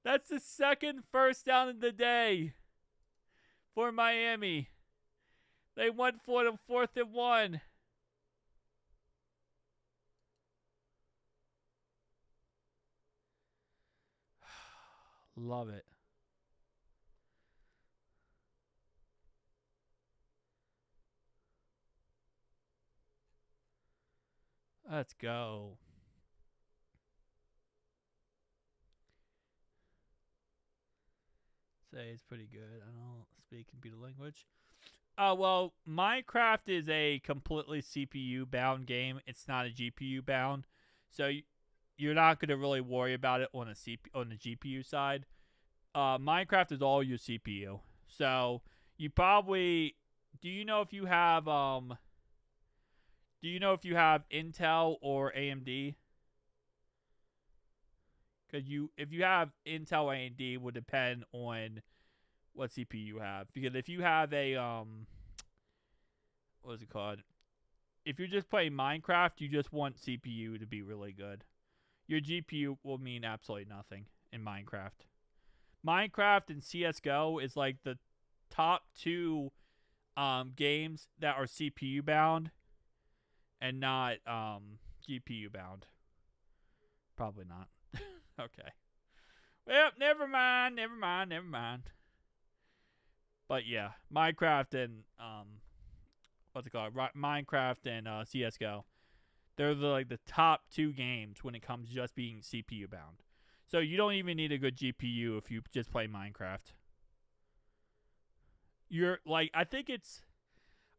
That's the second first down of the day for Miami. They went for it on 4th and 1. Love it. Let's go. Say it's pretty good. I don't speak computer language. Well, Minecraft is a completely CPU bound game. It's not a GPU bound, so you're not going to really worry about it on the GPU side. Minecraft is all your CPU. So you probably do you know if you have Intel or AMD? Because if you have Intel or AMD, would depend on what CPU you have. Because if you have a what is it called? If you're just playing Minecraft, you just want CPU to be really good. Your GPU will mean absolutely nothing in Minecraft. Minecraft and CS:GO is like the top 2 games that are CPU bound and not GPU bound. Probably not. Okay. Well, never mind. But yeah, Minecraft and what's it called? Minecraft and CS:GO. They're the top 2 games when it comes to just being CPU bound. So you don't even need a good GPU if you just play Minecraft.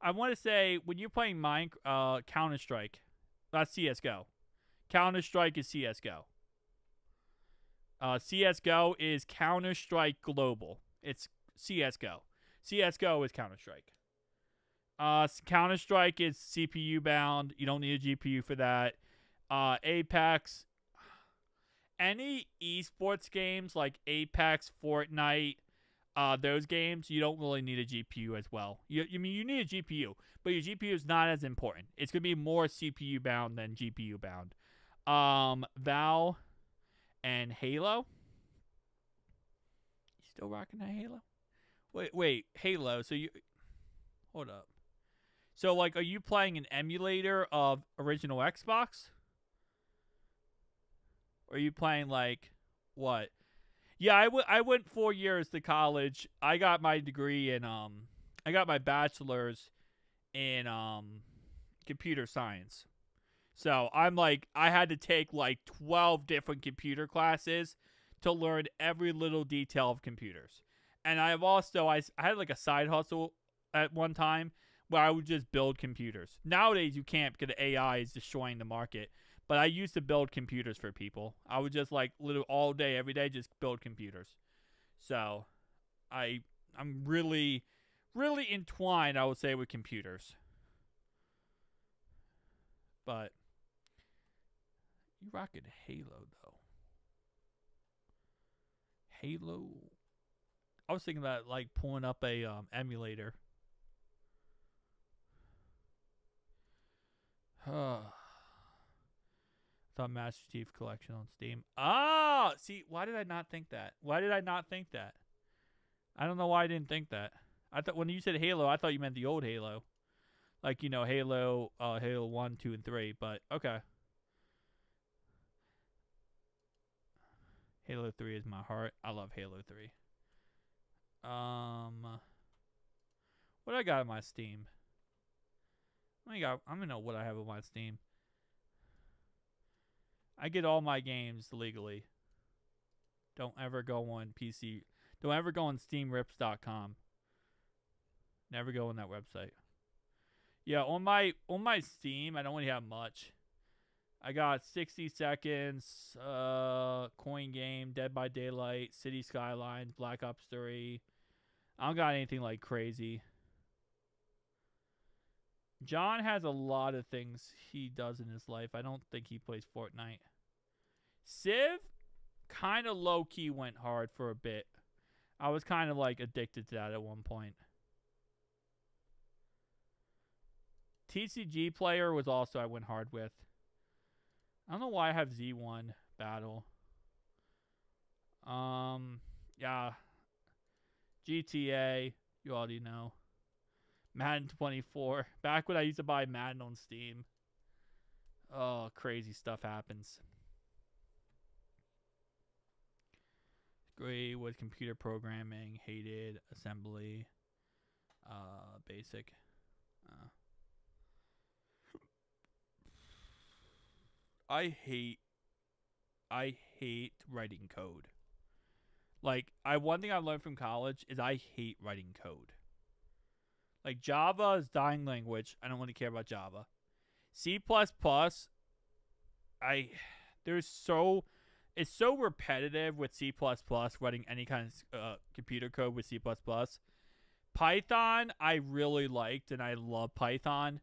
I want to say when you're playing Counter-Strike, that's CS:GO. Counter-Strike is CS:GO. CS:GO is Counter-Strike Global. It's CS:GO. CS:GO is Counter-Strike. Counter-Strike is CPU bound. You don't need a GPU for that. Apex. Any esports games like Apex, Fortnite, those games, you don't really need a GPU as well. You need a GPU, but your GPU is not as important. It's going to be more CPU bound than GPU bound. Val and Halo. You still rocking that Halo? Wait, Halo. So hold up. So are you playing an emulator of original Xbox? Or are you playing what? Yeah, I went 4 years to college. I got my degree in I got my bachelor's in computer science. So I had to take 12 different computer classes to learn every little detail of computers. And I had a side hustle at one time where I would just build computers. Nowadays you can't because the AI is destroying the market. But I used to build computers for people. I would just literally all day, every day, just build computers. So I'm really, really entwined, I would say, with computers. But you rocking Halo though. Halo. I was thinking about pulling up a emulator. Thought Master Chief Collection on Steam. Ah, see, why did I not think that? I don't know why I didn't think that. I thought when you said Halo, I thought you meant the old Halo, Halo, Halo 1, 2, and 3. But okay, Halo 3 is my heart. I love Halo 3. What I got on my Steam? I'm gonna know what I have on my Steam. I get all my games legally. Don't ever go on PC. Don't ever go on SteamRips.com. Never go on that website. Yeah, on my Steam, I don't really have much. I got 60 Seconds, Coin Game, Dead by Daylight, City Skylines, Black Ops 3. I don't got anything like crazy. John has a lot of things he does in his life. I don't think he plays Fortnite. Civ kind of low key went hard for a bit. I was kind of like addicted to that at one point. TCG player was also I went hard with. I don't know why I have Z1 battle. Yeah. GTA, you already know. Madden 24. Back when I used to buy Madden on Steam. Oh, crazy stuff happens. Agree with computer programming. Hated assembly. Basic. I hate writing code. Like, one thing I've learned from college is I hate writing code. Like, Java is dying language. I don't really care about Java. C++, it's so repetitive with C++, writing any kind of computer code with C++. Python, I really liked, and I love Python.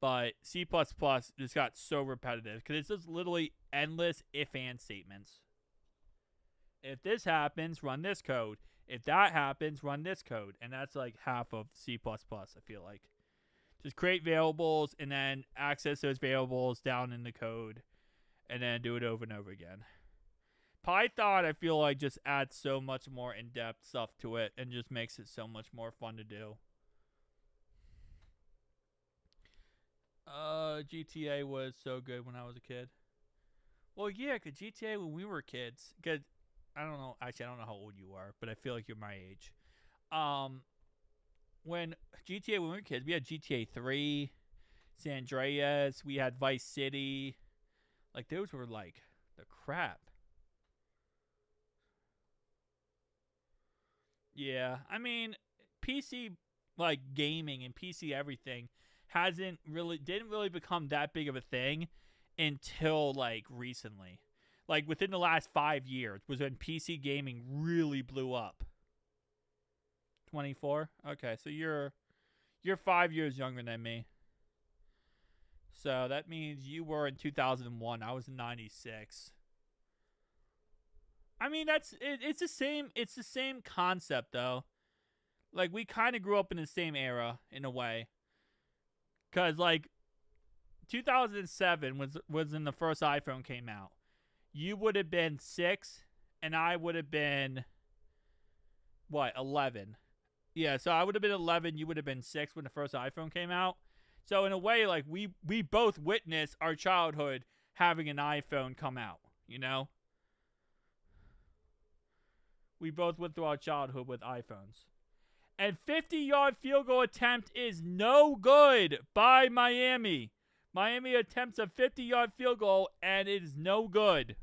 But C++ just got so repetitive because it's just literally endless if-and statements. If this happens, run this code. If that happens, run this code. And that's like half of C++, I feel like. Just create variables and then access those variables down in the code and then do it over and over again. Python, I feel like, just adds so much more in-depth stuff to it and just makes it so much more fun to do. GTA was so good when I was a kid. Well, yeah, because GTA when we were kids. Cause I don't know. Actually, I don't know how old you are, but I feel like you're my age. When GTA when we were kids, we had GTA 3, San Andreas. We had Vice City. Like, those were like the crap. Yeah, I mean, PC like gaming and PC everything didn't really become that big of a thing until like recently. Like within the last 5 years was when PC gaming really blew up. 24? Okay, so you're 5 years younger than me. So that means you were in 2001. I was in 96. I mean, it's the same concept though. Like we kind of grew up in the same era in a way. Cuz like 2007 was when the first iPhone came out. You would have been 6 and I would have been 11. Yeah, so I would have been 11, you would have been 6 when the first iPhone came out. So in a way, like we both witnessed our childhood having an iPhone come out, you know? We both went through our childhood with iPhones. And 50-yard field goal attempt is no good by Miami. Miami attempts a 50-yard field goal and it is no good.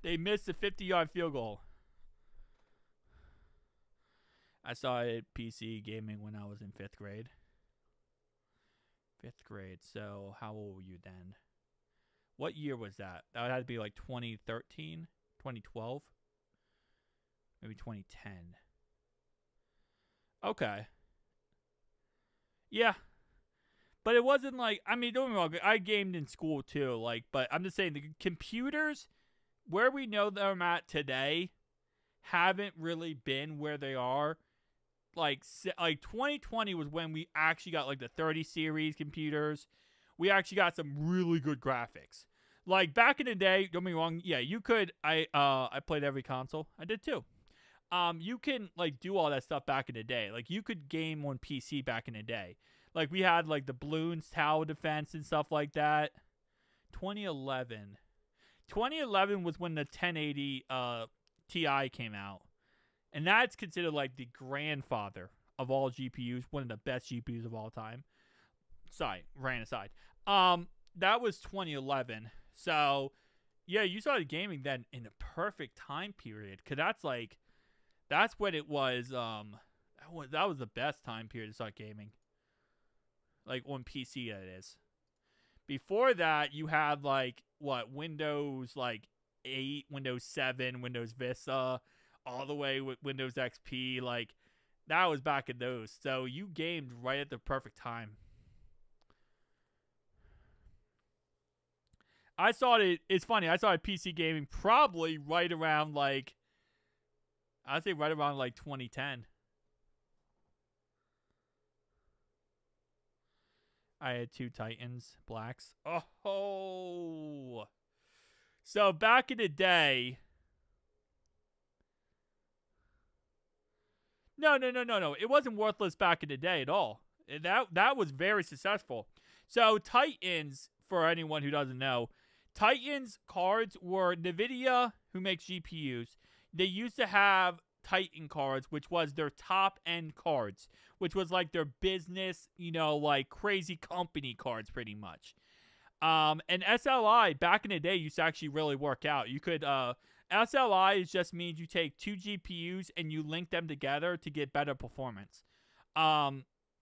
They missed a 50-yard field goal. I started PC gaming when I was in 5th grade. 5th grade. So how old were you then? What year was that? That would have to be like 2013, 2012, maybe 2010. Okay. Yeah. But it wasn't like, I mean, don't get me wrong, I gamed in school too, like, but I'm just saying the computers, where we know them at today, haven't really been where they are. Like 2020 was when we actually got like the 30 series computers. We actually got some really good graphics. Like back in the day, don't get me wrong, yeah, you could. I played every console. I did too. You can like do all that stuff back in the day. Like you could game on PC back in the day. Like we had like the Bloons Tower Defense and stuff like that. 2011 was when the 1080 Ti came out. And that's considered like the grandfather of all GPUs, one of the best GPUs of all time. Sorry, ran aside. That was 2011. So, yeah, you started gaming then in the perfect time period, cause that's when it was. That was the best time period to start gaming. Like on PC, that is. Before that, you had like what Windows like 8, Windows 7, Windows Vista, all the way with Windows XP. Like that was back in those. So you gamed right at the perfect time. I started. It's funny. I started PC gaming probably right around like I'd say right around like 2010. I had 2 Titans, blacks. Oh. So back in the day. No. It wasn't worthless back in the day at all. That was very successful. So Titans, for anyone who doesn't know, Titans cards were NVIDIA, who makes GPUs. They used to have Titan cards, which was their top end cards, which was like their business, like crazy company cards pretty much. And SLI back in the day used to actually really work out. You could, SLI just means you take 2 GPUs and you link them together to get better performance.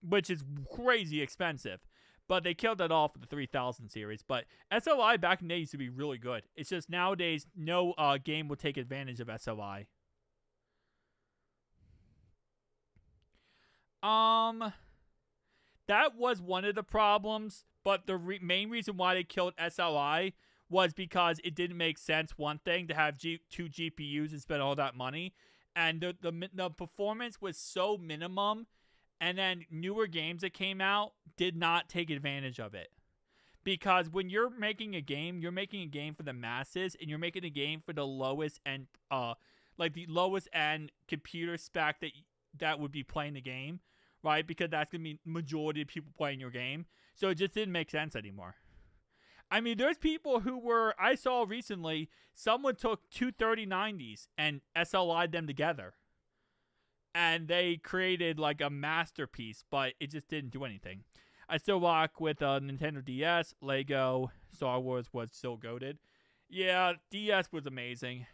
Which is crazy expensive. But they killed that off with the 3000 series. But SLI back in the day used to be really good. It's just nowadays, no game will take advantage of SLI. That was one of the problems. But the main reason why they killed SLI was because it didn't make sense, one thing, to have 2 GPUs and spend all that money. And the performance was so minimum. And then newer games that came out did not take advantage of it. Because when you're making a game for the masses, and you're making a game for the lowest end, like the lowest end computer spec that would be playing the game, right? Because that's going to be majority of people playing your game. So it just didn't make sense anymore. I mean, there's people I saw recently, someone took 2 3090s and SLI'd them together. And they created like a masterpiece, but it just didn't do anything. I still rock with Nintendo DS. Lego Star Wars was still goated. Yeah, DS was amazing.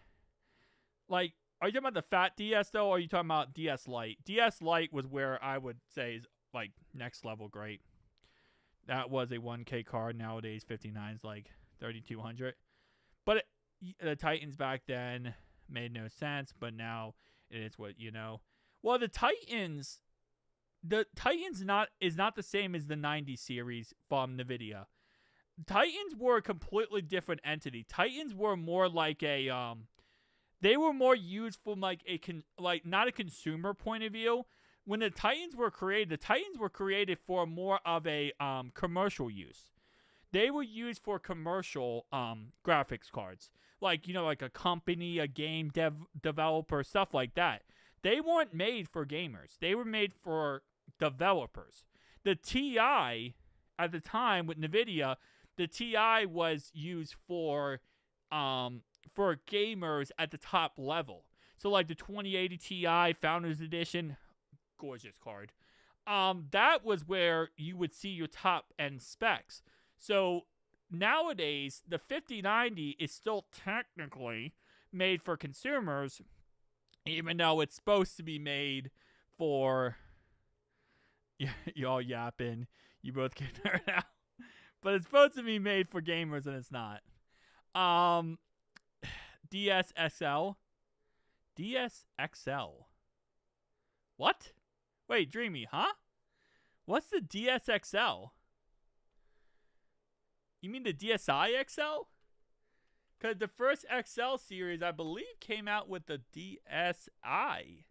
Like, are you talking about the fat DS though, or are you talking about DS Lite? DS Lite was where I would say is like next level great. That was a 1K card. Nowadays, 59 is like 3200. But the Titans back then made no sense, but now it is what you know. Well, the Titans is not the same as the 90 series from NVIDIA. Titans were a completely different entity. Titans were more like a they were more used from like not a consumer point of view. When the Titans were created for more of a commercial use. They were used for commercial graphics cards. Like, like a company, a game developer, stuff like that. They weren't made for gamers. They were made for developers. The TI, at the time with NVIDIA, the TI was used for gamers at the top level. So like the 2080 Ti Founders Edition, gorgeous card. That was where you would see your top end specs. So nowadays, the 5090 is still technically made for consumers, even though it's supposed to be made for... Y'all yapping. You both get nerd out. But it's supposed to be made for gamers, and it's not. DSXL. DSXL. What? Wait, Dreamy, huh? What's the DSXL? You mean the DSi XL? Because the first XL series, I believe, came out with the DSi.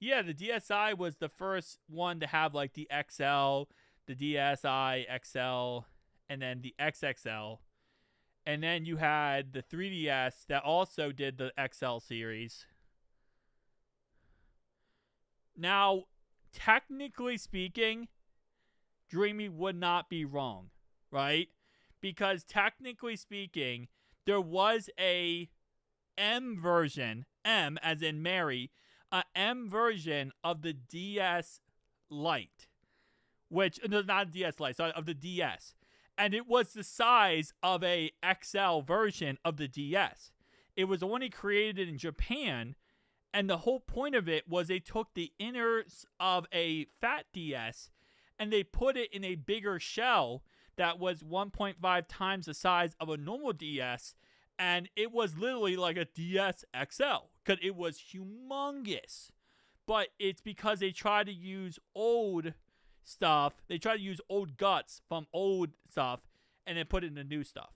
Yeah, the DSi was the first one to have like the XL, the DSi XL, and then the XXL. And then you had the 3DS that also did the XL series. Now, technically speaking, Dreamy would not be wrong, right? Because technically speaking, there was a M version, M as in Mary, a M version of the DS Lite, which, no, not DS Lite, sorry, of the DS. And it was the size of a XL version of the DS. It was only created in Japan, and the whole point of it was they took the innards of a fat DS and they put it in a bigger shell that was 1.5 times the size of a normal DS, and it was literally like a DS XL because it was humongous. But it's because they try to use old stuff. They try to use old guts from old stuff and then put it in the new stuff.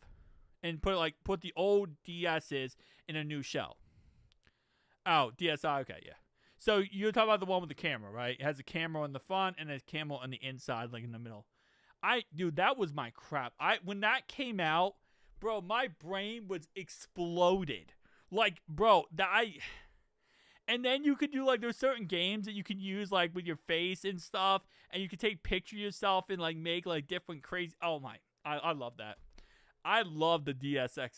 And put the old DSs in a new shell. Oh, DSi, okay, yeah. So you're talking about the one with the camera, right? It has a camera on the front and a camera on the inside, like in the middle. Dude, that was my crap. When that came out, bro, my brain was exploded. Like, bro, and then you could do, like, there's certain games that you can use, like, with your face and stuff, and you can take pictures of yourself and, like, make, like, different crazy, oh my, I love that. I love the DSi,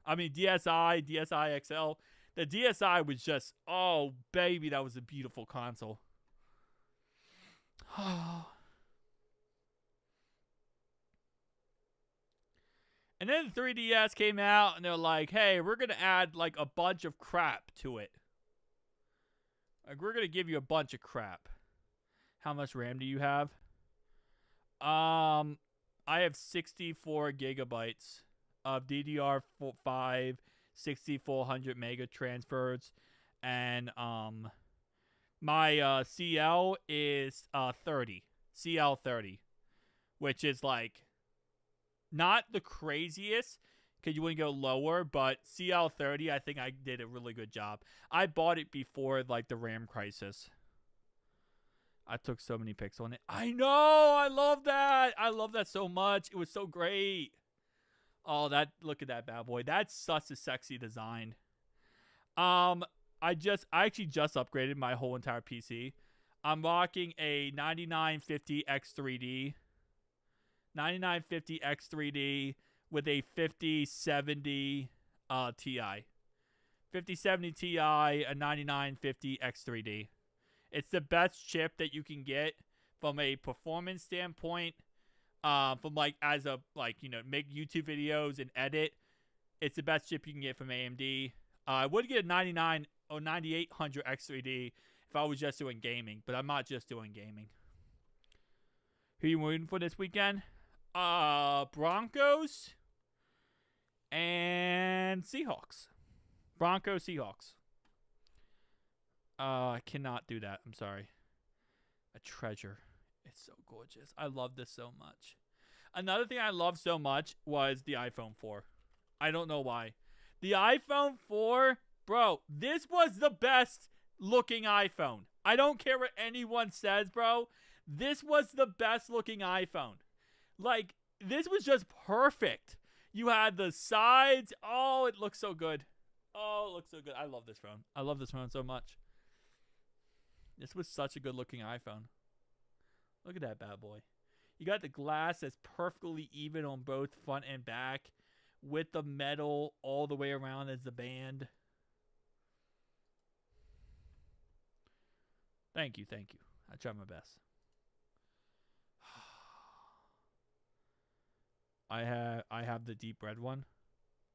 DSi XL. The DSi was just, oh, baby, that was a beautiful console. And then the 3DS came out, and they're like, hey, we're going to add, like, a bunch of crap to it. Like, we're going to give you a bunch of crap. How much RAM do you have? I have 64 gigabytes of DDR5 6400 mega transfers, and my CL is 30. CL 30, which is like not the craziest because you wouldn't go lower, but CL 30, I think I did a really good job. I bought it before like the RAM crisis. I took so many pics on it. I know, I love that. I love that so much. It was so great. Oh, look at that bad boy. That's such a sexy design. I actually just upgraded my whole entire PC. I'm rocking a 9950 X3D. 9950 X3D with a 5070 Ti. 5070 Ti, a 9950 X3D. It's the best chip that you can get from a performance standpoint. From make YouTube videos and edit. It's the best chip you can get from AMD. I would get a 99 or 9800 X3D if I was just doing gaming, but I'm not just doing gaming. Who are you rooting for this weekend? Broncos and Seahawks. Broncos, Seahawks. I cannot do that. I'm sorry. A treasure. It's so gorgeous. I love this so much. Another thing I love so much was the iPhone 4. I don't know why. The iPhone 4, bro, this was the best looking iPhone. I don't care what anyone says, bro. This was the best looking iPhone. Like, this was just perfect. You had the sides. Oh, it looks so good. Oh, it looks so good. I love this phone. I love this phone so much. This was such a good looking iPhone. Look at that bad boy. You got the glass that's perfectly even on both front and back with the metal all the way around as the band. Thank you. I tried my best. I have the deep red one.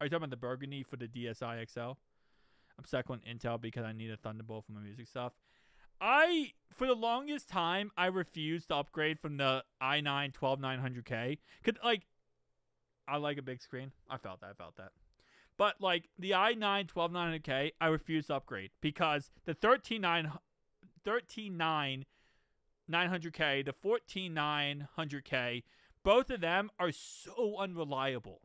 Are you talking about the burgundy for the DSi XL? I'm stuck on Intel because I need a Thunderbolt for my music stuff. For the longest time, I refused to upgrade from the i9 12900K. Cause I like a big screen. I felt that. But like the i9 12900K, I refused to upgrade because the 13900K, the 14900K, both of them are so unreliable.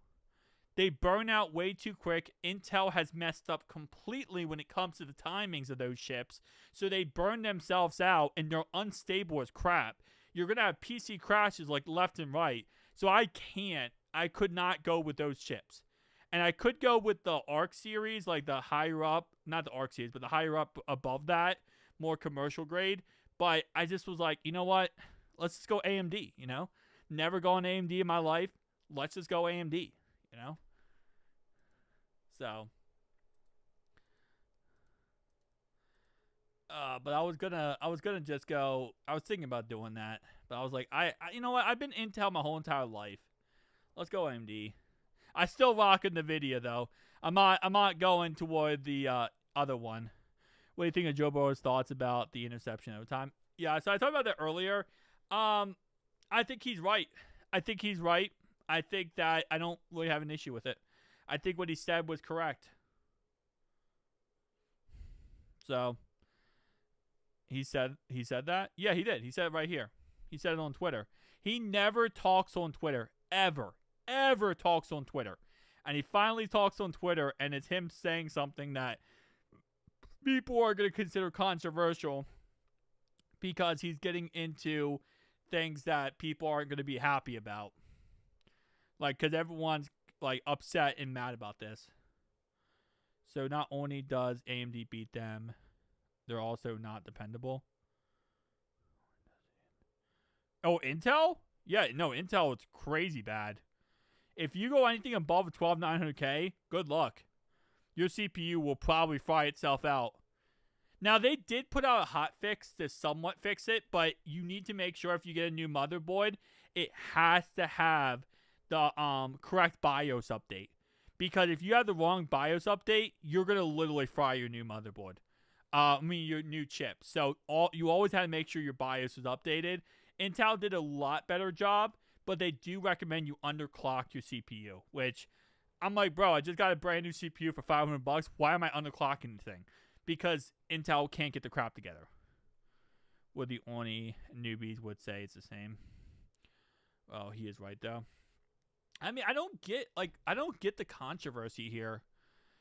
They burn out way too quick. Intel has messed up completely when it comes to the timings of those chips. So they burn themselves out and they're unstable as crap. You're going to have PC crashes like left and right. So I could not go with those chips. And I could go with the ARC series, like the higher up, not the ARC series, but the higher up above that, more commercial grade. But I just was like, you know what? Let's just go AMD, you know? Never gone AMD in my life. Let's just go AMD, you know? So, but I was gonna just go. I was thinking about doing that, but I was like, you know what? I've been Intel my whole entire life. Let's go AMD. I still rocking the video though. I'm not going toward the other one. What do you think of Joe Burrow's thoughts about the interception over time? Yeah, so I talked about that earlier. I think he's right. I think that I don't really have an issue with it. I think what he said was correct. So he said that? Yeah, he did. He said it right here. He said it on Twitter. He never talks on Twitter. Ever talks on Twitter. And he finally talks on Twitter, and it's him saying something that people are going to consider controversial because he's getting into things that people aren't going to be happy about. Like, because everyone's, like, upset and mad about this. So not only does AMD beat them, they're also not dependable. Oh, Intel? Yeah, no, Intel is crazy bad. If you go anything above a 12900K, good luck. Your CPU will probably fry itself out. Now, they did put out a hot fix to somewhat fix it, but you need to make sure if you get a new motherboard, it has to have the correct BIOS update. Because if you have the wrong BIOS update, you're going to literally fry your new motherboard. Your new chip. So you always have to make sure your BIOS is updated. Intel did a lot better job, but they do recommend you underclock your CPU, which I'm like, bro, I just got a brand new CPU for $500. Why am I underclocking the thing? Because Intel can't get the crap together. What the only newbies would say it's the same. Oh, he is right though. I mean, I don't get the controversy here.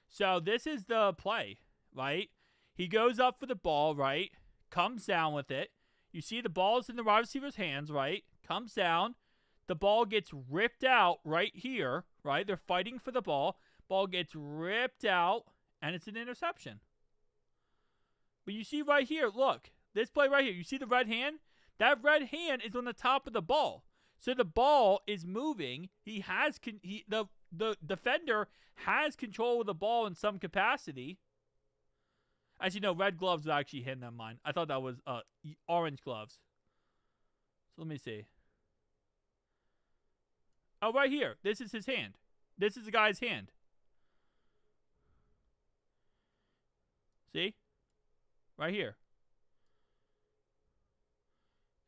So this is the play, right? He goes up for the ball, right? Comes down with it. You see the ball's in the wide receiver's hands, right? Comes down. The ball gets ripped out right here, right? They're fighting for the ball. Ball gets ripped out, and it's an interception. But you see right here, look. This play right here. You see the red hand? That red hand is on the top of the ball. So the ball is moving. The defender has control of the ball in some capacity. As you know, red gloves are actually hidden on mine. I thought that was orange gloves. So let me see. Oh, right here. This is his hand. This is the guy's hand. See? Right here.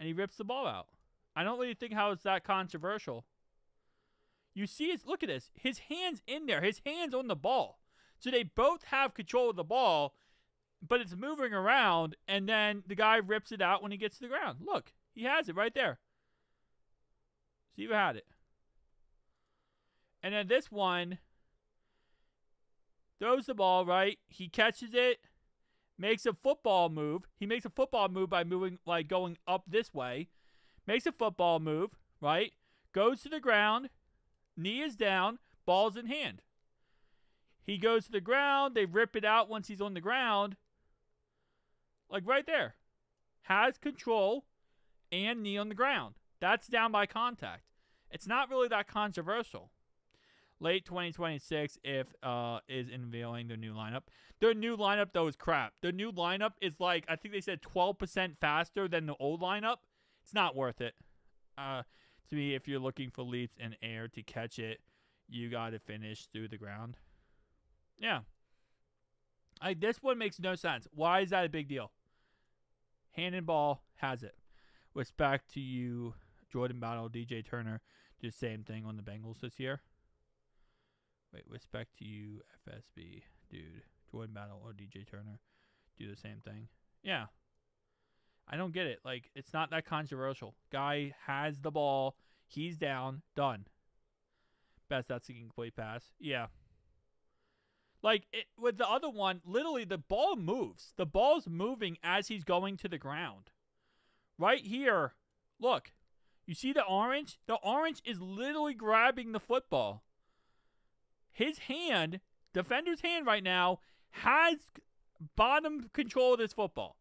And he rips the ball out. I don't really think how it's that controversial. You see, look at this. His hand's in there. His hand's on the ball. So they both have control of the ball, but it's moving around, and then the guy rips it out when he gets to the ground. Look, he has it right there. See who had it. And then this one throws the ball, right? He catches it, makes a football move. He makes a football move by moving, like going up this way. Makes a football move, right? Goes to the ground. Knee is down. Ball's in hand. He goes to the ground. They rip it out once he's on the ground. Like right there. Has control and knee on the ground. That's down by contact. It's not really that controversial. Late 2026 is unveiling their new lineup. Their new lineup, though, is crap. Their new lineup is like, I think they said 12% faster than the old lineup. It's not worth it. To me, if you're looking for leaps in air to catch it, you got to finish through the ground. Yeah. This one makes no sense. Why is that a big deal? Hand and ball has it. Respect to you, Jordan Battle, DJ Turner. Do the same thing on the Bengals this year. Wait, respect to you, FSB. Dude, Jordan Battle or DJ Turner. Do the same thing. Yeah. I don't get it. Like, it's not that controversial. Guy has the ball. He's down. Done. Best that's a complete pass. Yeah. Like, with the other one, literally the ball moves. The ball's moving as he's going to the ground. Right here, look. You see the orange? The orange is literally grabbing the football. His hand, defender's hand right now, has bottom control of this football.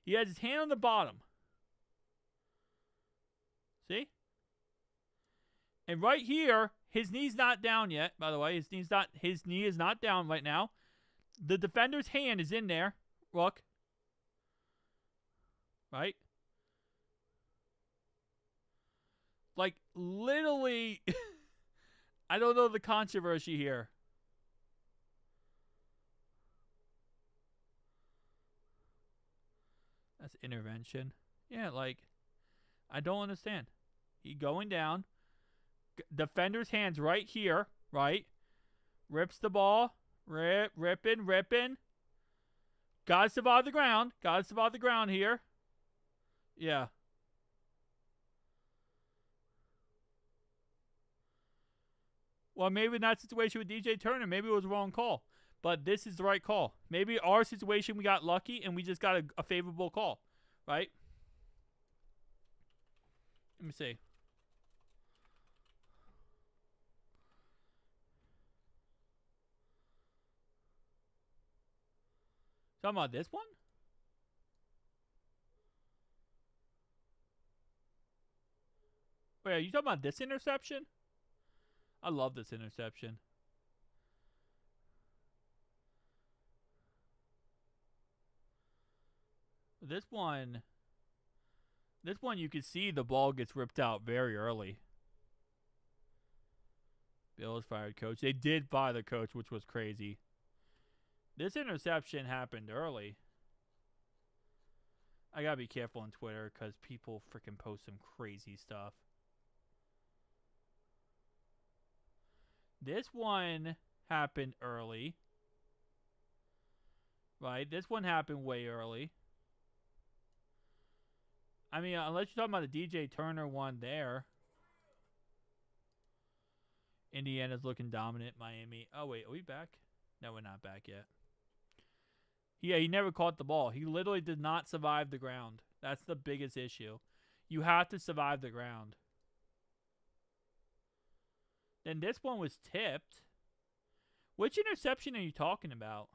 He has his hand on the bottom. See? And right here, his knee's not down yet, by the way. His knee is not down right now. The defender's hand is in there. Look. Right? Like, literally, I don't know the controversy here. That's intervention. Yeah, like, I don't understand. He going down. Defender's hands right here, right? Rips the ball. Ripping. Gotta survive the ground. Gotta survive the ground here. Yeah. Well, maybe in that situation with DJ Turner, maybe it was a wrong call. But this is the right call. Maybe our situation, we got lucky and we just got a favorable call. Right? Let me see. Talking about this one? Wait, are you talking about this interception? I love this interception. This one you can see the ball gets ripped out very early. Bills fired coach. They did fire the coach, which was crazy. This interception happened early. I gotta be careful on Twitter because people freaking post some crazy stuff. This one happened early. Right? This one happened way early. I mean, unless you're talking about the DJ Turner one there. Indiana's looking dominant. Miami. Oh, wait. Are we back? No, we're not back yet. Yeah, he never caught the ball. He literally did not survive the ground. That's the biggest issue. You have to survive the ground. Then this one was tipped. Which interception are you talking about?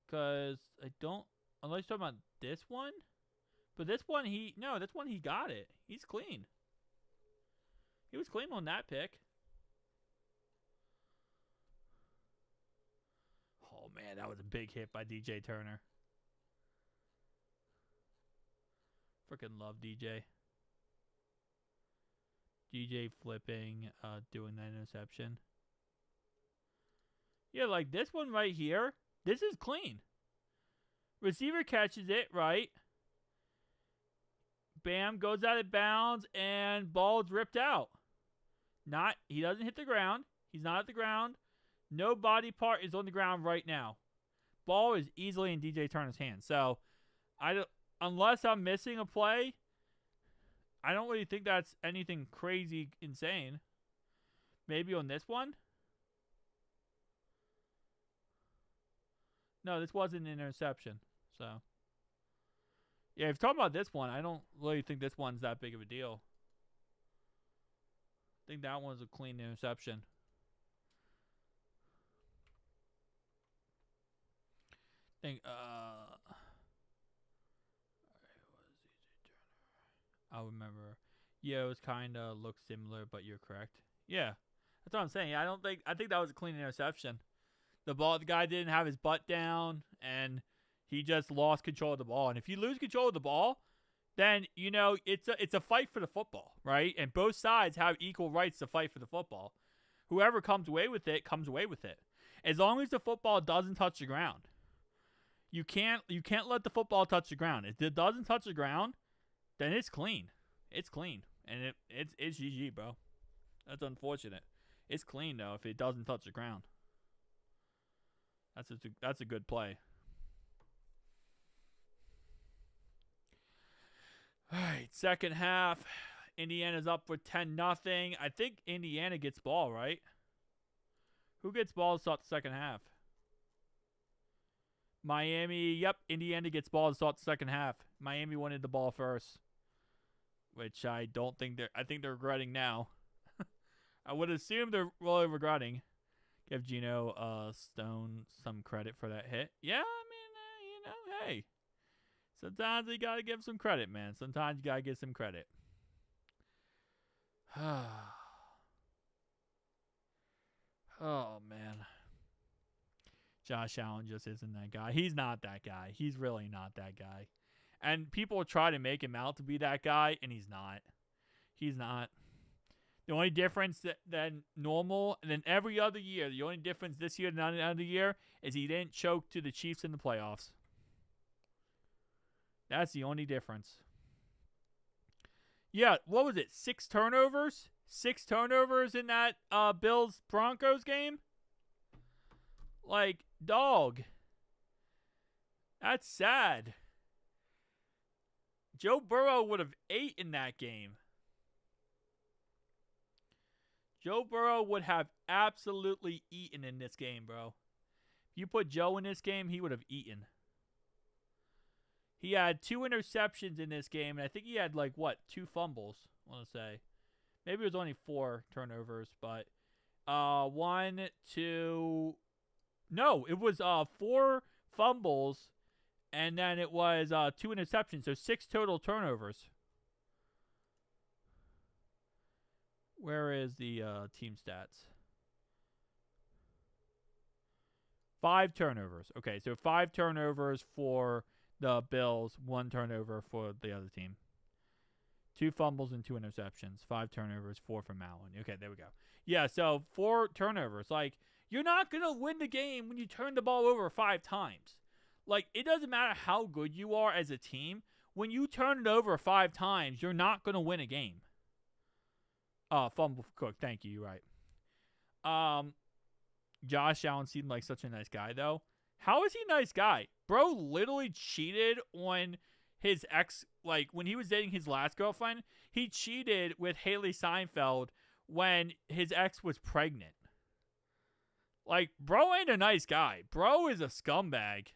Because I don't... Unless you're talking about this one? But this one, this one he got it. He's clean. He was clean on that pick. Oh, man, that was a big hit by DJ Turner. Freaking love DJ. DJ flipping, doing that interception. Yeah, like this one right here. This is clean. Receiver catches it, right? Bam, goes out of bounds, and ball's ripped out. He doesn't hit the ground. He's not at the ground. No body part is on the ground right now. Ball is easily in DJ Turner's hands. So, unless I'm missing a play, I don't really think that's anything crazy insane. Maybe on this one? No, this wasn't an interception. So, yeah, if you're talking about this one, I don't really think this one's that big of a deal. I think that one's a clean interception. I remember. Yeah, it was kind of looked similar, but you're correct. Yeah, that's what I'm saying. I think that was a clean interception. The guy didn't have his butt down, and he just lost control of the ball. And if you lose control of the ball, then it's a fight for the football, right? And both sides have equal rights to fight for the football. Whoever comes away with it comes away with it, as long as the football doesn't touch the ground. You can't let the football touch the ground. If it doesn't touch the ground, then it's clean. It's clean, and it's GG, bro. That's unfortunate. It's clean though if it doesn't touch the ground. That's a good play. All right, second half. Indiana's up for 10-0. I think Indiana gets ball, right? Who gets ball to start the second half? Miami. Yep, Indiana gets ball to start the second half. Miami wanted the ball first, which I don't think I think they're regretting now. I would assume they're really regretting. Give Geno Stone some credit for that hit. Yeah, I mean, hey. Sometimes you gotta give some credit, man. Sometimes you gotta give some credit. Oh, man. Josh Allen just isn't that guy. He's not that guy. He's really not that guy. And people try to make him out to be that guy, and he's not. He's not. The only difference than normal and then every other year, the only difference this year than any other year is he didn't choke to the Chiefs in the playoffs. That's the only difference. Yeah, what was it? 6 turnovers? 6 turnovers in that Bills Broncos game? Like, dog. That's sad. Joe Burrow would have ate in that game. Joe Burrow would have absolutely eaten in this game, bro. If you put Joe in this game, he would have eaten. He had 2 interceptions in this game, and I think he had, like, what, 2 fumbles, I want to say. Maybe it was only 4 turnovers, but 1, 2. No, it was 4 fumbles, and then it was 2 interceptions, so 6 total turnovers. Where is the team stats? 5 turnovers. Okay, so 5 turnovers for the Bills, 1 turnover for the other team. 2 fumbles and 2 interceptions. 5 turnovers, 4 from Allen. Okay, there we go. Yeah, so 4 turnovers. Like, you're not going to win the game when you turn the ball over 5 times. Like, it doesn't matter how good you are as a team. When you turn it over 5 times, you're not going to win a game. Fumble Cook. Thank you. You're right. Josh Allen seemed like such a nice guy, though. How is he a nice guy? Bro literally cheated on his ex, like, when he was dating his last girlfriend, he cheated with Haley Seinfeld when his ex was pregnant. Like, bro ain't a nice guy. Bro is a scumbag.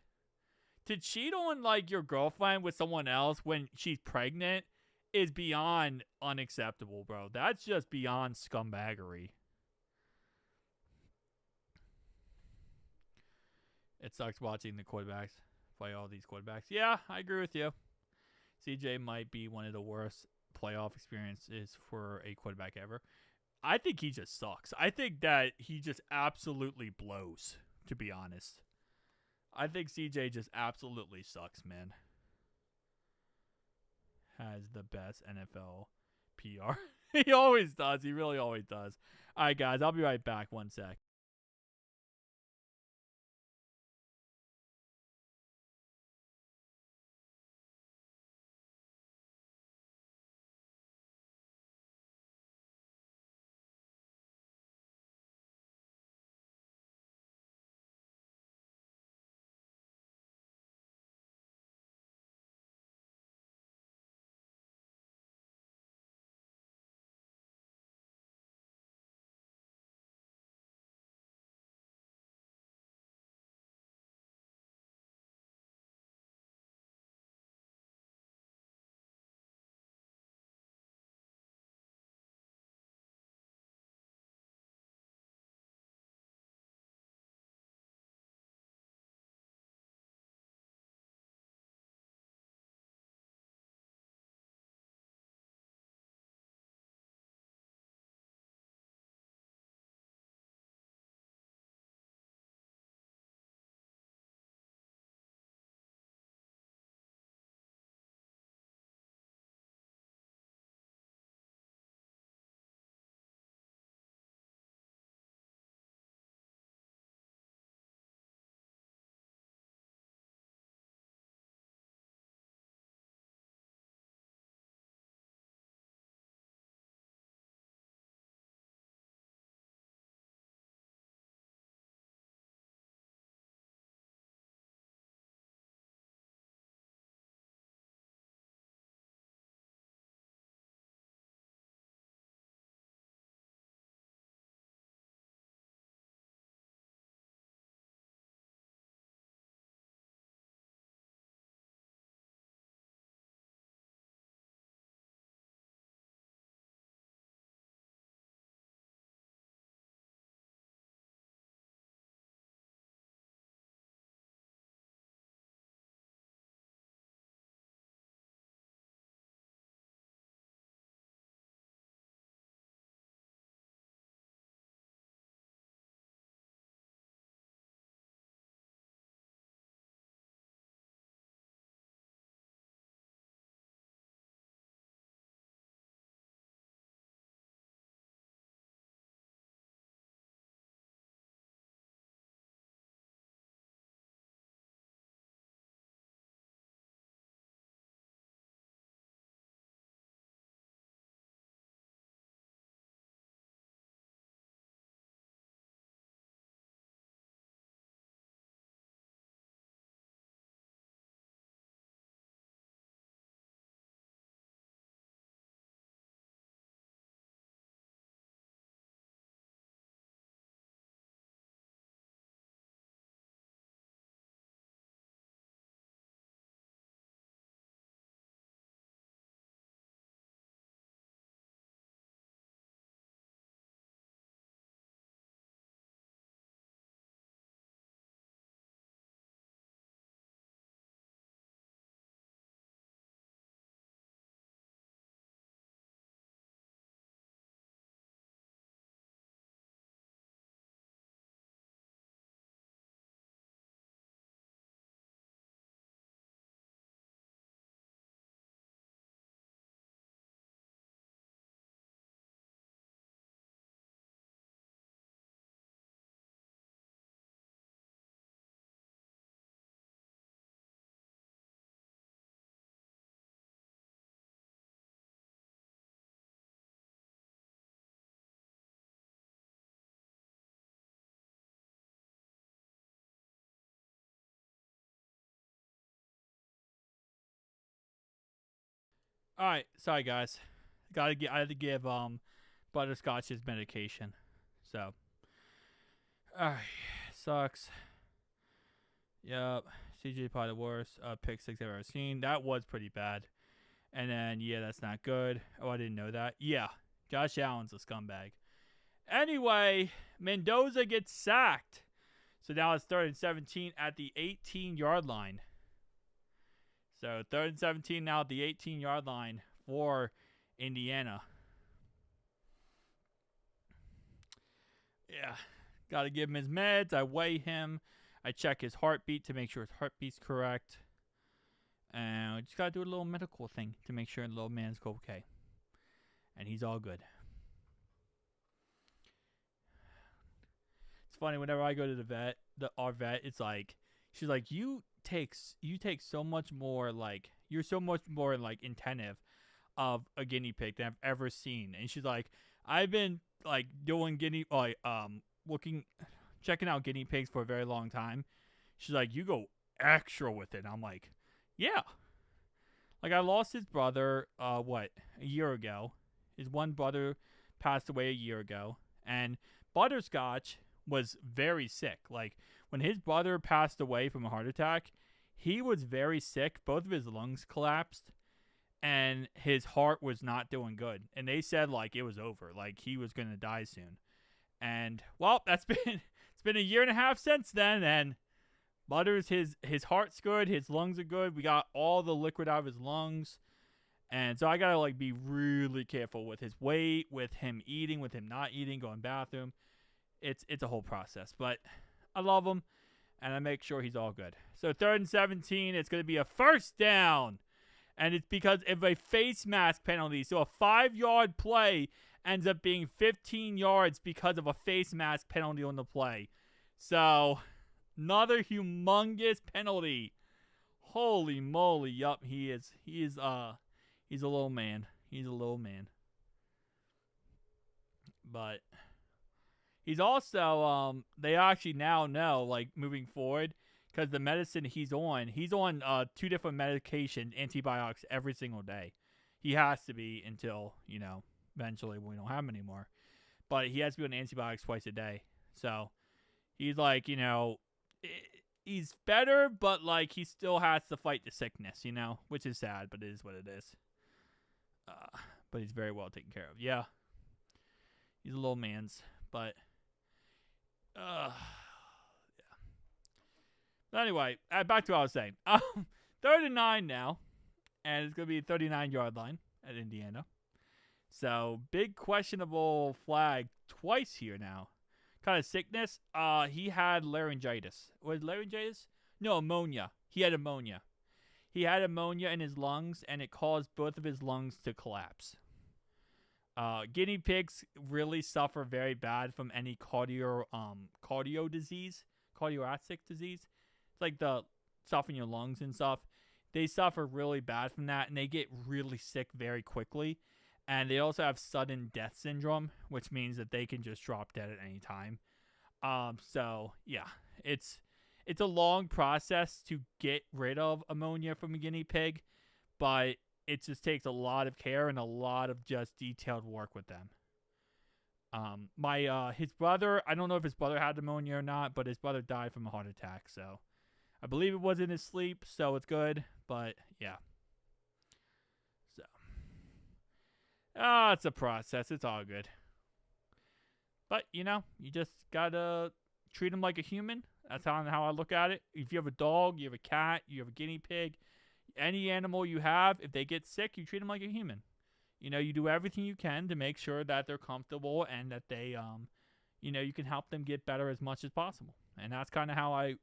To cheat on, like, your girlfriend with someone else when she's pregnant is beyond unacceptable, bro. That's just beyond scumbaggery. It sucks watching the quarterbacks play all these quarterbacks. Yeah, I agree with you. CJ might be one of the worst playoff experiences for a quarterback ever. I think he just sucks. I think that he just absolutely blows, to be honest. I think CJ just absolutely sucks, man. Has the best NFL PR. He always does. He really always does. All right, guys, I'll be right back. 1 sec. All right, sorry guys. I had to give Butterscotch his medication. So, all right, sucks. Yep. CJ probably the worst pick six I've ever seen. That was pretty bad. And then yeah, that's not good. Oh, I didn't know that. Yeah, Josh Allen's a scumbag. Anyway, Mendoza gets sacked. So now it's 3rd and 17 at the 18-yard line. So 3rd and 17 now at the 18-yard line for Indiana. Yeah, got to give him his meds. I weigh him. I check his heartbeat to make sure his heartbeat's correct. And I just got to do a little medical thing to make sure the little man's okay. And he's all good. It's funny, whenever I go to the vet, our vet, it's like, she's like, you take so much more, like, you're so much more, like, attentive of a guinea pig than I've ever seen. And she's like, I've been, like, doing checking out guinea pigs for a very long time. She's like, you go extra with it. And I'm like, yeah. Like, I lost his brother, a year ago. His one brother passed away a year ago. And Butterscotch was very sick. Like, when his brother passed away from a heart attack, he was very sick. Both of his lungs collapsed. And his heart was not doing good. And they said, like, it was over. Like, he was going to die soon. And, well, it's been a year and a half since then. And Butters, his heart's good. His lungs are good. We got all the liquid out of his lungs. And so I got to, like, be really careful with his weight, with him eating, with him not eating, going bathroom. It's a whole process. But I love him. And I make sure he's all good. So 3rd and 17. It's going to be a first down. And it's because of a face mask penalty. So a 5-yard play ends up being 15 yards because of a face mask penalty on the play. So another humongous penalty. Holy moly. Yup, he is a little man. He's a little man. But he's also they actually now know, like, moving forward, because the medicine he's on 2 different medications, antibiotics, every single day. He has to be until, eventually we don't have him anymore. But he has to be on antibiotics twice a day. So he's like, he's better, but, like, he still has to fight the sickness, which is sad, but it is what it is. But he's very well taken care of. Yeah. He's a little man's, but But anyway, back to what I was saying. 3rd and 9 now, and it's going to be a 39-yard line at Indiana. So, big questionable flag twice here now. Kind of sickness. He had laryngitis. Was it laryngitis? No, ammonia. He had ammonia. He had ammonia in his lungs, and it caused both of his lungs to collapse. Guinea pigs really suffer very bad from any cardio disease, cardiothoracic disease. It's like the stuff in your lungs and stuff. They suffer really bad from that, and they get really sick very quickly. And they also have sudden death syndrome, which means that they can just drop dead at any time. So yeah, it's a long process to get rid of ammonia from a guinea pig, but it just takes a lot of care and a lot of just detailed work with them. His brother, I don't know if his brother had pneumonia or not, but his brother died from a heart attack. So I believe it was in his sleep, so it's good. But yeah. So it's a process. It's all good. But you just gotta treat him like a human. That's how I look at it. If you have a dog, you have a cat, you have a guinea pig, any animal you have, if they get sick, you treat them like a human. You do everything you can to make sure that they're comfortable and that they, you can help them get better as much as possible. And that's kind of how I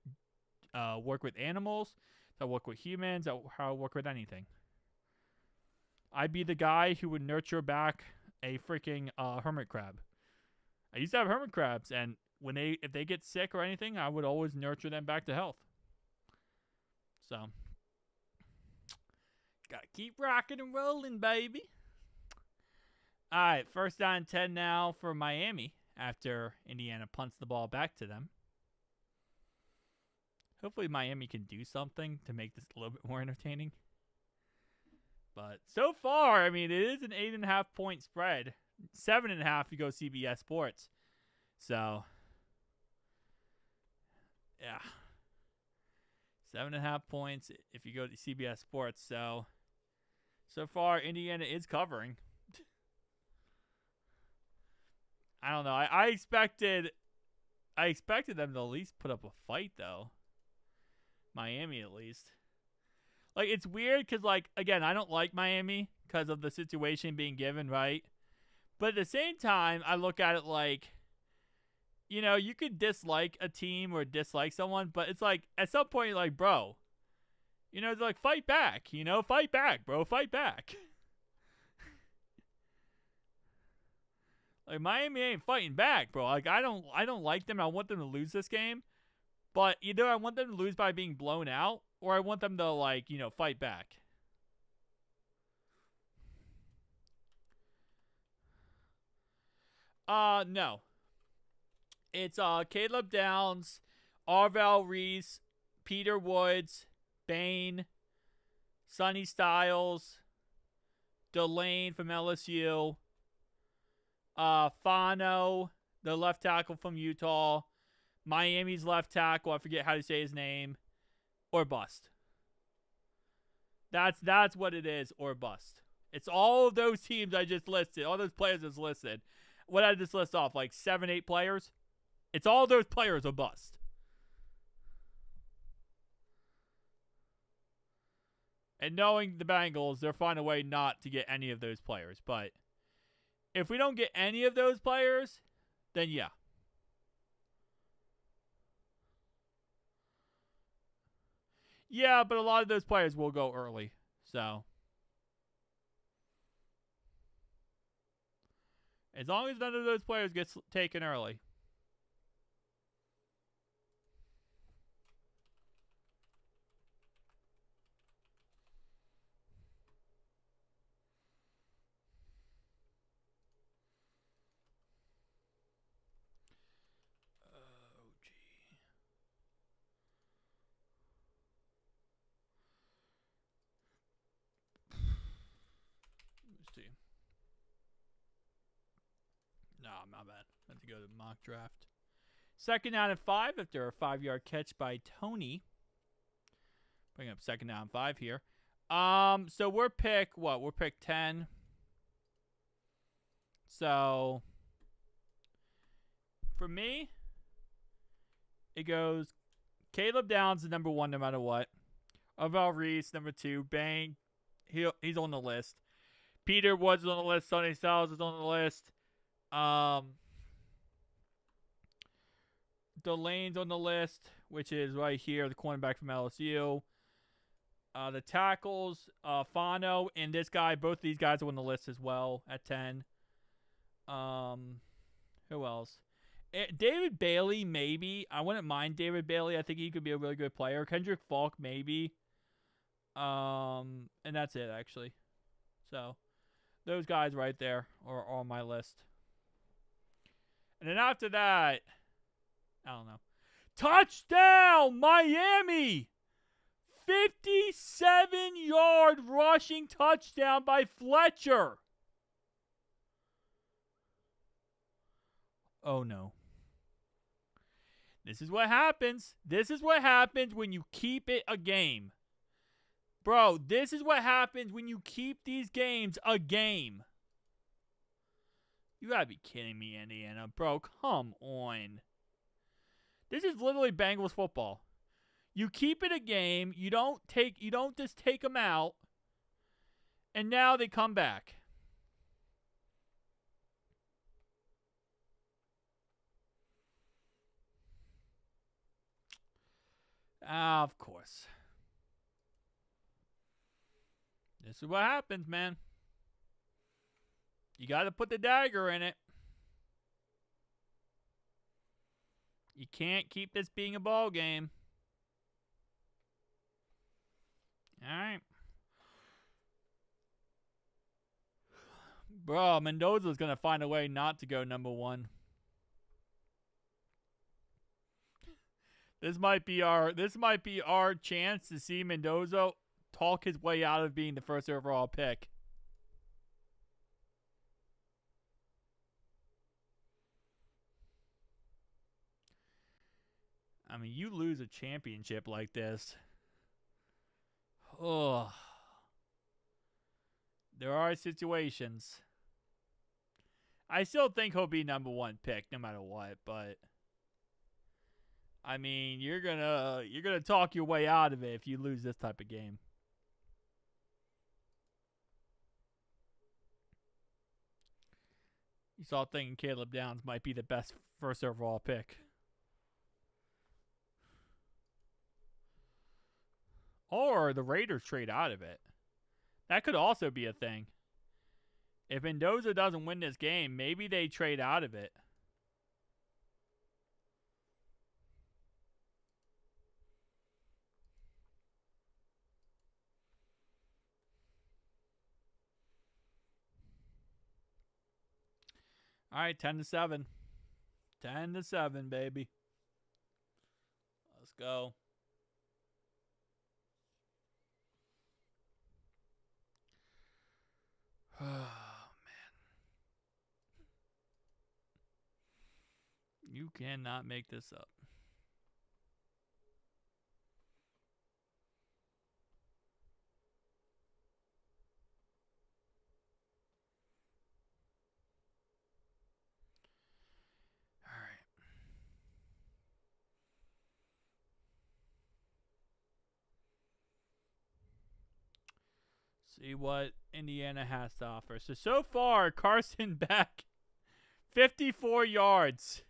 work with animals, how I work with humans, how I work with anything. I'd be the guy who would nurture back a freaking hermit crab. I used to have hermit crabs, and if they get sick or anything, I would always nurture them back to health. So gotta keep rocking and rolling, baby. All right, 1st down and 10 now for Miami after Indiana punts the ball back to them. Hopefully Miami can do something to make this a little bit more entertaining. But so far, I mean, it is an 8.5 point spread. 7.5 if you go CBS Sports. So, yeah. 7.5 points if you go to CBS Sports. So far, Indiana is covering. I don't know. I expected them to at least put up a fight, though. Miami, at least. Like, it's weird because, like, again, I don't like Miami because of the situation being given, right? But at the same time, I look at it like, you know, you could dislike a team or dislike someone, but it's like, at some point, you're like, bro, you know, it's like, fight back, you know? Fight back, bro. Fight back. Like, Miami ain't fighting back, bro. Like, I don't like them. I want them to lose this game. But either I want them to lose by being blown out, or I want them to, like, you know, fight back. No. It's Caleb Downs, Arvell Reese, Peter Woods, Bain, Sonny Styles, Delane from LSU, Fano, the left tackle from Utah, Miami's left tackle, I forget how to say his name, or bust. That's what it is, or bust. It's all of those teams I just listed, all those players I just listed. What did I just list off? Like 7, 8 players? It's all those players or bust. And knowing the Bengals, they'll find a way not to get any of those players. But if we don't get any of those players, then yeah. Yeah, but a lot of those players will go early. So, as long as none of those players gets taken early. No, my bad. I have to go to mock draft. 2nd down and 5 after a 5-yard catch by Tony. Bring up 2nd down and 5 here. So we're pick what? We're pick 10. So for me, it goes Caleb Downs is number 1 no matter what. Arvell Reese number 2. Bang, he's on the list. Peter Woods is on the list. Sonny Styles is on the list. Delane's on the list, which is right here, the cornerback from LSU. The tackles, Fano and this guy, both these guys are on the list as well at 10. Who else? David Bailey, maybe. I wouldn't mind David Bailey. I think he could be a really good player. Kendrick Falk, maybe. And that's it, actually. So, those guys right there are on my list. And then after that, I don't know. Touchdown, Miami! 57-yard rushing touchdown by Fletcher. Oh, no. This is what happens. This is what happens when you keep it a game. Bro, this is what happens when you keep these games a game. You gotta be kidding me, Indiana. Bro, come on. This is literally Bengals football. You keep it a game. You don't just take them out. And now they come back. Of course. This is what happens, man. You got to put the dagger in it. You can't keep this being a ball game. All right. Bro, Mendoza's going to find a way not to go number 1. This might be our chance to see Mendoza talk his way out of being the first overall pick. I mean, you lose a championship like this. Oh, there are situations. I still think he'll be number one pick no matter what, but I mean, you're gonna talk your way out of it if you lose this type of game. You saw thinking Caleb Downs might be the best first overall pick. Or the Raiders trade out of it. That could also be a thing. If Mendoza doesn't win this game, maybe they trade out of it. All right, 10-7. 10-7, baby. Let's go. Oh, man. You cannot make this up. All right. See what Indiana has to offer. So far, Carson Beck, 54 yards.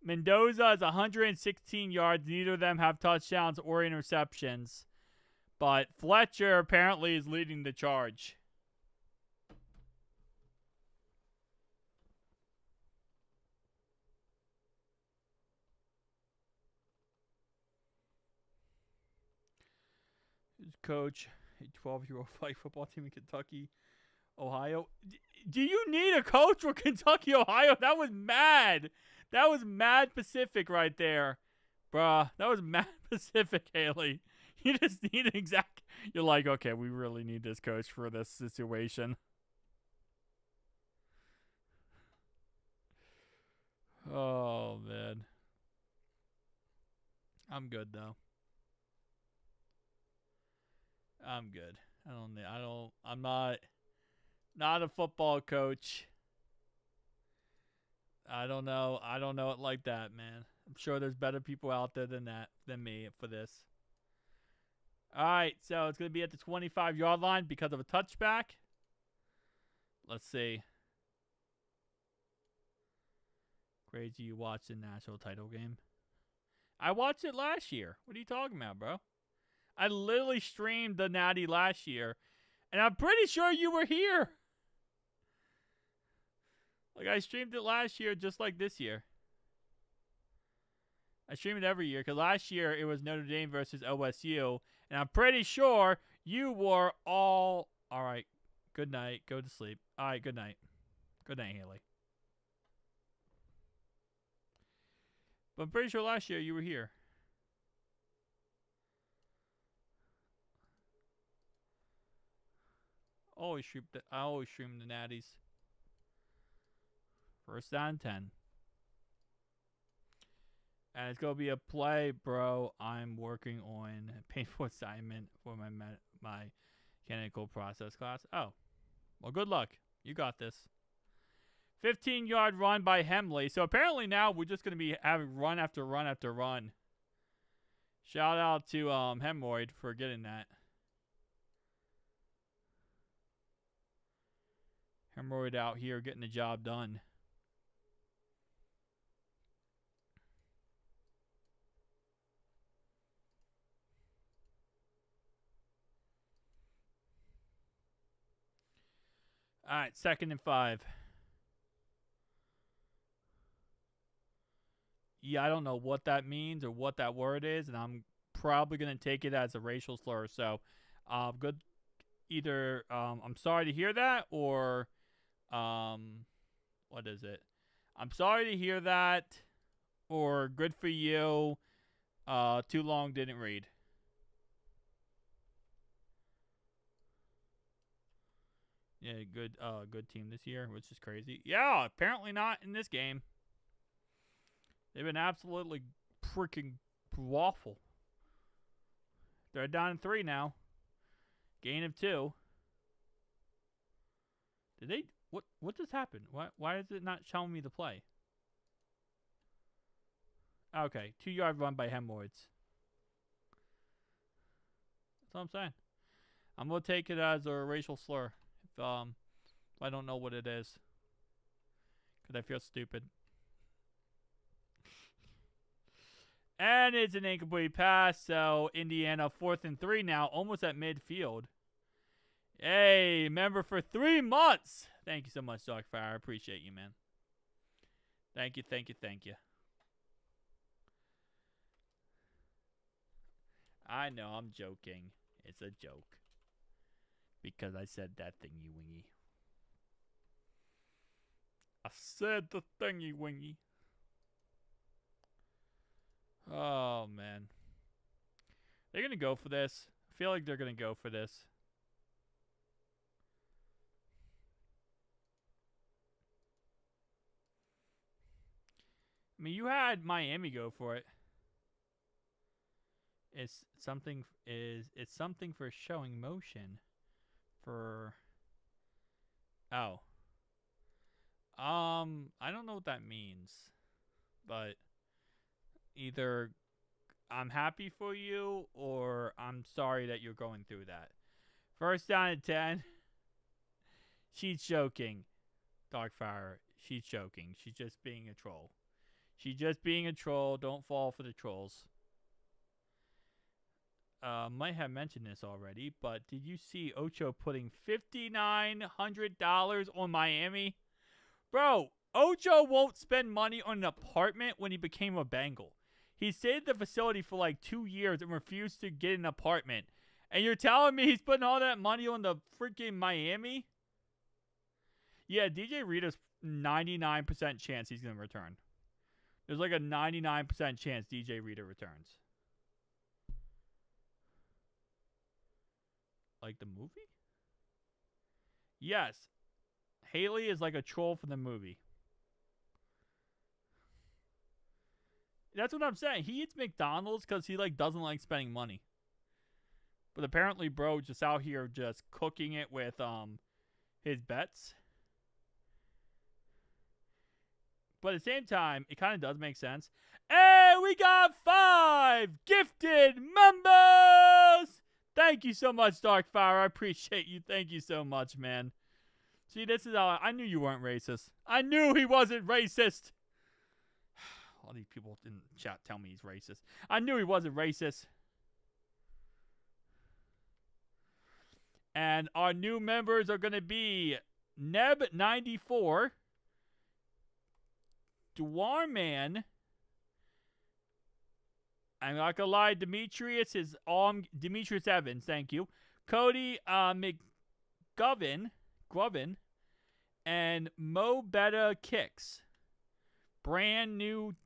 Mendoza has 116 yards. Neither of them have touchdowns or interceptions. But Fletcher apparently is leading the charge. His coach, a 12-year-old flag football team in Kentucky, Ohio. Do you need a coach for Kentucky, Ohio? That was mad. That was mad Pacific right there. Bruh, that was mad Pacific, Haley. You just need an exact... You're like, okay, we really need this coach for this situation. Oh, man. I'm good, though. I'm good. I'm not a football coach. I don't know it like that, man. I'm sure there's better people out there than me for this. All right, so it's going to be at the 25-yard line because of a touchback. Let's see. Crazy you watched the national title game. I watched it last year. What are you talking about, bro? I literally streamed the Natty last year, and I'm pretty sure you were here. Like, I streamed it last year just like this year. I stream it every year because last year it was Notre Dame versus OSU, and I'm pretty sure you were all right. Good night. Go to sleep. All right, good night. Good night, Haley. But I'm pretty sure last year you were here. I always stream the Natties. First down 10. And it's going to be a play, bro. I'm working on a painful assignment for my mechanical process class. Oh. Well, good luck. You got this. 15-yard run by Hemley. So apparently now we're just going to be having run after run after run. Shout out to Hemorrhoid for getting that. Hemorrhoid out here getting the job done. All right, 2nd and 5. Yeah, I don't know what that means or what that word is, and I'm probably going to take it as a racial slur. So, good. Either I'm sorry to hear that, or what is it? I'm sorry to hear that, or good for you. Too long, didn't read. Yeah, good team this year, which is crazy. Yeah, apparently not in this game. They've been absolutely freaking awful. They're down in 3 now. Gain of 2. Did they? What just happened? Why is it not showing me the play? Okay, 2-yard run by Hemorrhoids. That's what I'm saying. I'm gonna take it as a racial slur if I don't know what it is, because I feel stupid. And it's an incomplete pass, so Indiana 4th and 3 now, almost at midfield. Hey, member for 3 months. Thank you so much, Darkfire. I appreciate you, man. Thank you. I know, I'm joking. It's a joke. Because I said that thingy wingy. I said the thingy wingy. Oh, man. They're going to go for this. I feel like they're going to go for this. I mean, you had Miami go for it. It's something for showing motion for I don't know what that means, but either I'm happy for you or I'm sorry that you're going through that. 1st down and 10. She's joking, Darkfire. She's joking. She's just being a troll. Don't fall for the trolls. Might have mentioned this already, but did you see Ocho putting $5,900 on Miami? Bro, Ocho won't spend money on an apartment when he became a Bengal. He stayed at the facility for like 2 years and refused to get an apartment. And you're telling me he's putting all that money on the freaking Miami? Yeah, DJ Rita's 99% chance he's going to return. There's like a 99% chance DJ Rita returns. Like the movie? Yes. Haley is like a troll for the movie. That's what I'm saying. He eats McDonald's because he like doesn't like spending money. But apparently, bro, just out here just cooking it with his bets. But at the same time, it kind of does make sense. Hey, we got 5 gifted members! Thank you so much, Darkfire. I appreciate you. Thank you so much, man. See, this is how I knew you weren't racist. I knew he wasn't racist. All these people in the chat tell me he's racist. I knew he wasn't racist. And our new members are going to be Neb94, Dwarman. I'm not going to lie, Demetrius is Demetrius Evans, thank you. Cody McGovern, and Mo Betta Kicks. Brand new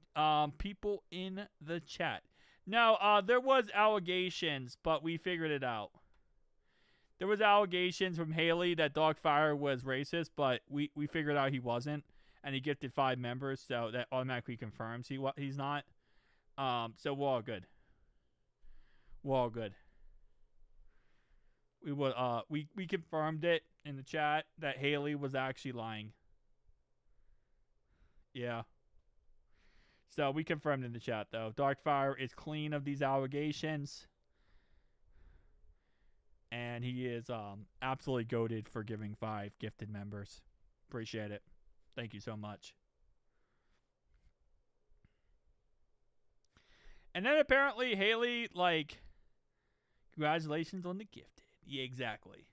people in the chat. Now, there was allegations, but we figured it out. There was allegations from Haley that Dogfire was racist, but we figured out he wasn't, and he gifted 5 members, so that automatically confirms he's not. So we're all good. We're all good. We confirmed it in the chat that Haley was actually lying. Yeah. So we confirmed in the chat though. Darkfire is clean of these allegations. And he is absolutely goated for giving 5 gifted members. Appreciate it. Thank you so much. And then apparently Haley, like, congratulations on the gifted. Yeah, exactly.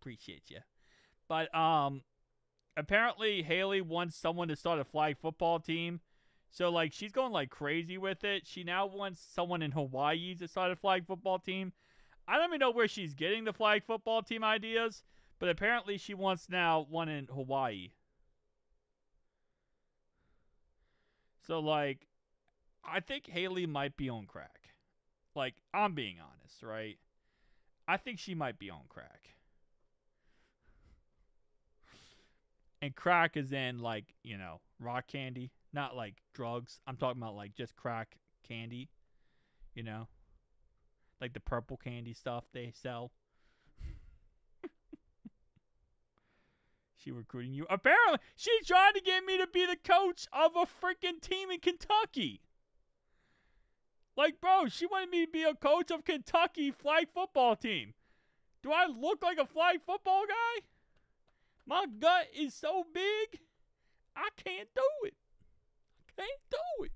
Appreciate you. But apparently Haley wants someone to start a flag football team. So, like, she's going, like, crazy with it. She now wants someone in Hawaii to start a flag football team. I don't even know where she's getting the flag football team ideas, but apparently she wants now one in Hawaii. So, like, I think Haley might be on crack. Like, I'm being honest, right? I think she might be on crack. And crack is in, like, rock candy. Not like drugs. I'm talking about, like, just crack candy. You know? Like the purple candy stuff they sell. She recruiting you. Apparently, she tried to get me to be the coach of a freaking team in Kentucky. Like, bro, she wanted me to be a coach of Kentucky flag football team. Do I look like a flag football guy? My gut is so big, I can't do it. Can't do it.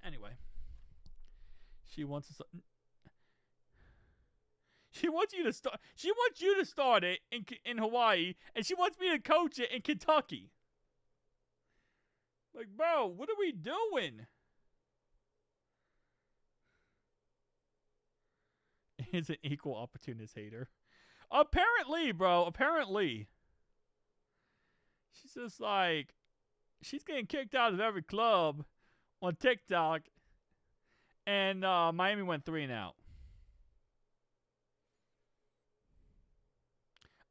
Anyway, she wants to. She wants you to start. She wants you to start it in Hawaii, and she wants me to coach it in Kentucky. Like, bro, what are we doing? Is an equal opportunist hater. Apparently, bro. Apparently. She's just like, she's getting kicked out of every club on TikTok. And Miami went 3-0.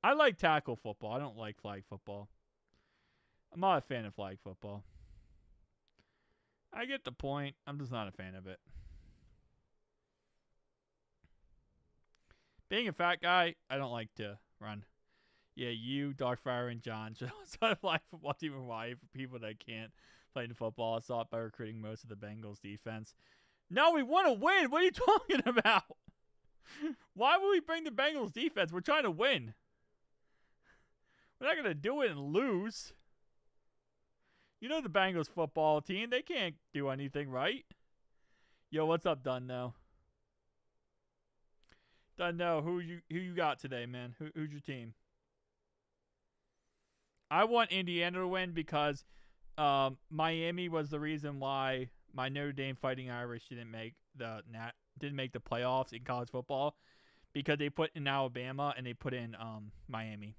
I like tackle football. I don't like flag football. I'm not a fan of flag football. I get the point. I'm just not a fan of it. Being a fat guy, I don't like to run. Yeah, you, Darkfire, and John should start a flag football team in Hawaii for people that can't play in football. I saw it by recruiting most of the Bengals defense. No, we want to win. What are you talking about? Why would we bring the Bengals defense? We're trying to win. We're not going to do it and lose. You know the Bengals football team. They can't do anything right. Yo, what's up, Dunno? Dunno, who you got today, man? Who's your team? I want Indiana to win because Miami was the reason why my Notre Dame Fighting Irish didn't make the playoffs in college football, because they put in Alabama and they put in Miami.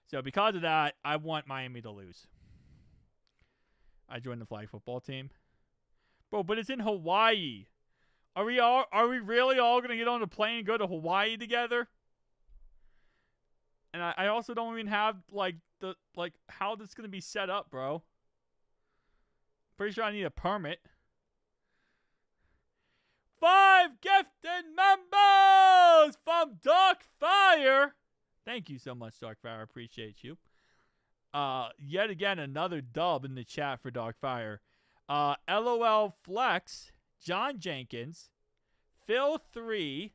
So because of that, I want Miami to lose. I joined the flag football team. Bro, but it's in Hawaii. Are we really all gonna get on a plane and go to Hawaii together? And I also don't even have how this is gonna be set up, bro. Pretty sure I need a permit. 5 gifted members from Darkfire. Thank you so much, Darkfire. I appreciate you. Yet again, another dub in the chat for Darkfire. LOL Flex, John Jenkins, Phil 3,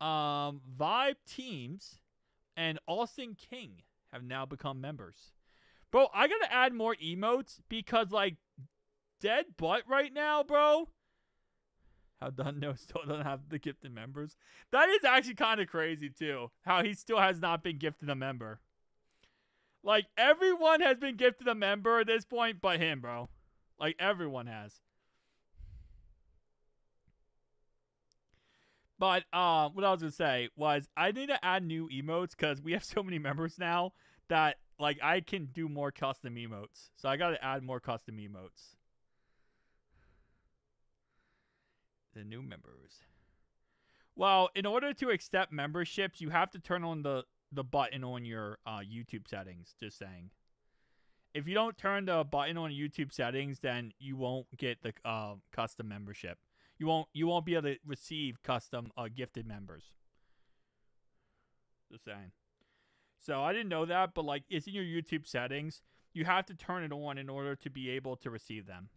Vibe Teams, and Austin King have now become members. Bro, I gotta add more emotes because, like, dead butt right now, bro. How Dunno still doesn't have the gifted members. That is actually kind of crazy, too. How he still has not been gifted a member. Like, everyone has been gifted a member at this point but him, bro. Like, everyone has. But what I was going to say was I need to add new emotes because we have so many members now that, like, I can do more custom emotes. So I got to add more custom emotes. The new members. Well, in order to accept memberships, you have to turn on the button on your YouTube settings. Just saying. If you don't turn the button on YouTube settings, then you won't get the custom membership. You won't be able to receive custom gifted members. Just saying. So I didn't know that, but like it's in your YouTube settings. You have to turn it on in order to be able to receive them.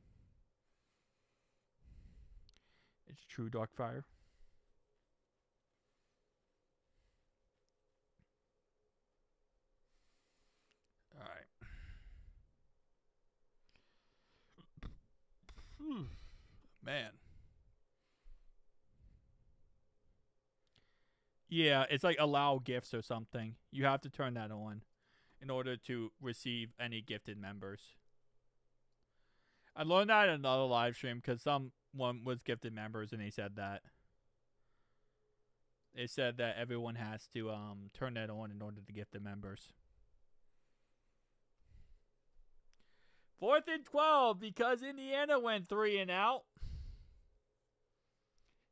It's true, Darkfire. All right. Man. Yeah, it's like allow gifts or something. You have to turn that on in order to receive any gifted members. I learned that in another live stream because someone was gifted members and they said that. They said that everyone has to turn that on in order to gift the members. 4th and 12 because Indiana went 3 and out.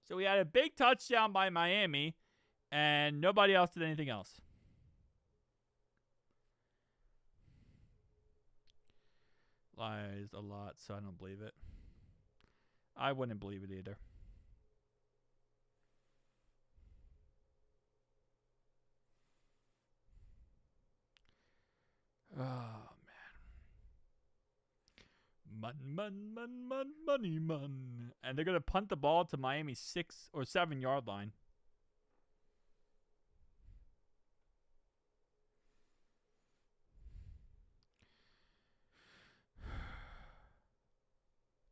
So we had a big touchdown by Miami, and nobody else did anything else. lies a lot, so I don't believe it. I wouldn't believe it either. Oh, money. And they're going to punt the ball to Miami's 6 or 7 yard line.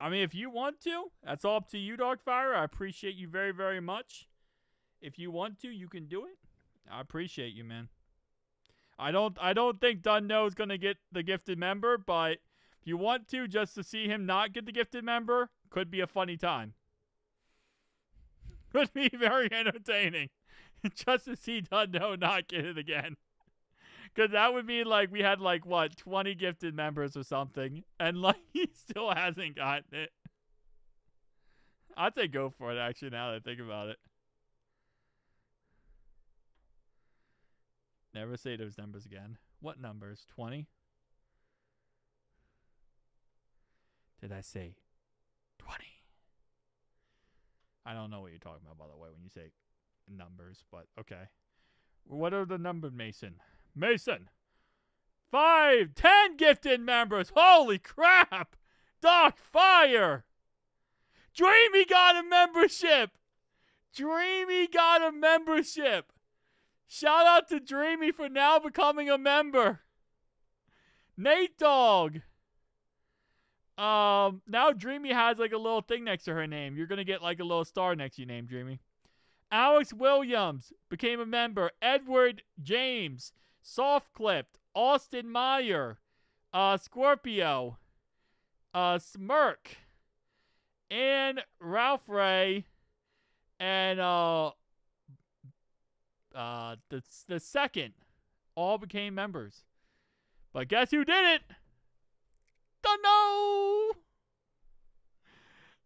I mean, if you want to, that's all up to you, Darkfire. I appreciate you very, very much. If you want to, you can do it. I appreciate you, man. I don't think Dunno is gonna get the gifted member, but if you want to, just to see him not get the gifted member, could be a funny time. Could be very entertaining, just to see Dunno not get it again. Because that would mean, like, we had, like, what, 20 gifted members or something. And, like, he still hasn't gotten it. I'd say go for it, actually, now that I think about it. Never say those numbers again. What numbers? 20? Did I say 20? I don't know what you're talking about, by the way, when you say numbers, but okay. What are the numbers, Mason? Mason! 5, 10 gifted members! Holy crap! Dark Fire! Dreamy got a membership! Dreamy got a membership! Shout out to Dreamy for now becoming a member. Nate Dogg. Now Dreamy has like a little thing next to her name. You're gonna get like a little star next to your name, Dreamy. Alex Williams became a member. Edward James. Soft Clipped. Austin Meyer. Scorpio. Smirk. And Ralph Ray. And the second all became members. But guess who did it? Dunno!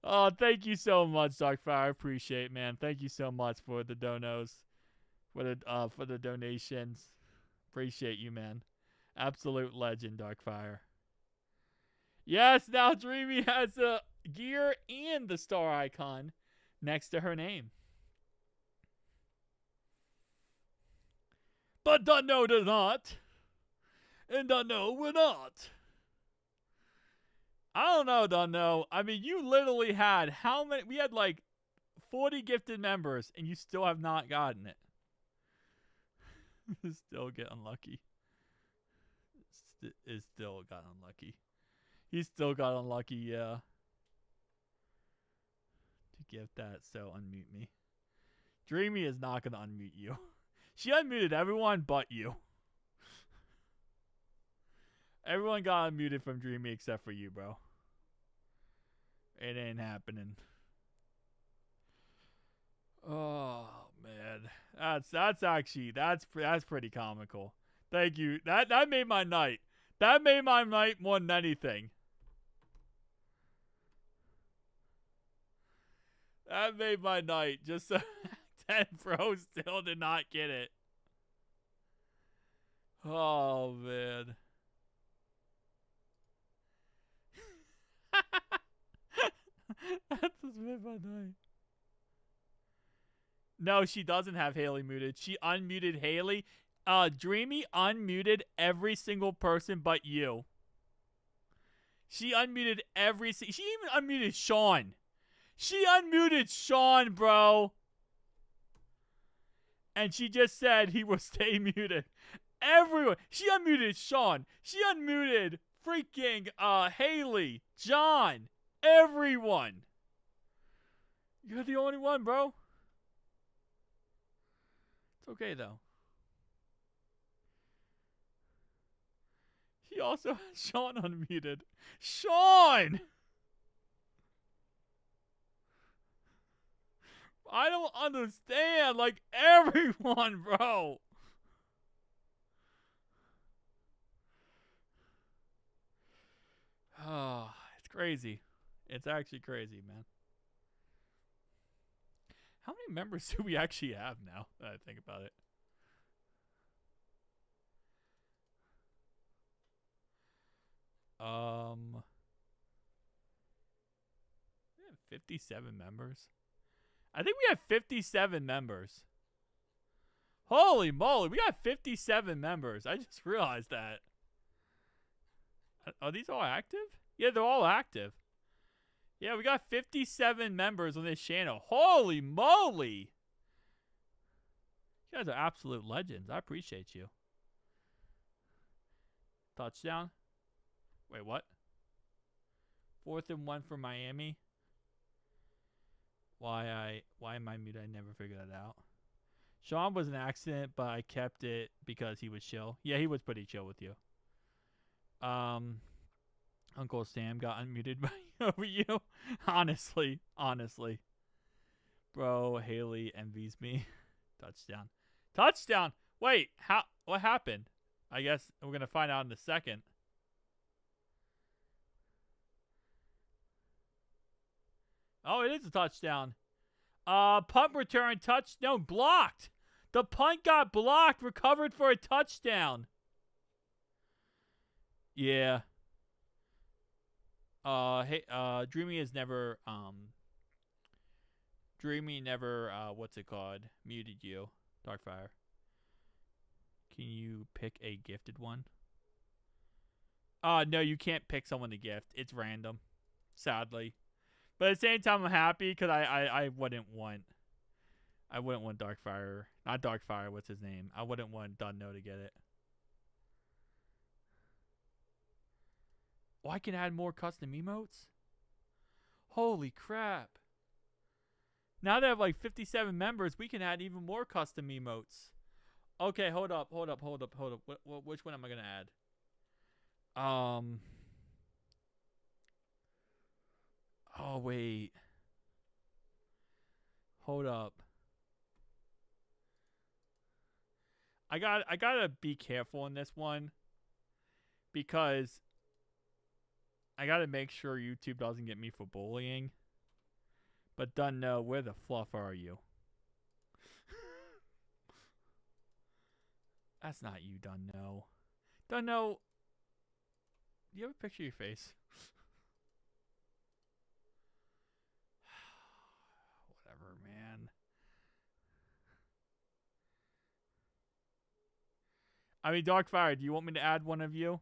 Oh, thank you so much, Darkfire. I appreciate it, man. Thank you so much for the donos. For the donations. Appreciate you, man. Absolute legend, Darkfire. Yes, now Dreamy has a gear and the star icon next to her name. But Dunno does not. And Dunno will not. I don't know, Dunno. I mean, you literally had how many? We had like 40 gifted members, and you still have not gotten it. Still get unlucky. Still got unlucky. He still got unlucky, yeah. To gift that, so unmute me. Dreamy is not going to unmute you. She unmuted everyone but you. Everyone got unmuted from Dreamy except for you, bro. It ain't happening. Oh man, that's pretty comical. Thank you. That made my night. That made my night more than anything. That made my night. Just so 10 Pro still did not get it. Oh man. That's just made my night. No, she doesn't have Haley muted. She unmuted Haley. Dreamy unmuted every single person but you. She unmuted she even unmuted Sean. She unmuted Sean, bro. And she just said he will stay muted. Everyone. She unmuted Sean. She unmuted freaking Haley, John, everyone. You're the only one, bro. It's okay, though. He also has Sean unmuted. Sean! I don't understand. Like, everyone, bro. Oh, it's crazy. It's actually crazy, man. How many members do we actually have now that I think about it? 57 members? I think we have 57 members. Holy moly, we got 57 members. I just realized that. Are these all active? Yeah, they're all active. Yeah, we got 57 members on this channel. Holy moly. You guys are absolute legends. I appreciate you. Touchdown. Wait, what? 4th and 1 for Miami. Why am I muted? I never figured that out. Sean was an accident, but I kept it because he was chill. Yeah, he was pretty chill with you. Uncle Sam got unmuted by over you. Honestly. Bro, Haley envies me. Touchdown. Wait, what happened? I guess we're going to find out in a second. Oh, it is a touchdown. Punt return, touchdown, blocked. The punt got blocked, recovered for a touchdown. Yeah. Hey, Dreamy has never, what's it called? Muted you, Darkfire. Can you pick a gifted one? No, you can't pick someone to gift. It's random, sadly. But at the same time, I'm happy because I wouldn't want Darkfire, not Darkfire. What's his name? I wouldn't want Dunno to get it. Oh, I can add more custom emotes? Holy crap. Now that I have like 57 members, we can add even more custom emotes. Okay, hold up. Which one am I going to add? Oh, wait. Hold up. I gotta be careful in this one because I gotta make sure YouTube doesn't get me for bullying. But Dunno, where the fluff are you? That's not you, Dunno. Dunno, do you have a picture of your face? Whatever, man. I mean, Darkfire, do you want me to add one of you?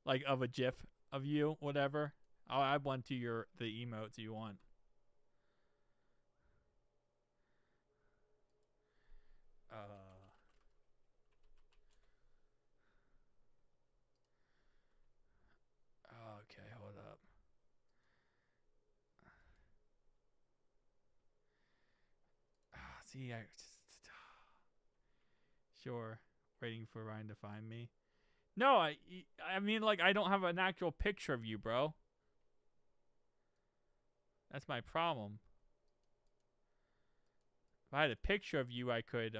Like, of a GIF of you, whatever? I'll add one to the emotes you want. Okay, hold up. See, sure, waiting for Ryan to find me. No, I mean, like, I don't have an actual picture of you, bro. That's my problem. If I had a picture of you, I could,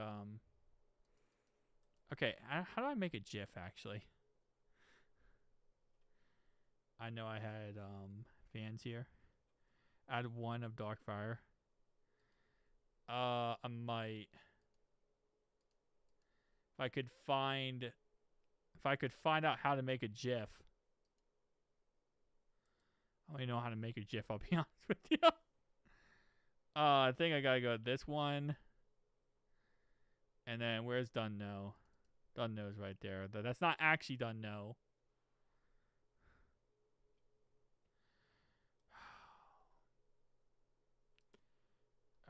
Okay, how do I make a GIF, actually? I know I had, fans here. Add one of Darkfire. I might. If I could find out how to make a GIF. I don't even know how to make a GIF, I'll be honest with you. I think I gotta go to this one. And then where's Dunno? Dunno's right there. That's not actually Dunno.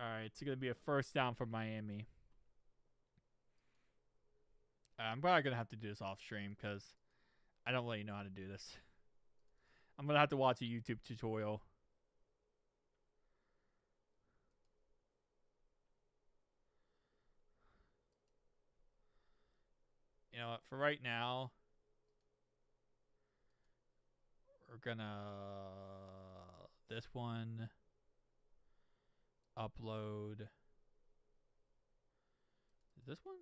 Alright, it's gonna be a first down for Miami. I'm probably gonna have to do this off stream because I don't really know how to do this. I'm gonna have to watch a YouTube tutorial. You know what? For right now, we're gonna this one upload. Is this one?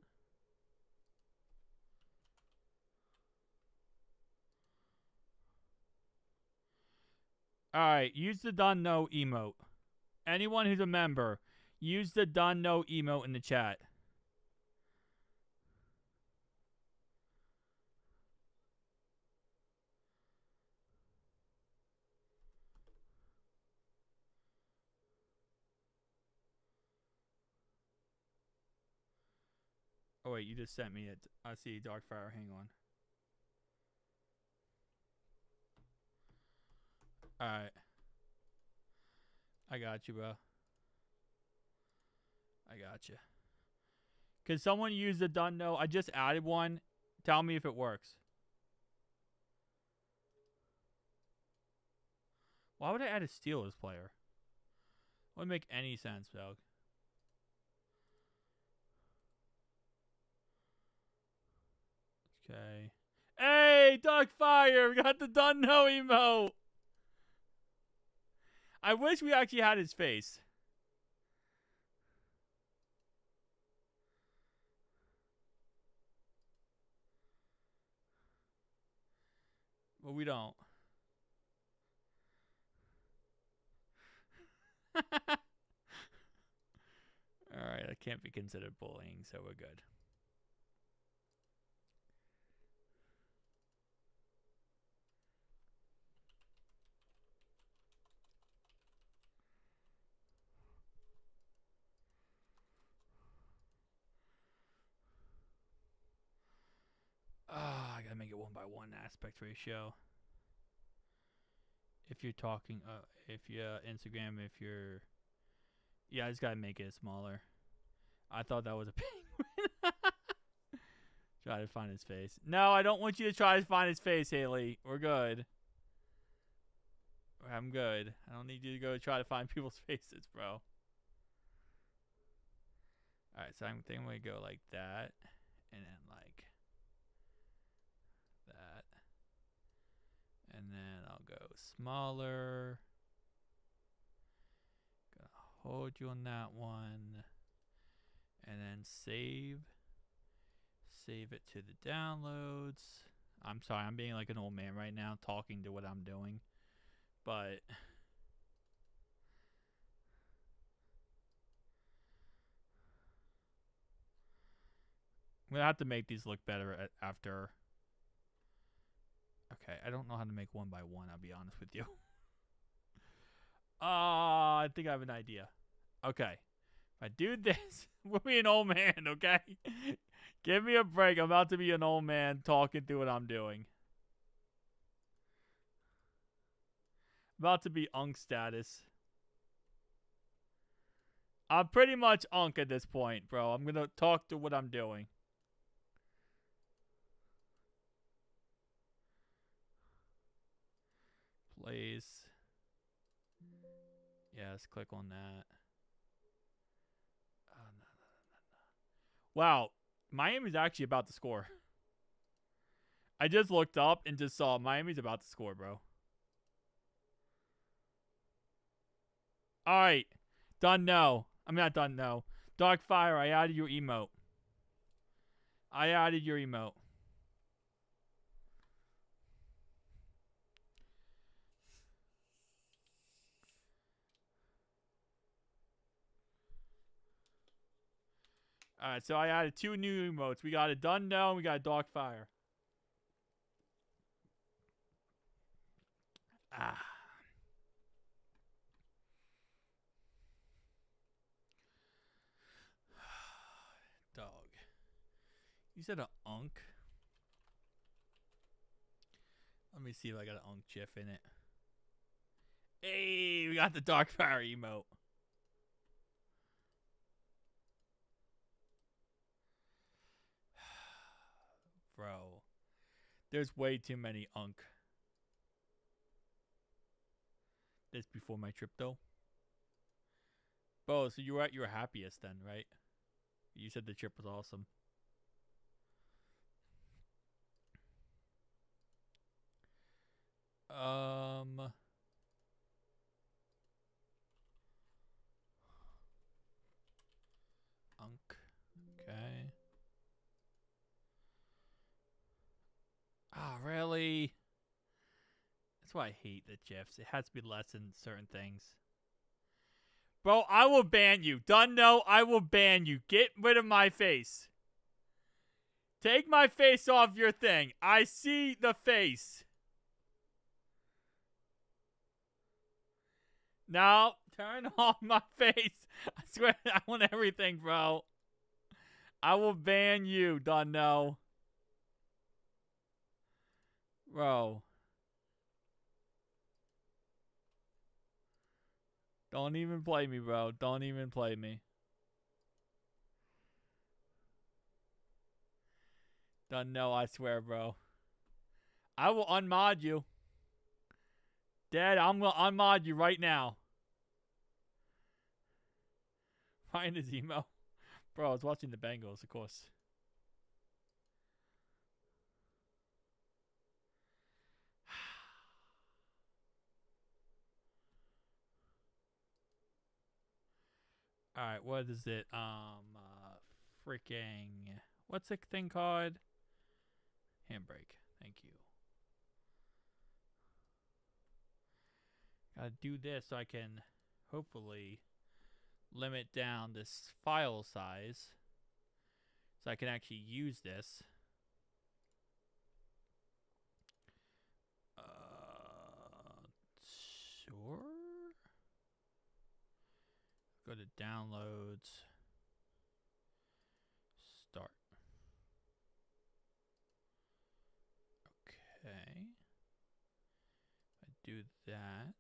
Alright, use the Dunno emote. Anyone who's a member, use the Dunno emote in the chat. Oh, wait, you just sent me it. I see Darkfire. Hang on. Alright. I got you, bro. I got you. Can someone use the done no? I just added one. Tell me if it works. Why would I add a Steelers player? Wouldn't make any sense, dog. Okay. Hey, Darkfire! We got the done no emote! I wish we actually had his face. But we don't. Alright, that can't be considered bullying, so we're good. I gotta make it 1:1 aspect ratio. If you're talking, if you're Instagram, if you're, yeah, I just gotta make it smaller. I thought that was a penguin. Try to find his face. No, I don't want you to try to find his face, Haley. We're good. I'm good. I don't need you to go try to find people's faces, bro. Alright, so I'm thinking we go like that. And then like that. And then I'll go smaller. Gonna hold you on that one. And then save. Save it to the downloads. I'm sorry, I'm being like an old man right now, talking to what I'm doing. But I'm gonna have to make these look better after. Okay, I don't know how to make 1:1. I'll be honest with you. I think I have an idea. Okay, if I do this, we'll be an old man. Okay, give me a break. I'm about to be an old man talking through what I'm doing. About to be unk status. I'm pretty much unk at this point, bro. I'm gonna talk to what I'm doing. Place. Yes, click on that. Oh, no. Wow, Miami's actually about to score. I just looked up and just saw Miami's about to score, bro. Alright. Done no. I'm not done no. Darkfire, I added your emote. I added your emote. Alright, so I added 2 new emotes. We got a done no and we got a Darkfire. Ah. Dog. You said a unk? Let me see if I got an unk gif in it. Hey, we got the Darkfire emote. Bro. There's way too many unk. This before my trip, though. Bro, so you were at your happiest then, right? You said the trip was awesome. Unk. Okay. Oh, really? That's why I hate the GIFs. It has to be less than certain things. Bro, I will ban you. Done no, I will ban you. Get rid of my face. Take my face off your thing. I see the face. Now, turn off my face. I swear, I want everything, bro. I will ban you, Dunno. Bro. Don't even play me, bro. Don't even play me. Dunno, I swear, bro. I will unmod you. Dad, I'm gonna unmod you right now. Find his emo. Bro, I was watching the Bengals, of course. Alright, what is it? Freaking. What's the thing called? Handbrake. Thank you. Gotta do this so I can hopefully limit down this file size so I can actually use this. Sure. Go to downloads. Start. Okay. I do that.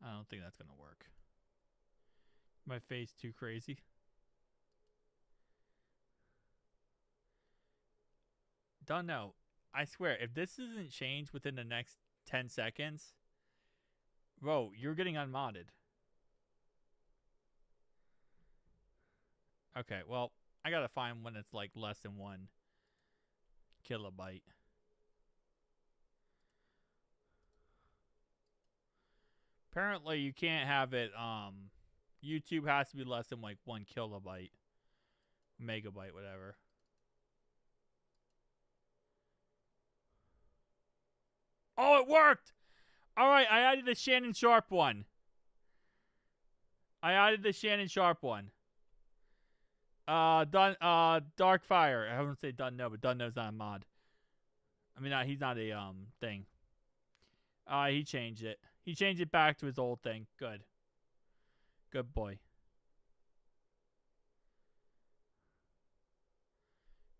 I don't think that's gonna work. My face too crazy. Don't know. I swear, if this isn't changed within the next 10 seconds, bro, you're getting unmodded. Okay, well, I gotta find one that's like less than 1 kilobyte. Apparently, you can't have it. YouTube has to be less than like 1 kilobyte, megabyte, whatever. Oh, it worked! All right, I added the Shannon Sharp one. Dark Fire. I wouldn't say Dunno, but Dunno's not a mod. I mean, he's not a thing. He changed it. He changed it back to his old thing. Good. Good boy.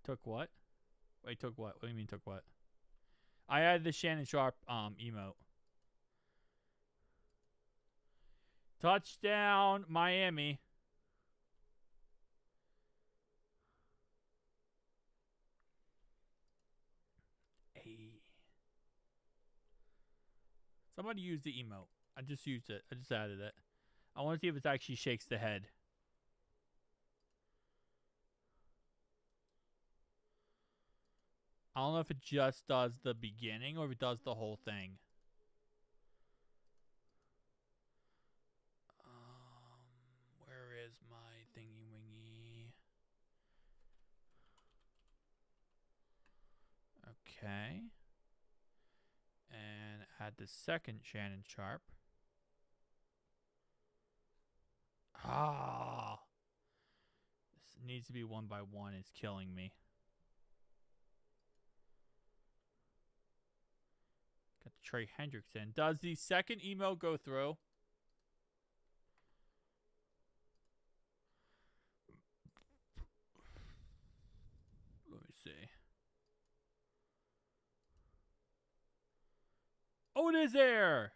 Took what? Wait, took what? What do you mean took what? I added the Shannon Sharp emote. Touchdown, Miami. Hey. Somebody used the emote. I just used it. I just added it. I want to see if it actually shakes the head. I don't know if it just does the beginning or if it does the whole thing. Where is my thingy wingy? Okay. And add the second Shannon Sharp. Ah. This needs to be 1 by 1. It's killing me. Got the Trey Hendrickson. Does the second email go through? Let me see. Oh, it is there.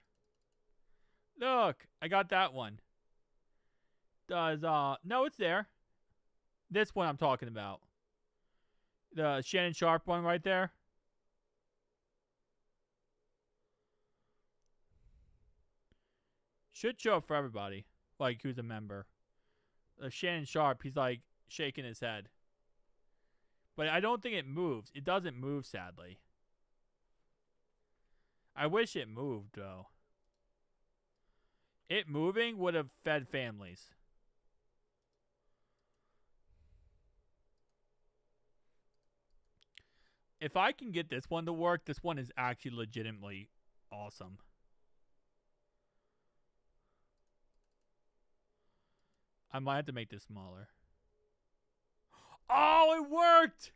Look, I got that one. Does no, it's there. This one I'm talking about. The Shannon Sharp one right there. Should show up for everybody, like who's a member. Shannon Sharp, he's like shaking his head. But I don't think it moves. It doesn't move, sadly. I wish it moved, though. It moving would have fed families. If I can get this one to work, this one is actually legitimately awesome. I might have to make this smaller. Oh, it worked!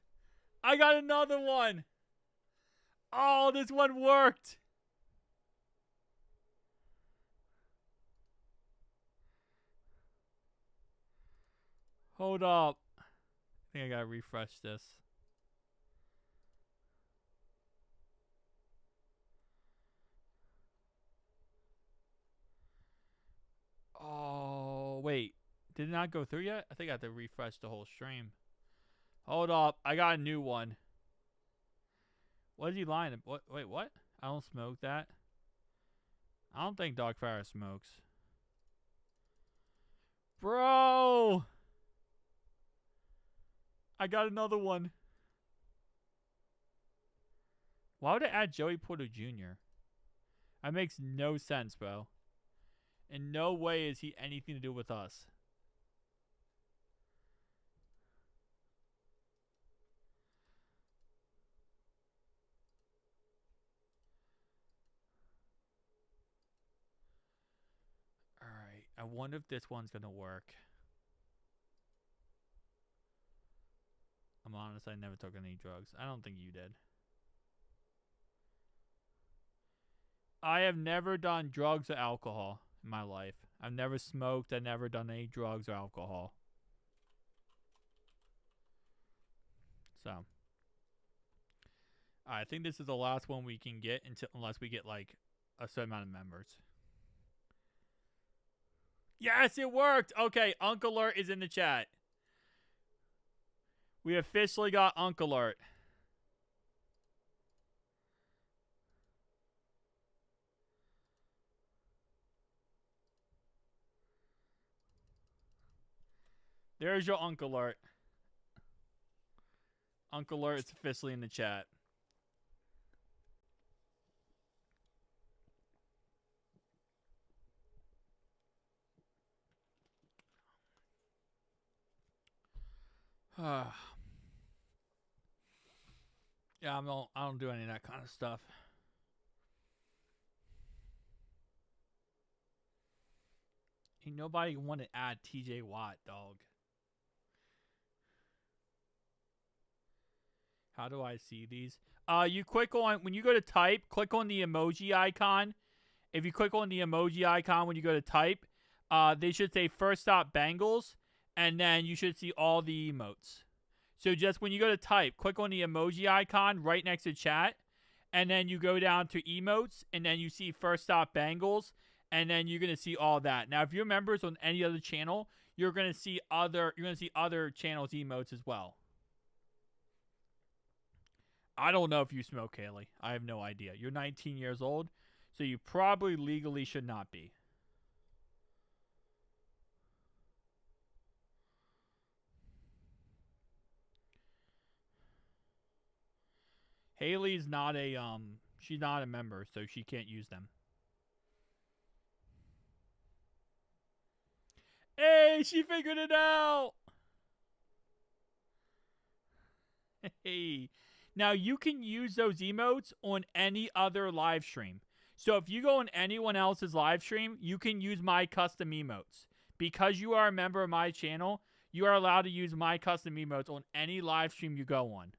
I got another one! Oh, this one worked! Hold up. I think I gotta refresh this. Oh, wait. Did it not go through yet? I think I have to refresh the whole stream. Hold up. I got a new one. What is he lying about? Wait, what? I don't smoke that. I don't think Dog Fire smokes. Bro! I got another one. Why would I add Joey Porter Jr.? That makes no sense, bro. In no way is he anything to do with us. Alright, I wonder if this one's gonna work. I'm honest, I never took any drugs. I don't think you did. I have never done drugs or alcohol in my life. I've never smoked. I've never done any drugs or alcohol. So, I think this is the last one we can get unless we get like a certain amount of members. Yes, it worked. Okay, Uncle Alert is in the chat. We officially got Uncle Alert. There's your Uncle Alert. Uncle Alert is officially in the chat. Yeah, I don't do any of that kind of stuff. Ain't nobody want to add TJ Watt, dog. How do I see these? You click on, when you go to type, click on the emoji icon. If you click on the emoji icon when you go to type, they should say first stop Bengals, and then you should see all the emotes. So just when you go to type, click on the emoji icon right next to chat, and then you go down to emotes, and then you see first stop Bengals, and then you're gonna see all that. Now, if you're members on any other channel, you're gonna see other channels emotes as well. I don't know if you smoke, Haley. I have no idea. You're 19 years old, so you probably legally should not be. Haley's not a she's not a member, so she can't use them. Hey, she figured it out. Hey. Now, you can use those emotes on any other live stream. So if you go on anyone else's live stream, you can use my custom emotes. Because you are a member of my channel, you are allowed to use my custom emotes on any live stream you go on.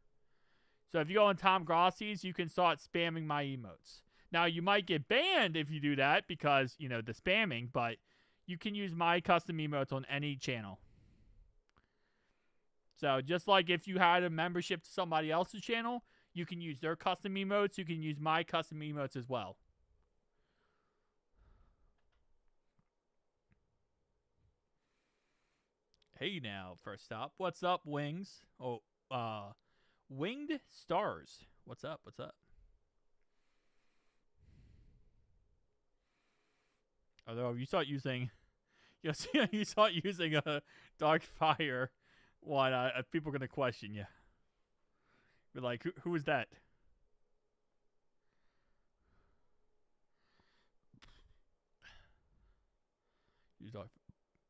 So if you go on Tom Grossi's, you can start spamming my emotes. Now, you might get banned if you do that because, you know, the spamming, but you can use my custom emotes on any channel. So just like if you had a membership to somebody else's channel, you can use their custom emotes. You can use my custom emotes as well. Hey now, first stop. What's up, Wings? Oh, Winged Stars. What's up? What's up? Although you start using, you start using a Dark Fire one, people are gonna question you. You're like, who is that?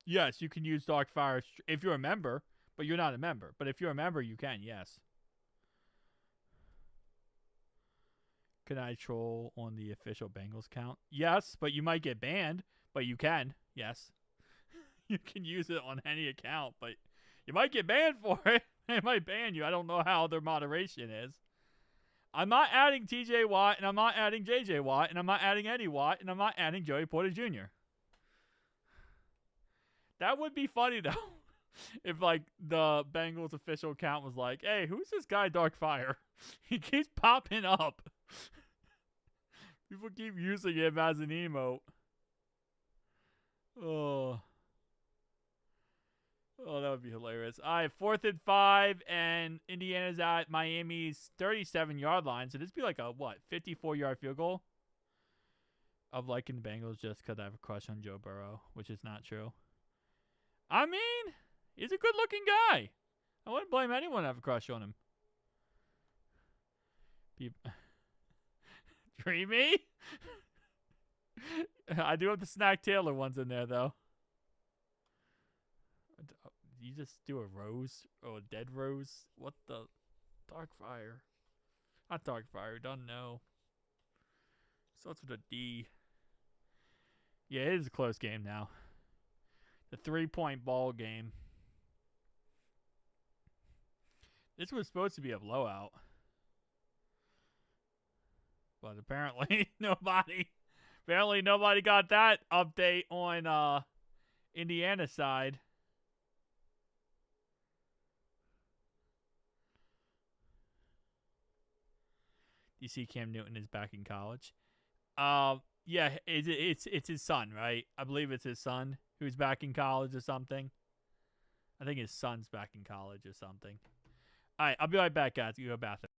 Yes, you can use Dark Fire if you're a member, but you're not a member. But if you're a member, you can, yes. Can I troll on the official Bengals account? Yes, but you might get banned, but you can, yes. You can use it on any account, but you might get banned for it. They might ban you. I don't know how their moderation is. I'm not adding TJ Watt, and I'm not adding JJ Watt, and I'm not adding Eddie Watt, and I'm not adding Joey Porter Jr. That would be funny, though. if like the Bengals official account was like, "Hey, who's this guy Darkfire? He keeps popping up. People keep using him as an emote." Oh. Oh, that would be hilarious. All right, 4th and 5, and Indiana's at Miami's 37-yard line. So this would be like a, what, 54-yard field goal? Of liking the Bengals just because I have a crush on Joe Burrow, which is not true. I mean, he's a good-looking guy. I wouldn't blame anyone to have a crush on him. Dreamy? I do have the Snack Taylor ones in there, though. You just do a rose? Oh, a dead rose? What the? Darkfire. Not Darkfire. Don't know. Starts with a D. Yeah, it is a close game now. The 3-point ball game. This was supposed to be a blowout. But apparently nobody got that update on Indiana's side. You see Cam Newton is back in college. Yeah, it's his son, right? I believe it's his son who's back in college or something. I think his son's back in college or something. All right, I'll be right back, guys. You go bathroom.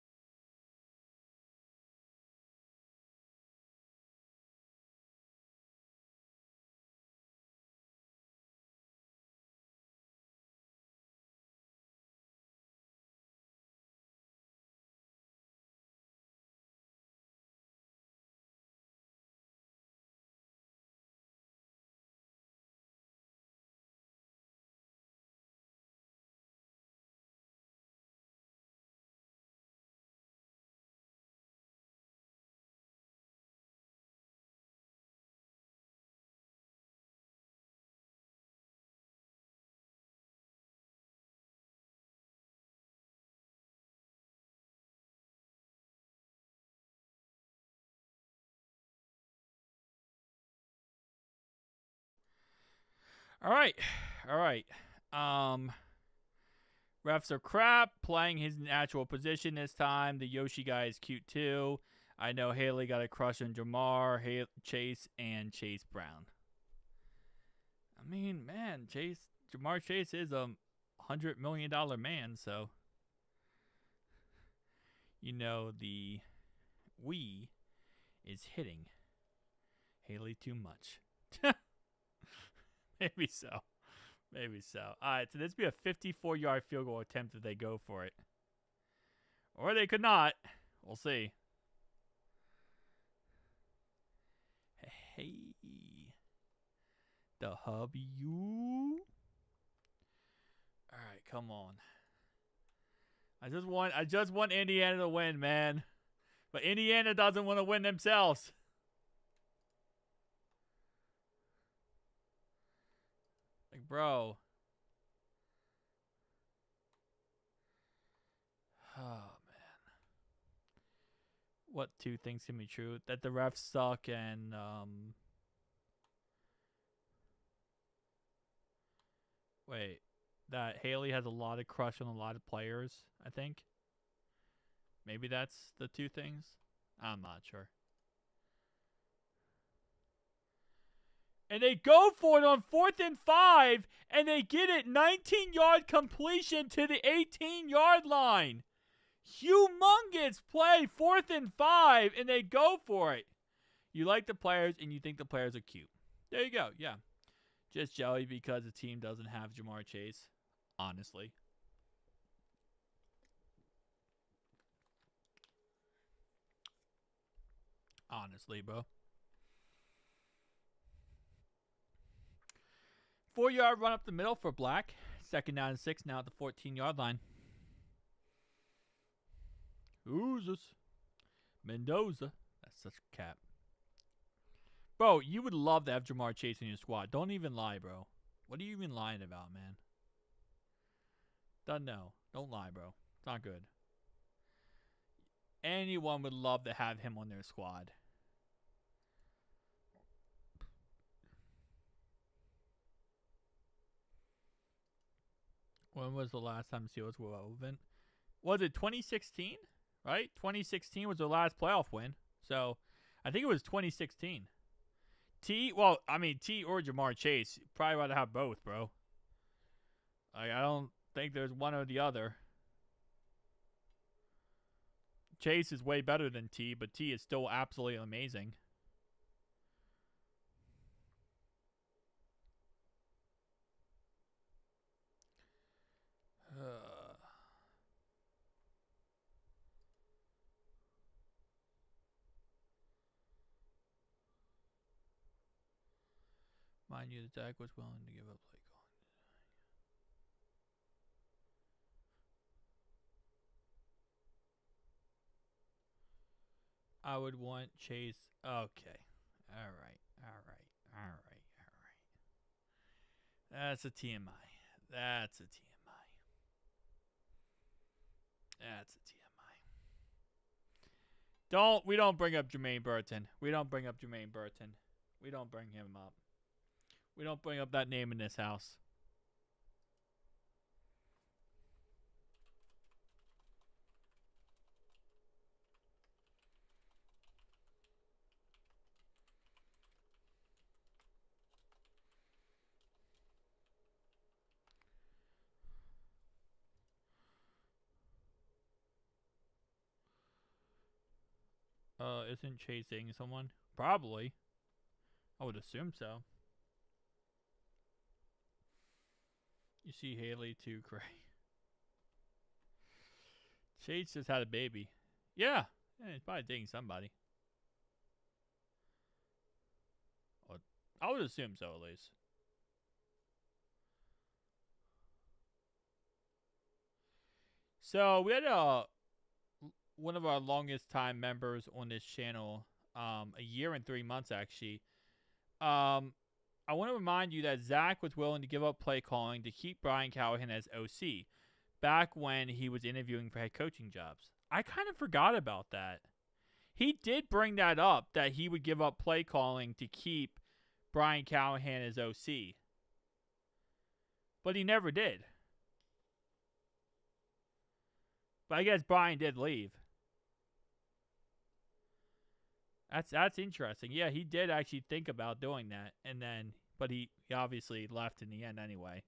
All right. Refs are crap. Playing his natural position this time. The Yoshi guy is cute too. I know Haley got a crush on Jamar, Chase, and Chase Brown. I mean, man, Jamar Chase is a $100 million man, so the we is hitting Haley too much. Maybe so. All right, so this would be a 54-yard field goal attempt if they go for it. Or they could not. We'll see. Hey. The hubby you. All right, come on. I just want Indiana to win, man. But Indiana doesn't want to win themselves. Like, bro. Oh, man. What two things can be true? That the refs suck and, wait. That Haley has a lot of crush on a lot of players, I think. Maybe that's the two things. I'm not sure. And they go for it on 4th and 5, and they get it 19-yard completion to the 18-yard line. Humongous play, 4th and 5, and they go for it. You like the players, and you think the players are cute. There you go, yeah. Just jelly because the team doesn't have Jamar Chase, honestly. Honestly, bro. 4-yard run up the middle for Black. 2nd down and 6 now at the 14-yard line. Who's this? Mendoza. That's such a cap. Bro, you would love to have Jamar Chase in your squad. Don't even lie, bro. What are you even lying about, man? Don't lie, bro. It's not good. Anyone would love to have him on their squad. When was the last time Steelers were relevant? Was it 2016? Right? 2016 was their last playoff win. So I think it was 2016. T or Jamar Chase. Probably rather have both, bro. Like, I don't think there's one or the other. Chase is way better than T, but T is still absolutely amazing. Mind you, the Zach was willing to give up play calling. I would want Chase. Okay. All right. That's a TMI. That's a TMI. We don't bring up Jermaine Burton. We don't bring up him up. We don't bring up that name in this house. Isn't chasing someone? Probably. I would assume so. You see Haley too, Cray. Chase just had a baby. Yeah. He's probably dating somebody. I would assume so, at least. So we had one of our longest time members on this channel, a year and 3 months actually. I want to remind you that Zach was willing to give up play calling to keep Brian Callahan as OC back when he was interviewing for head coaching jobs. I kind of forgot about that. He did bring that up, that he would give up play calling to keep Brian Callahan as OC. But he never did. But I guess Brian did leave. That's interesting. Yeah, he did actually think about doing that, but he obviously left in the end anyway.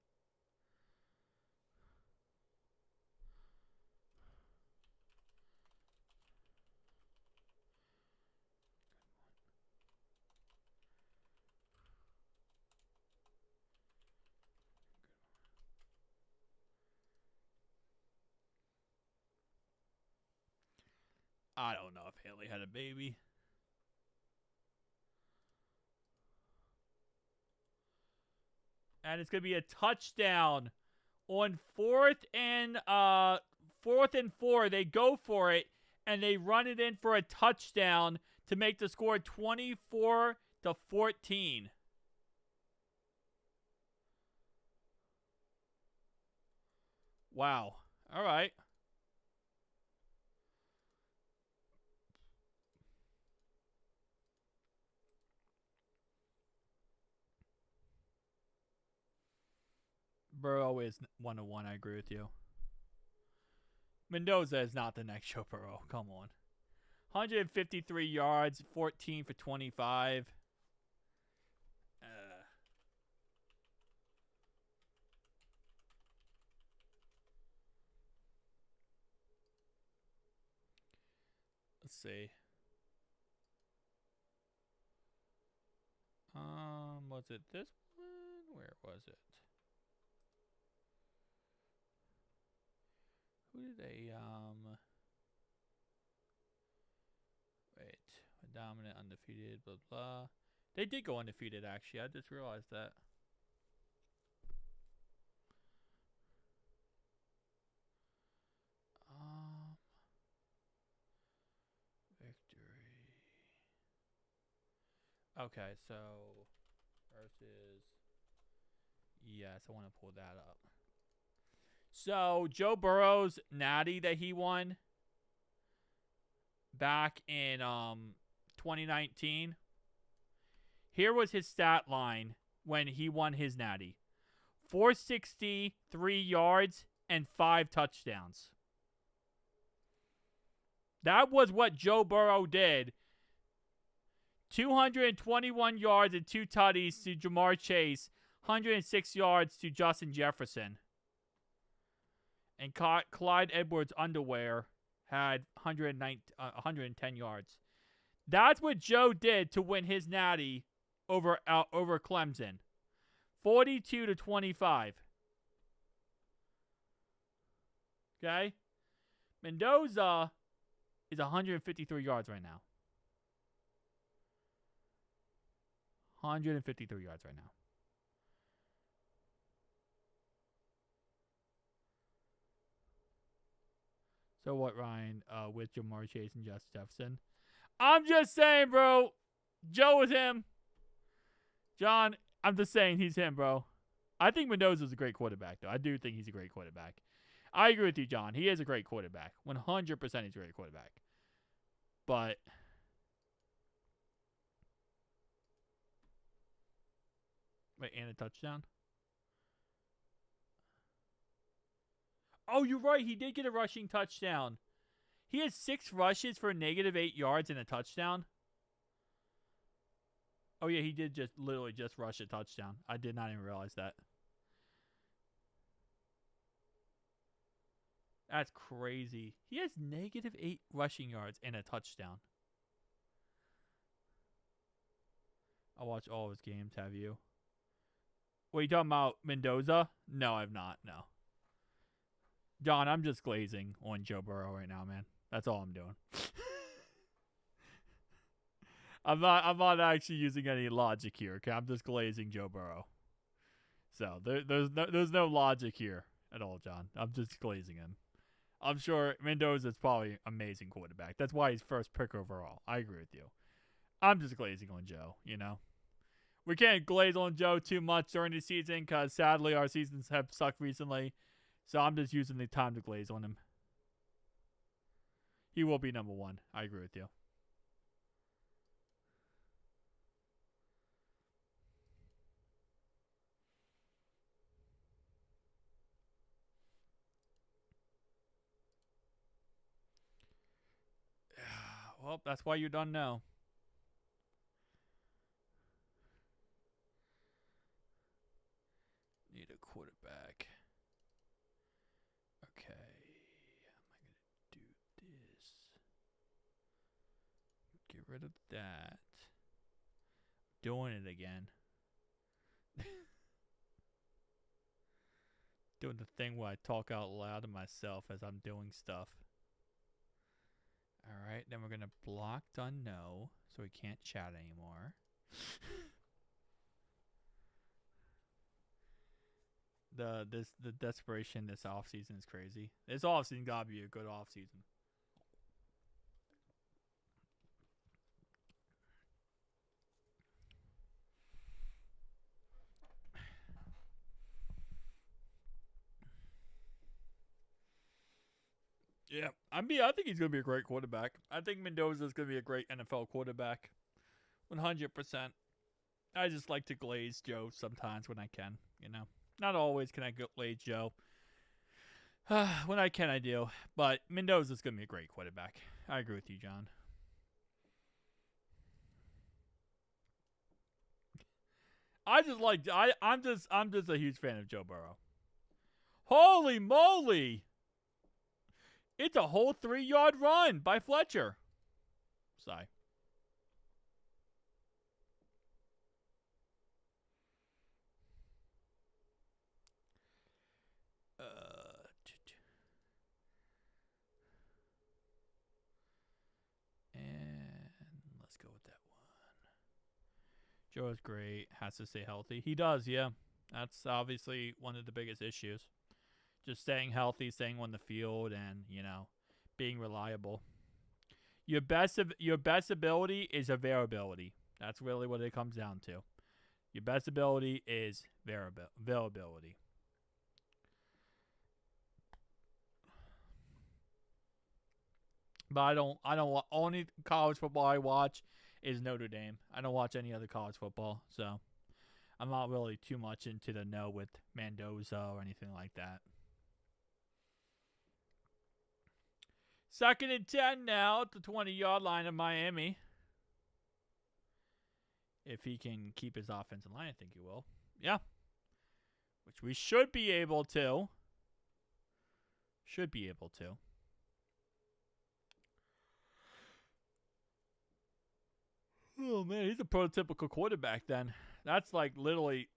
I don't know if Haley had a baby. And it's going to be a touchdown on 4th and 4. They go for it, and they run it in for a touchdown to make the score 24-14. Wow. All right. Burrow is 101. I agree with you. Mendoza is not the next Joe Burrow. Come on. 153 yards, 14 for 25. Let's see. Was it this one? Where was it? Who did they, wait. Dominant, undefeated, blah, blah. They did go undefeated, actually. I just realized that. Victory. Okay, so versus. Yes, I want to pull that up. So Joe Burrow's natty that he won back in 2019. Here was his stat line when he won his natty. 463 yards, and 5 touchdowns. That was what Joe Burrow did. 221 yards and 2 tutties to Jamar Chase. 106 yards to Justin Jefferson. And Clyde Edwards-Underwear had 110 yards. That's what Joe did to win his natty over Clemson. 42-25. Okay? Mendoza is 153 yards right now. 153 yards right now. So what, Ryan, with Jamar Chase and Justin Jefferson? I'm just saying, bro. Joe is him. John, I'm just saying he's him, bro. I think Mendoza's a great quarterback, though. I do think he's a great quarterback. I agree with you, John. He is a great quarterback. 100% he's a great quarterback. But wait, and a touchdown? Oh, you're right. He did get a rushing touchdown. He had 6 rushes for -8 yards and a touchdown. Oh, yeah, he did just literally just rush a touchdown. I did not even realize that. That's crazy. He has -8 rushing yards and a touchdown. I watched all of his games. Have you? What, you talking about Mendoza? No, I've not. No. John, I'm just glazing on Joe Burrow right now, man. That's all I'm doing. I'm not actually using any logic here. Okay, I'm just glazing Joe Burrow. So there's no logic here at all, John. I'm just glazing him. I'm sure Mendoza's probably an amazing quarterback. That's why he's first pick overall. I agree with you. I'm just glazing on Joe, you know. We can't glaze on Joe too much during the season because sadly our seasons have sucked recently. So I'm just using the time to glaze on him. He will be number 1. I agree with you. Well, that's why you don't know. Need a quarterback. Okay. How am I going to do this? Get rid of that. Doing it again. Doing the thing where I talk out loud to myself as I'm doing stuff. Alright, then we're going to block done no, so we can't chat anymore. The desperation this offseason is crazy. This offseason gotta be a good offseason. Yeah, I think he's gonna be a great quarterback. I think Mendoza's gonna be a great NFL quarterback, 100%. I just like to glaze Joe sometimes when I can, you know. Not always can I glaze Joe. When I can, I do. But Mendoza's gonna be a great quarterback. I agree with you, John. I'm just a huge fan of Joe Burrow. Holy moly! It's a whole 3-yard run by Fletcher. Sigh. And let's go with that one. Joe is great. Has to stay healthy. He does, yeah. That's obviously one of the biggest issues. Just staying healthy, staying on the field, and, you know, being reliable. Your best ability is availability. That's really what it comes down to. Your best ability is availability. But I don't only college football I watch is Notre Dame. I don't watch any other college football, so I'm not really too much into the know with Mendoza or anything like that. 2nd and 10 now at the 20-yard line of Miami. If he can keep his offensive line, I think he will. Yeah. Which we should be able to. Should be able to. Oh, man, he's a prototypical quarterback then. That's like literally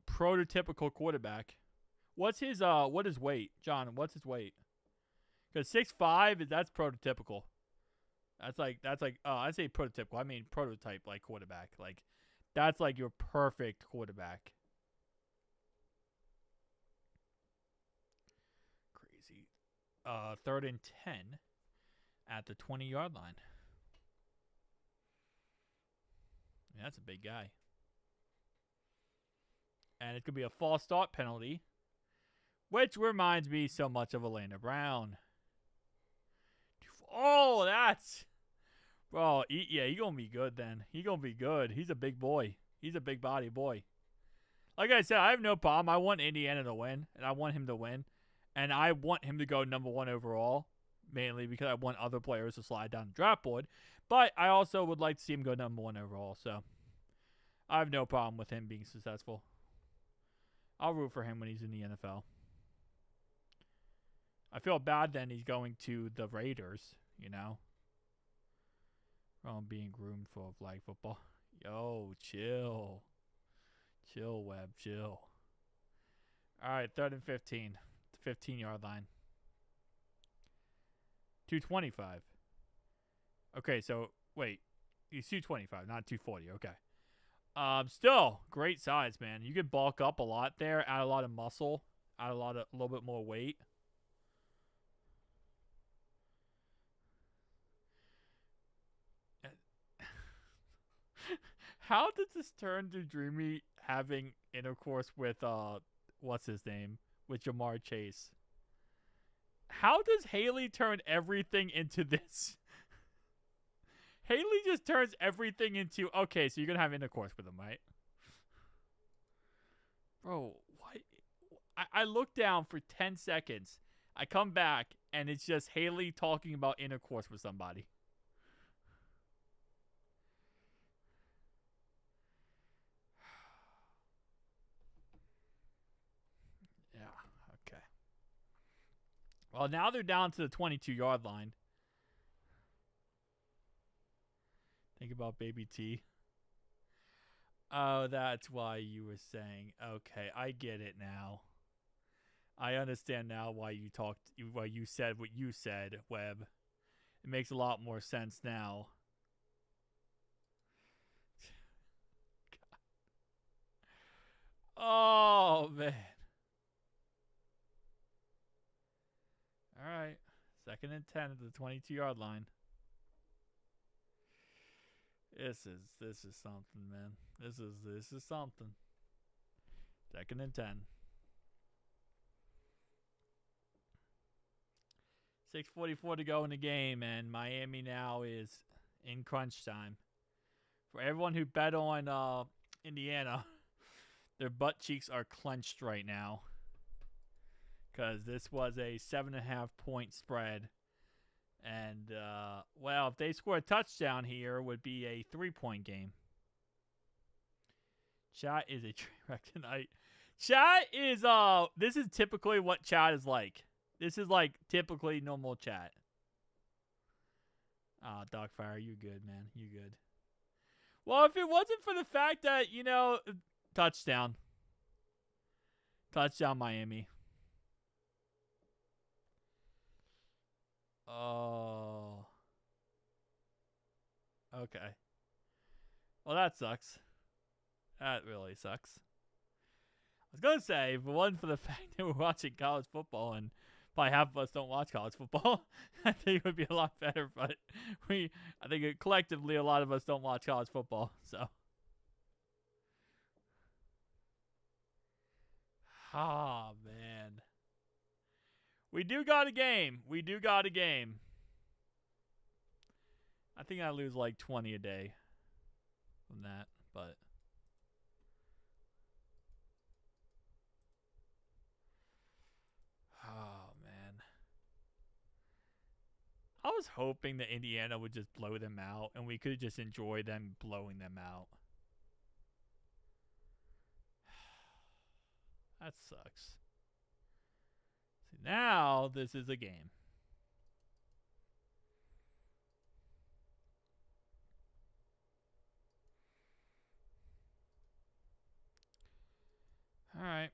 prototypical quarterback. What's his weight? John, what's his weight? Because 6'5", that's prototypical. That's like I say prototypical. I mean prototype like quarterback. Like that's like your perfect quarterback. Crazy. 3rd and 10 at the 20-yard line. Yeah, that's a big guy. And it could be a false start penalty, which reminds me so much of Orlando Brown. Oh, that's... Bro, yeah, he's going to be good then. He's going to be good. He's a big boy. He's a big body boy. Like I said, I have no problem. I want Indiana to win, and I want him to win. And I want him to go number 1 overall, mainly because I want other players to slide down the draft board. But I also would like to see him go number 1 overall, so I have no problem with him being successful. I'll root for him when he's in the NFL. I feel bad then he's going to the Raiders, you know. From being groomed for flag football. Yo, chill. Chill, Webb, chill. Alright, 3rd and 15. The 15-yard line. 225. Okay, so, wait. He's 225, not 240. Okay. Still, great size, man. You could bulk up a lot there, add a lot of muscle, add a little bit more weight. How did this turn to Dreamy having intercourse with, what's his name? With Jamar Chase? How does Haley turn everything into this? Haley just turns everything into, okay, so you're going to have intercourse with him, right? Bro, what? I look down for 10 seconds. I come back, and it's just Haley talking about intercourse with somebody. Yeah, okay. Well, now they're down to the 22-yard line. Think about Baby T. Oh, that's why you were saying. Okay, I get it now. I understand now why you said what you said, Webb. It makes a lot more sense now. Oh, man. All right. 2nd and 10 at the 22-yard line. This is something, man. This is something. 2nd and 10. 6:44 to go in the game, and Miami now is in crunch time. For everyone who bet on Indiana, their butt cheeks are clenched right now. Because this was a 7.5-point spread. And, well, if they score a touchdown here, it would be a 3-point game. Chat is a train wreck tonight. Chat is, this is typically what chat is like. This is, like, typically normal chat. Dogfire, you good, man. You good. Well, if it wasn't for the fact that, you know, touchdown. Touchdown, Miami. Oh. Okay. Well, that sucks. That really sucks. I was going to say, if it wasn't for the fact that we're watching college football and probably half of us don't watch college football, I think it would be a lot better. But I think collectively, a lot of us don't watch college football. So. Oh, man. We do got a game. We do got a game. I think I lose like 20 a day from that, but was hoping that Indiana would just blow them out, and we could just enjoy them blowing them out. That sucks. See, now this is a game. All right.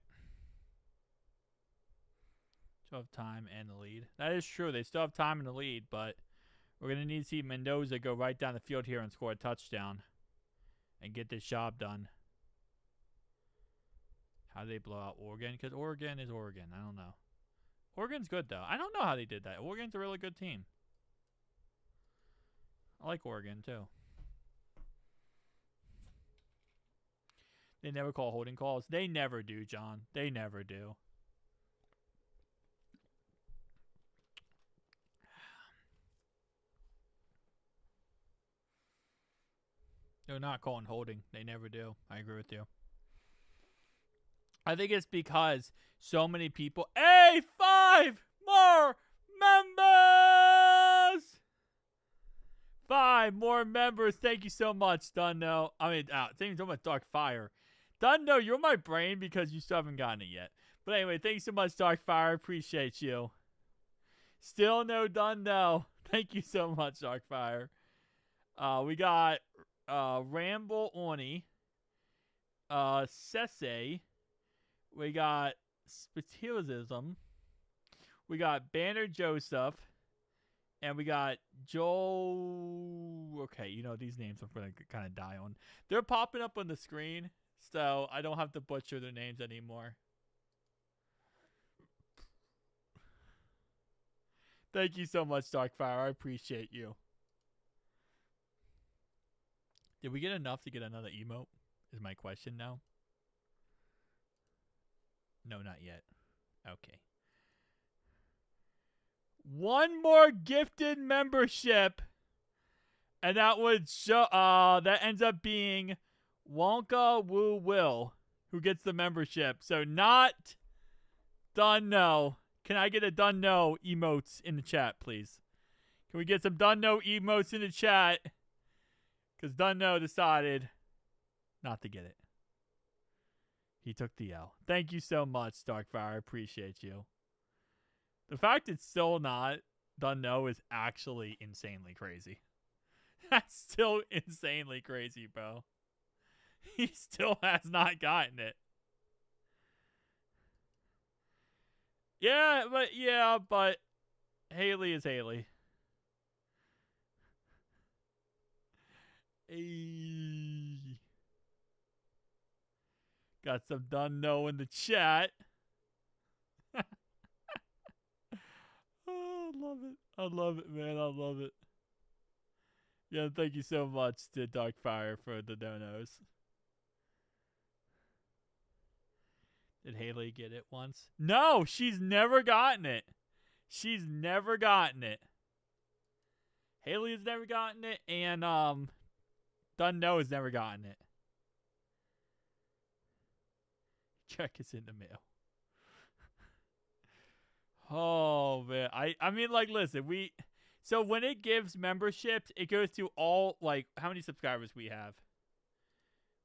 Still have time and the lead. That is true. They still have time in the lead, but we're going to need to see Mendoza go right down the field here and score a touchdown and get this job done. How do they blow out Oregon? Because Oregon is Oregon. I don't know. Oregon's good, though. I don't know how they did that. Oregon's a really good team. I like Oregon, too. They never call holding calls. They never do, John. They never do. They're not calling holding. They never do. I agree with you. I think it's because so many people. Hey, 5 more members! 5 more members. Thank you so much, Dunno. Thank you so much, Dark Fire. Dunno, you're my brain because you still haven't gotten it yet. But anyway, thank you so much, Dark Fire. Appreciate you. Still no Dunno. Thank you so much, Dark Fire. We got Ramble Oni, Sese. We got Spatilism. We got Banner Joseph. And we got Joe. Okay, these names I'm going to kind of die on. They're popping up on the screen, so I don't have to butcher their names anymore. Thank you so much, Darkfire. I appreciate you. Did we get enough to get another emote? Is my question now. No, not yet. Okay. One more gifted membership. And that would show that ends up being Wonka Woo Will, who gets the membership. So not done no. Can I get a done no emotes in the chat, please? Can we get some done no emotes in the chat? Because done no decided not to get it. He took the L. Thank you so much, Darkfire. I appreciate you. The fact it's still not done no is actually insanely crazy. That's still insanely crazy, bro. He still has not gotten it. Yeah, but Haley is Haley. Hey. Got some done no in the chat. Oh, I love it. I love it, man. I love it. Yeah, thank you so much to Darkfire for the donos. Did Haley get it once? No, she's never gotten it. She's never gotten it. Haley has never gotten it, and Dun No has never gotten it. Check is in the mail. Oh man, I mean, like, listen, so when it gives memberships, it goes to all, like, how many subscribers we have.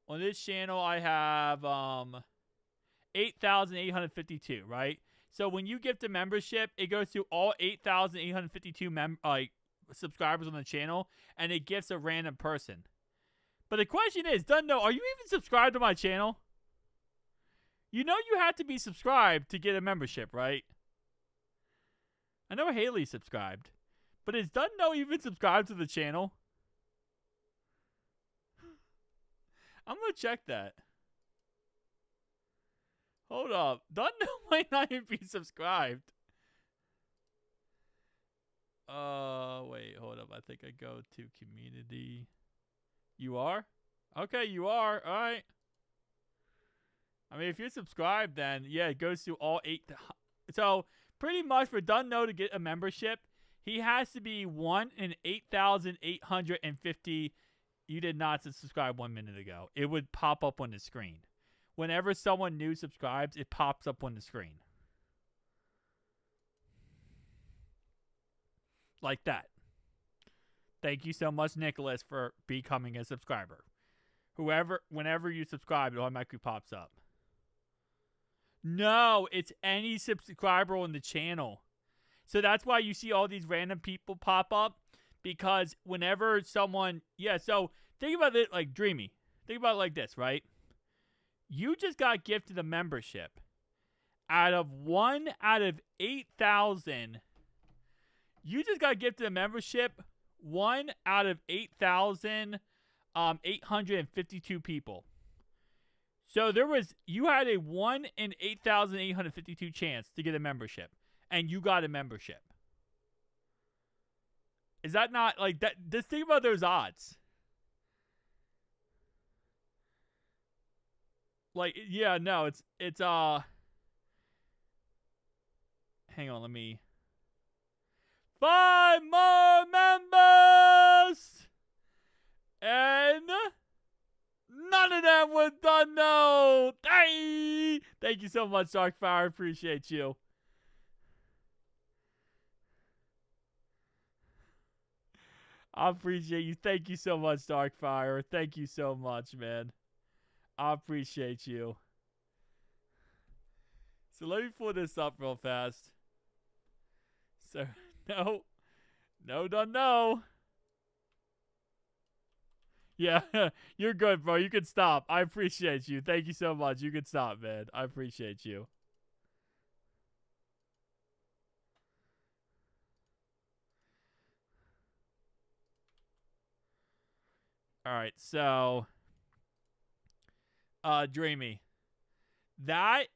On this channel, I have 8,852, right? So when you gift a membership, it goes to all 8,852 subscribers on the channel, and it gifts a random person. But the question is, Dunno, are you even subscribed to my channel? You know you have to be subscribed to get a membership, right? I know Haley subscribed. But is Dunno even subscribed to the channel? I'm going to check that. Hold up. Dunno might not even be subscribed. Wait, hold up. I think I go to community. You are? Okay, you are. All right. I mean, if you're subscribed, then, yeah, it goes to all 8. So, pretty much for Dunno to get a membership, he has to be 1 in 8,850. You did not subscribe 1 minute ago. It would pop up on the screen. Whenever someone new subscribes, it pops up on the screen. Like that. Thank you so much, Nicholas, for becoming a subscriber. Whenever you subscribe, it automatically pops up. No, it's any subscriber on the channel. So that's why you see all these random people pop up. Because whenever someone, so think about it like Dreamy. Think about it like this, right? You just got gifted a membership. Out of 8,000, you just got gifted a membership. 1 out of 8,852 people. So you had a 1 in 8,852 chance to get a membership, and you got a membership. Is that not like that? Just think about those odds. Like, yeah, no, it's hang on, let me 5 more members! And none of them was done, no! Hey! Thank you so much, Darkfire. I appreciate you. I appreciate you. Thank you so much, Darkfire. Thank you so much, man. I appreciate you. So let me pull this up real fast. So, no, done, no. Yeah, you're good, bro. You can stop. I appreciate you. Thank you so much. You can stop, man. I appreciate you. All right, so, Dreamy, that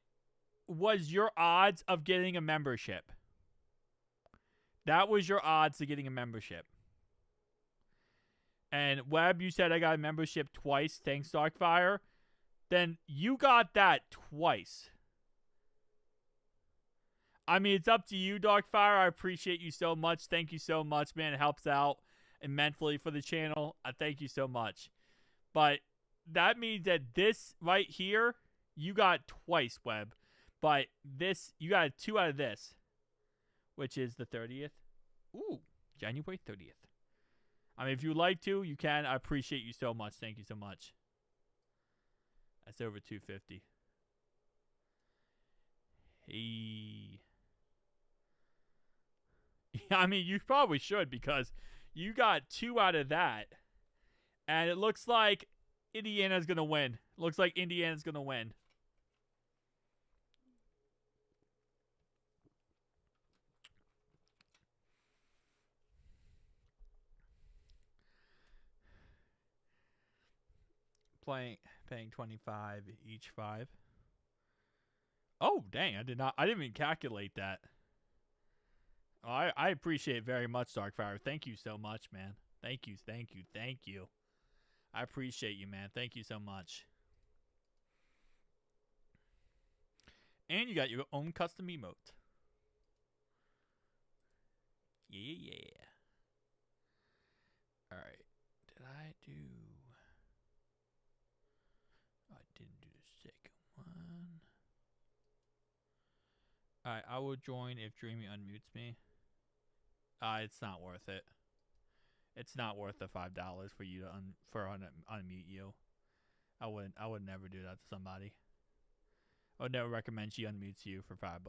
was your odds of getting a membership. That was your odds of getting a membership. And Webb, you said I got a membership twice, thanks Darkfire. Then you got that twice. I mean, it's up to you, Darkfire. I appreciate you so much. Thank you so much, man. It helps out immensely for the channel. I thank you so much. But that means that this right here, you got twice, Webb. But this, you got 2 out of this, which is the 30th. Ooh, January 30th. I mean, if you'd like to, you can. I appreciate you so much. Thank you so much. That's over 250. Hey. I mean, you probably should because you got 2 out of that. And it looks like Indiana's going to win. Looks like Indiana's going to win. Paying 25 each 5. Oh, dang, I didn't even calculate that. Oh, I appreciate it very much, Darkfire. Thank you so much, man. Thank you. I appreciate you, man. Thank you so much. And you got your own custom emote. Yeah. Alright. Did I do... I didn't do the second one. Alright, I will join if Dreamy unmutes me. It's not worth it. It's not worth the $5 for you to unmute you. I would never do that to somebody. I would never recommend she unmutes you for $5.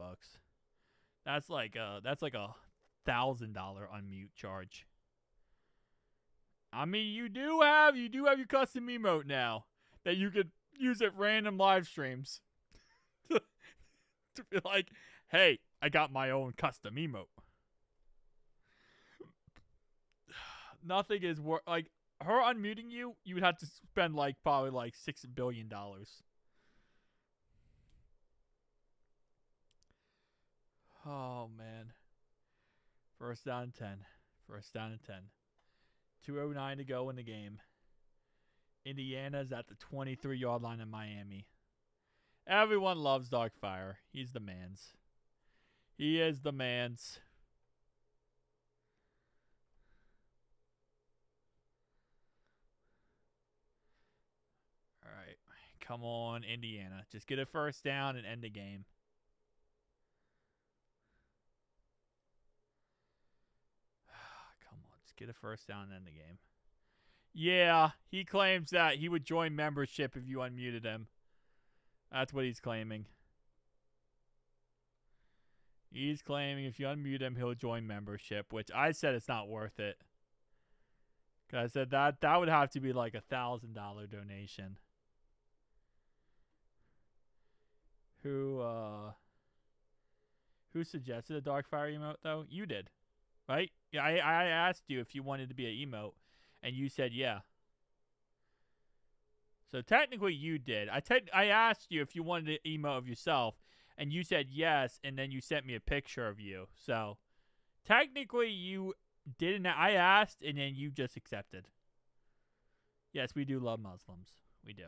That's like a $1,000 unmute charge. I mean, you do have your custom emote now that you could use at random live streams to be like, hey, I got my own custom emote. Nothing is worth like her unmuting you. You would have to spend probably $6 billion. Oh man. First down and 10. 2:09 to go in the game. Indiana's at the 23-yard line in Miami. Everyone loves Darkfire. He's the mans. He is the mans. All right. Come on, Indiana. Just get a first down and end the game. Get a first down and end the game. Yeah, he claims that he would join membership if you unmuted him. That's what he's claiming. He's claiming if you unmute him, he'll join membership, which I said it's not worth it. Because I said that would have to be like $1,000 donation. Who suggested a Darkfire emote, though? You did, right? Yeah, I asked you if you wanted to be an emote, and you said yeah. So technically you did. I asked you if you wanted an emote of yourself, and you said yes, and then you sent me a picture of you. So technically you didn't. I asked, and then you just accepted. Yes, we do love Muslims. We do.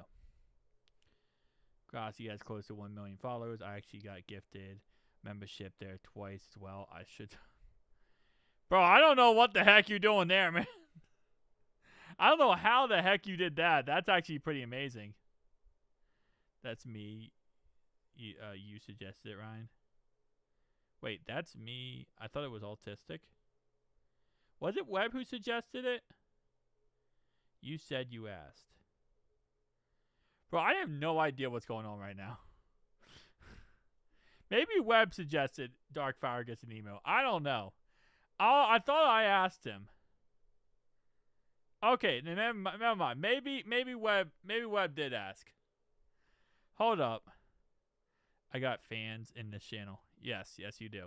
Grassy has close to 1 million followers. I actually got gifted membership there twice as well. I should. Bro, I don't know what the heck you're doing there, man. I don't know how the heck you did that. That's actually pretty amazing. That's me. You suggested it, Ryan. Wait, that's me. I thought it was autistic. Was it Webb who suggested it? You said you asked. Bro, I have no idea what's going on right now. Maybe Webb suggested Darkfire gets an email. I don't know. I thought I asked him. Okay, never mind. Maybe Webb did ask. Hold up. I got fans in this channel. Yes, you do.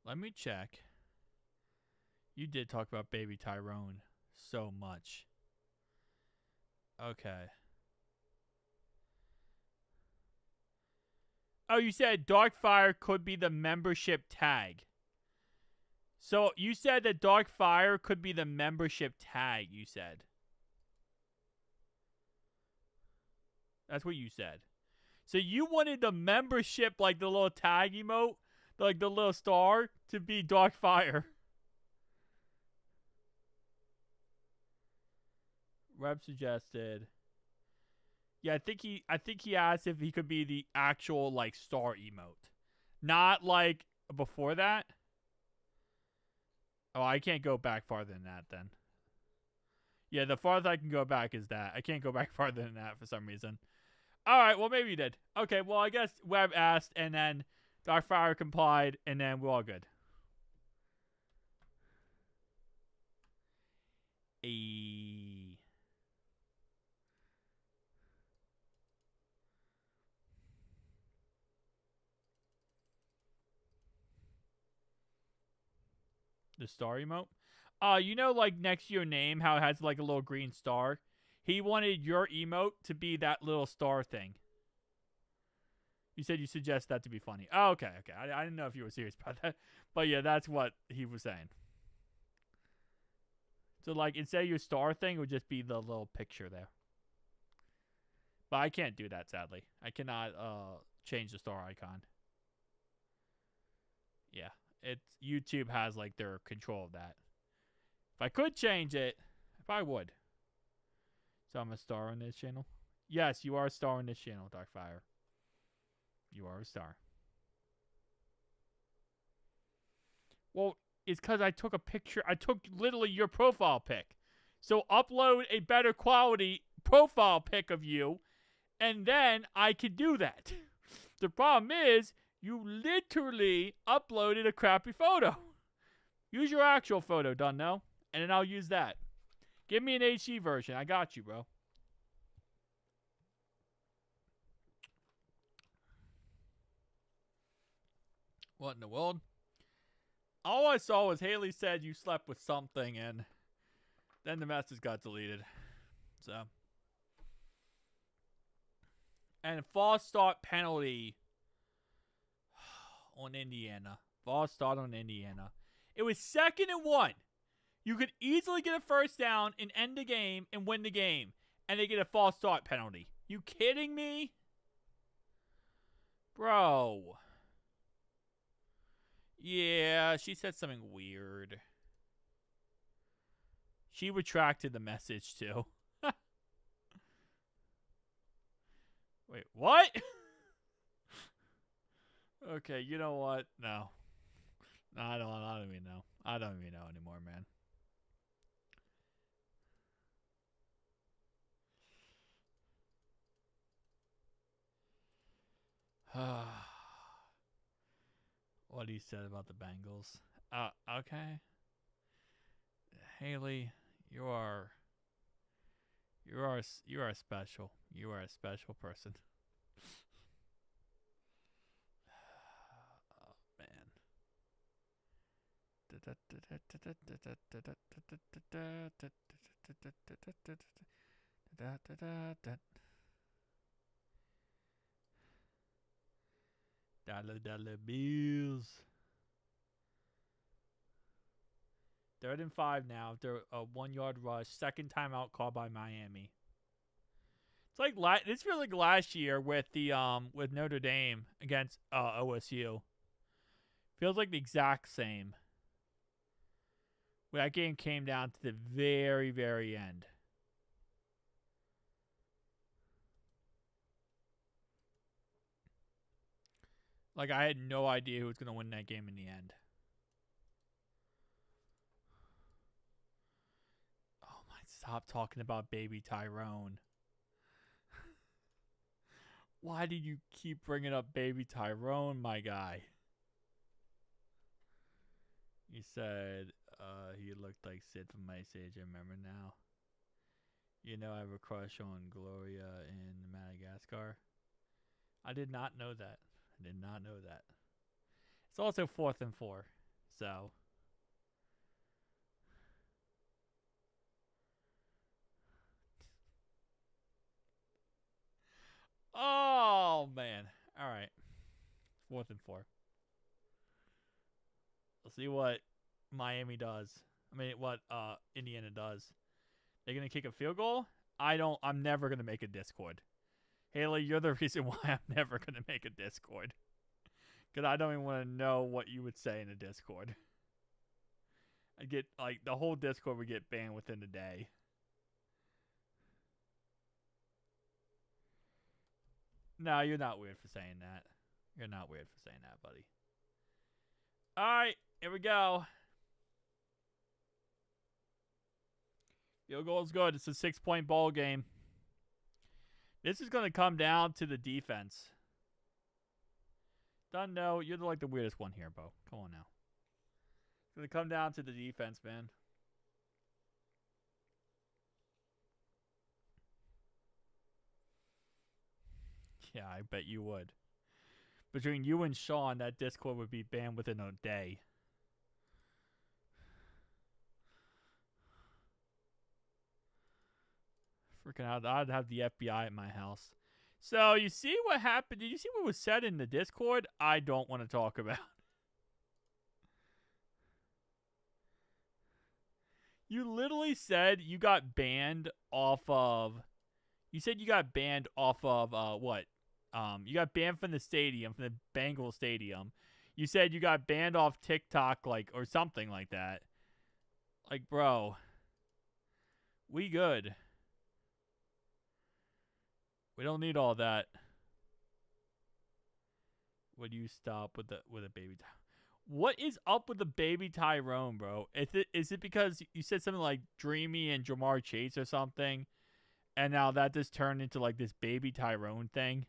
Let me check. You did talk about baby Tyrone so much. Okay. Oh, you said Darkfire could be the membership tag. So you said that Darkfire could be the membership tag, you said. That's what you said. So you wanted the membership, like the little tag emote, like the little star, to be Darkfire. Reb suggested. Yeah, I think he asked if he could be the actual like star emote. Not like before that. Oh, I can't go back farther than that then. Yeah, the farthest I can go back is that. I can't go back farther than that for some reason. Alright, well maybe you did. Okay, well I guess Webb asked and then Darkfire complied and then we're all good. The star emote? You know, like next to your name, how it has like a little green star? He wanted your emote to be that little star thing. You said you suggest that to be funny. Oh, okay. I didn't know if you were serious about that. But yeah, that's what he was saying. So like, instead of your star thing, it would just be the little picture there. But I can't do that, sadly. I cannot change the star icon. Yeah. YouTube has like their control of that. If I could change it, I probably would. So I'm a star on this channel. Yes, you are a star on this channel, Darkfire. You are a star. Well, it's because I took a picture. I took literally your profile pic. So upload a better quality profile pic of you, and then I could do that. The problem is, you literally uploaded a crappy photo. Use your actual photo, Dunno, and then I'll use that. Give me an HD version. I got you, bro. What in the world? All I saw was Haley said you slept with something, and then the message got deleted. So. And false start penalty on Indiana. False start on Indiana. It was 2nd and 1. You could easily get a first down and end the game and win the game. And they get a false start penalty. You kidding me? Bro. Yeah, she said something weird. She retracted the message too. Wait, what? Okay, you know what? No. I don't even know. I don't even know anymore, man. What he said about the Bengals. Okay. Haley, you are special. You are a special person. Oh man. Dollar bills. 3rd and 5 now after a 1-yard rush. Second timeout called by Miami. It's like this feels like last year with the with Notre Dame against OSU. Feels like the exact same. That game came down to the very, very end. Like, I had no idea who was going to win that game in the end. Oh my, stop talking about baby Tyrone. Why do you keep bringing up baby Tyrone, my guy? You said he looked like Sid from Ice Age. I remember now. You know I have a crush on Gloria in Madagascar. I did not know that. I did not know that. It's also 4th and 4. So. Oh, man. All right. 4th and 4. Let's see what Miami does. I mean, what Indiana does. They're going to kick a field goal? I'm never going to make a Discord. Haley, you're the reason why I'm never going to make a Discord. Because I don't even want to know what you would say in a Discord. I'd get, like, the whole Discord would get banned within a day. No, you're not weird for saying that. You're not weird for saying that, buddy. All right, here we go. Field goal's good. It's a 6-point ball game. This is going to come down to the defense. Don't know. You're like the weirdest one here, Bo. Come on now. It's going to come down to the defense, man. Yeah, I bet you would. Between you and Sean, that Discord would be banned within a day. Freaking out. I'd have the FBI at my house. So, you see what happened? Did you see what was said in the Discord? I don't want to talk about. You literally said you got banned off of... You said you got banned off of, what? You got banned from the stadium, from the Bengals stadium. You said you got banned off TikTok, like, or something like that. Like, bro. We good. We don't need all that. Would you stop with a baby? What is up with the baby Tyrone, bro? Is it because you said something like Dreamy and Jamar Chase or something, and now that just turned into like this baby Tyrone thing?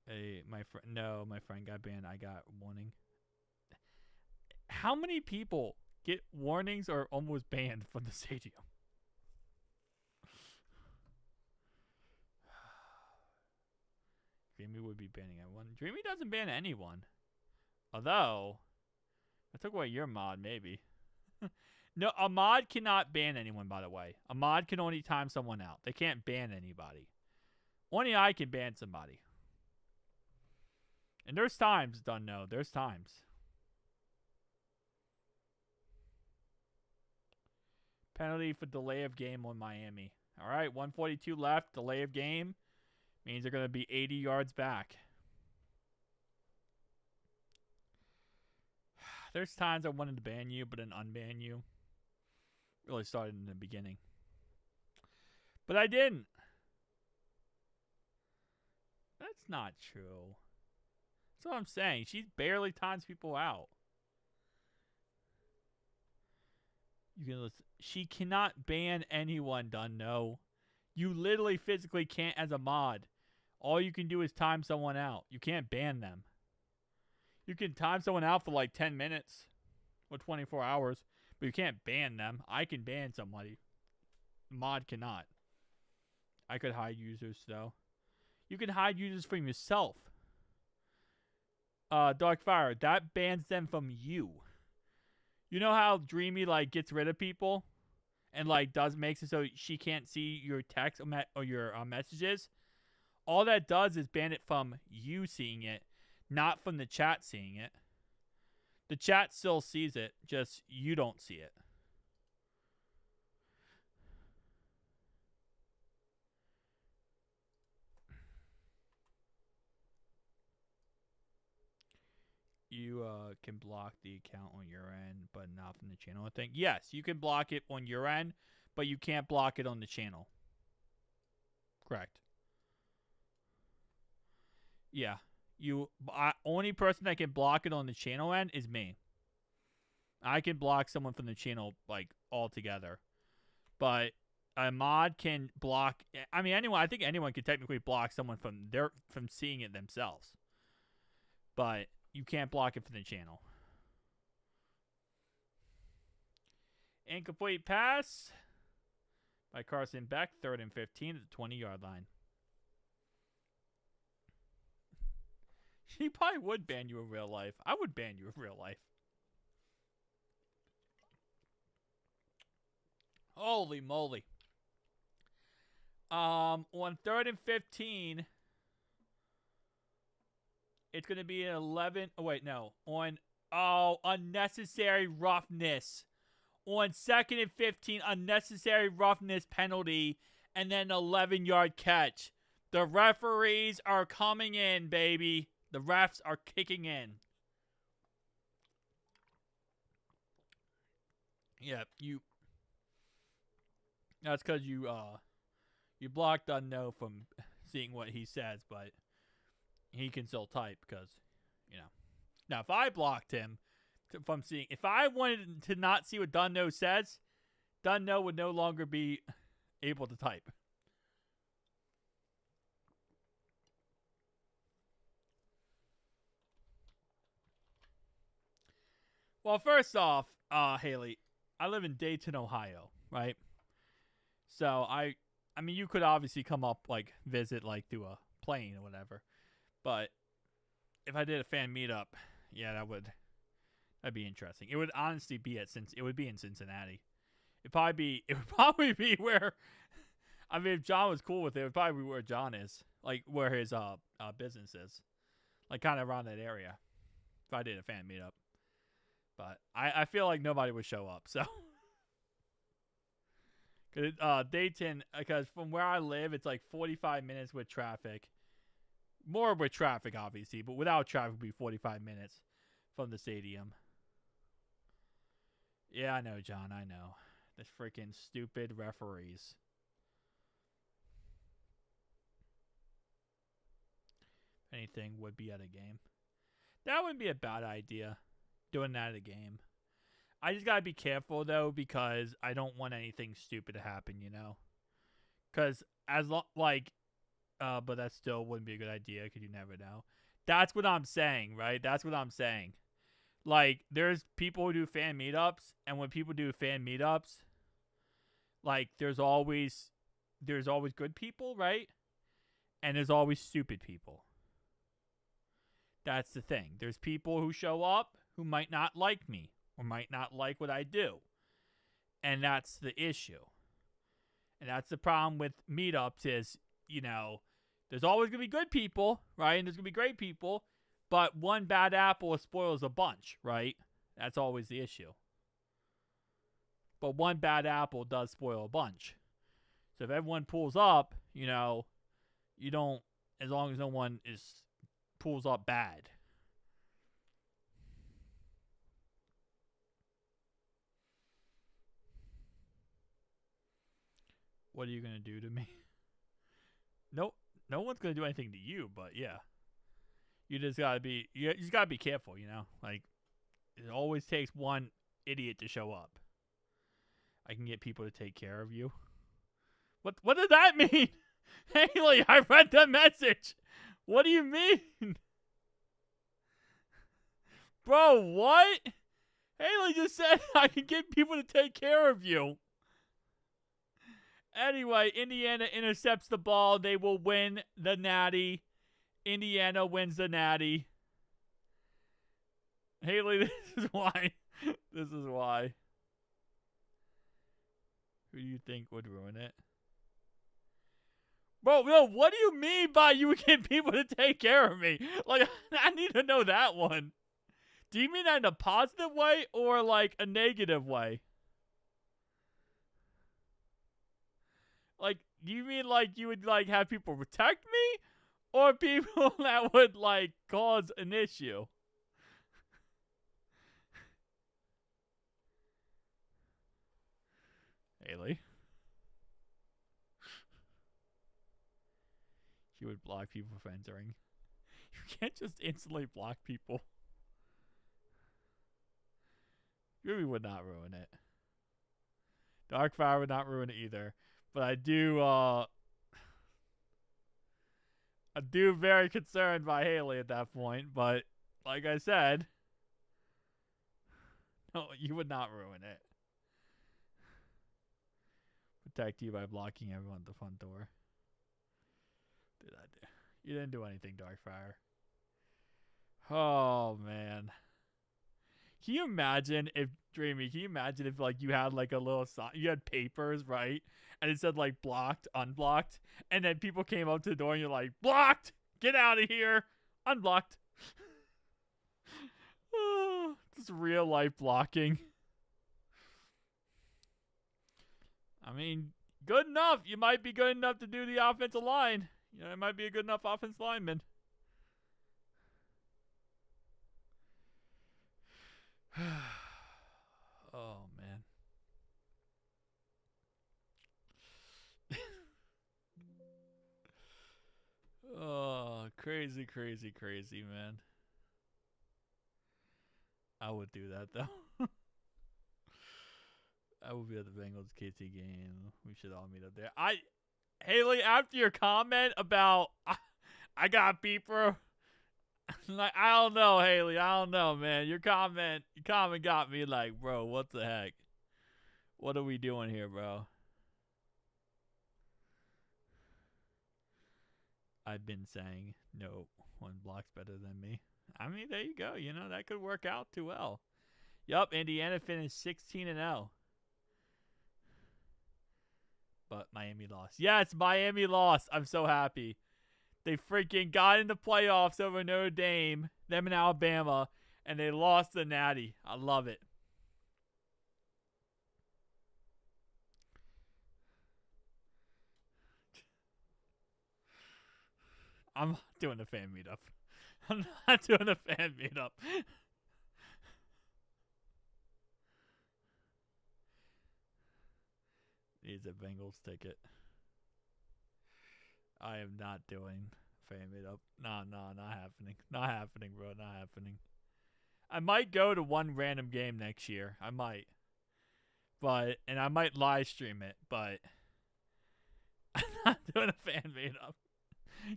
Hey, my friend got banned. I got warning. How many people get warnings or almost banned from the stadium? Dreamy would be banning everyone. Dreamy doesn't ban anyone. Although, I took away your mod, maybe. No, a mod cannot ban anyone, by the way. A mod can only time someone out. They can't ban anybody. Only I can ban somebody. And there's times, don't know. There's times. Penalty for delay of game on Miami. All right, 142 left. Delay of game means they're going to be 80 yards back. There's times I wanted to ban you, but then unban you. Really started in the beginning. But I didn't. That's not true. That's what I'm saying. She barely times people out. You can listen. She cannot ban anyone, Dunno. You literally physically can't as a mod. All you can do is time someone out. You can't ban them. You can time someone out for like 10 minutes or 24 hours, but you can't ban them. I can ban somebody. Mod cannot. I could hide users, though. You can hide users from yourself. Darkfire, that bans them from you. You know how Dreamy like gets rid of people and like makes it so she can't see your text or your messages? All that does is ban it from you seeing it, not from the chat seeing it. The chat still sees it, just you don't see it. You can block the account on your end, but not from the channel. I think yes, you can block it on your end, but you can't block it on the channel. Correct. Yeah, only person that can block it on the channel end is me. I can block someone from the channel like altogether, but a mod can block. I mean, anyone. I think anyone could technically block someone from seeing it themselves, but you can't block it from the channel. Incomplete pass by Carson Beck, 3rd and 15 at the 20-yard line. She probably would ban you in real life. I would ban you in real life. Holy moly. On 3rd and 15, it's going to be an 11. Oh, wait, no. Unnecessary roughness. On 2nd and 15, unnecessary roughness penalty, and then 11-yard catch. The referees are coming in, baby. The refs are kicking in. Yeah, that's because you blocked Unknown from seeing what he says, but he can still type because, Now, if I blocked him from seeing, if I wanted to not see what Dunno says, Dunno would no longer be able to type. Well, first off, Haley, I live in Dayton, Ohio, right? So I mean, you could obviously come up, like, visit, like, through a plane or whatever. But if I did a fan meetup, yeah, that'd be interesting. It would honestly be in Cincinnati. It'd probably be where, I mean, if John was cool with it would probably be where John is. Like, where his business is. Like, kind of around that area. If I did a fan meetup. But I feel like nobody would show up, so. Dayton, because from where I live, it's like 45 minutes with traffic. More with traffic, obviously, but without traffic, it would be 45 minutes from the stadium. Yeah, I know, John, I know. The freaking stupid referees. Anything would be at a game. That wouldn't be a bad idea, doing that at a game. I just gotta be careful, though, because I don't want anything stupid to happen, Because but that still wouldn't be a good idea, because you never know. That's what I'm saying, right? That's what I'm saying. Like, there's people who do fan meetups, and when people do fan meetups, like, there's always good people, right? And there's always stupid people. That's the thing. There's people who show up who might not like me or might not like what I do. And that's the issue. And that's the problem with meetups is, there's always going to be good people, right? And there's going to be great people. But one bad apple spoils a bunch, right? That's always the issue. But one bad apple does spoil a bunch. So if everyone pulls up, you don't, as long as no one pulls up bad. What are you going to do to me? Nope. no one's gonna do anything to you, but yeah, you just gotta be careful, you know. Like it always takes one idiot to show up. I can get people to take care of you. What does that mean? Haley, I read the message. What do you mean? Bro, what? Haley just said I can get people to take care of you. Anyway, Indiana intercepts the ball. They will win the Natty. Indiana wins the Natty. Haley, this is why. This is why. Who do you think would ruin it? Bro, no, what do you mean by you get people to take care of me? Like, I need to know that one. Do you mean that in a positive way or like a negative way? Like, do you mean like you would like have people protect me? Or people that would like cause an issue? Haley? You would block people from entering. You can't just instantly block people. Really would not ruin it. Darkfire would not ruin it either. But I do very concerned by Haley at that point. But like I said, no, you would not ruin it. Protect you by blocking everyone at the front door. Did I do? You didn't do anything, Darkfire. Oh man. Can you imagine if Dreamy? Can you imagine if like you had like a little sign, you had papers, right? And it said like blocked, unblocked, and then people came up to the door and you're like, blocked, get out of here, unblocked. Oh, this real life blocking. I mean, good enough. You might be good enough to do the offensive line. You know, it might be a good enough offensive lineman. Oh, man. Oh, crazy, crazy, crazy, man. I would do that, though. I will be at the Bengals KT game. We should all meet up there. Haley, after your comment about I got beeper, like I don't know, Haley. I don't know, man. Your comment got me like, bro, what the heck? What are we doing here, bro? I've been saying no one block's better than me. I mean, there you go. You know, that could work out too well. Yup, Indiana finished 16-0. But Miami lost. Yes, Miami lost. I'm so happy. They freaking got in the playoffs over Notre Dame, them in Alabama, and they lost the Natty. I love it. I'm not doing a fan meetup. I'm not doing a fan meetup. Needs a Bengals ticket. I am not doing a fan meetup. No, not happening. Not happening, bro. Not happening. I might go to one random game next year. I might. And I might live stream it, but I'm not doing a fan meetup.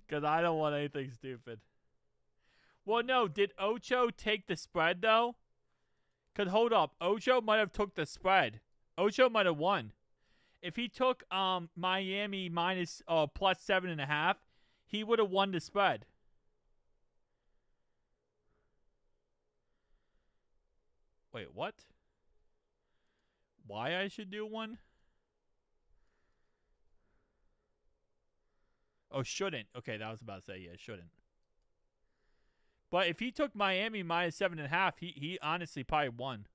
Because I don't want anything stupid. Well, no. Did Ocho take the spread, though? Because, hold up. Ocho might have took the spread. Ocho might have won. If he took Miami minus plus 7.5, he would have won the spread. Wait, what? Why I should do one? Oh, shouldn't. Okay, that was about to say, yeah, shouldn't. But if he took Miami minus 7.5, he honestly probably won.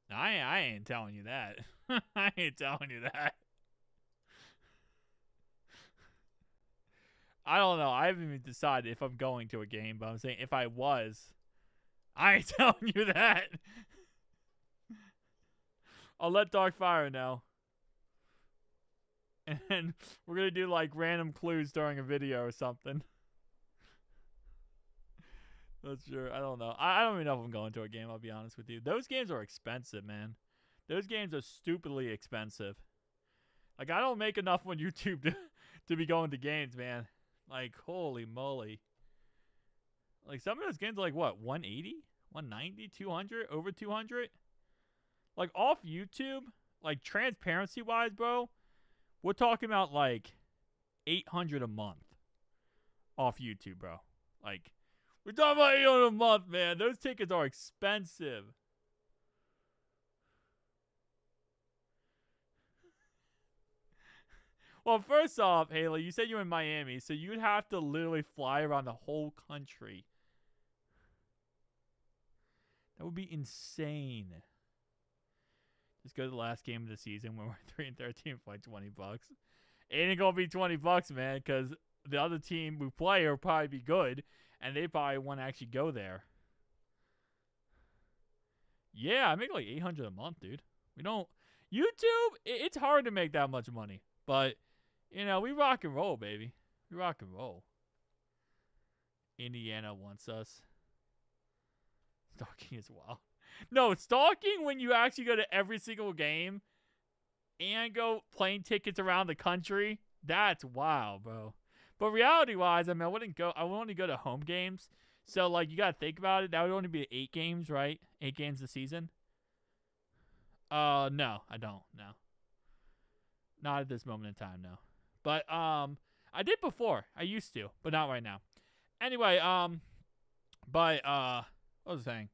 I ain't telling you that. I ain't telling you that. I don't know. I haven't even decided if I'm going to a game, but I'm saying if I was, I ain't telling you that. I'll let Darkfire know. and we're gonna do like random clues during a video or something. That's sure. I don't know. I don't even know if I'm going to a game. I'll be honest with you. Those games are expensive, man. Those games are stupidly expensive. Like I don't make enough on YouTube to be going to games, man. Like holy moly. Like some of those games are like what, 180, 190, 200, over 200. Like off YouTube, like transparency wise, bro. We're talking about like 800 a month off YouTube, bro. Like, we're talking about 800 a month, man. Those tickets are expensive. Well, first off, Haley, you said you're in Miami, so you'd have to literally fly around the whole country. That would be insane. Just go to the last game of the season when we're 3-13 for like $20. It ain't gonna be $20, man, because the other team we play will probably be good, and they probably want to actually go there. Yeah, I make like 800 a month, dude. We don't YouTube. It's hard to make that much money, but you know we rock and roll, baby. We rock and roll. Indiana wants us. Stalking is wild. No, stalking when you actually go to every single game and go plane tickets around the country. That's wild, bro. But reality-wise, I mean, I would only go to home games. So, like, you got to think about it. That would only be 8 games, right? 8 games a season. No, I don't. No. Not at this moment in time, no. But, I did before. I used to, but not right now. Anyway, what was I saying?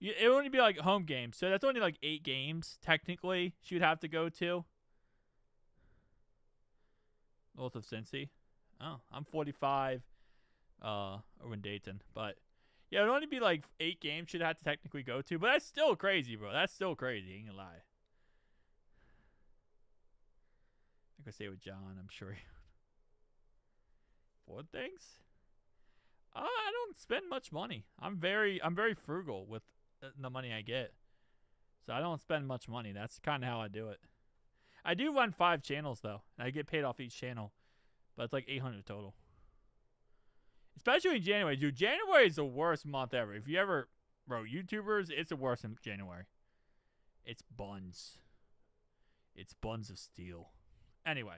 It would only be like home games. So that's only like 8 games, technically, she'd have to go to. North of Cincy. Oh, I'm 45 over in Dayton. But, yeah, it would only be like 8 games she'd have to technically go to. But that's still crazy, bro. That's still crazy. Ain't gonna lie. I could stay with John, I'm sure. 4 things? I don't spend much money. I'm very frugal with the money I get. So I don't spend much money. That's kind of how I do it. I do run 5 channels, though. And I get paid off each channel. But it's like 800 total. Especially in January. Dude, January is the worst month ever. If you ever... Bro, YouTubers, it's the worst in January. It's buns. It's buns of steel. Anyway.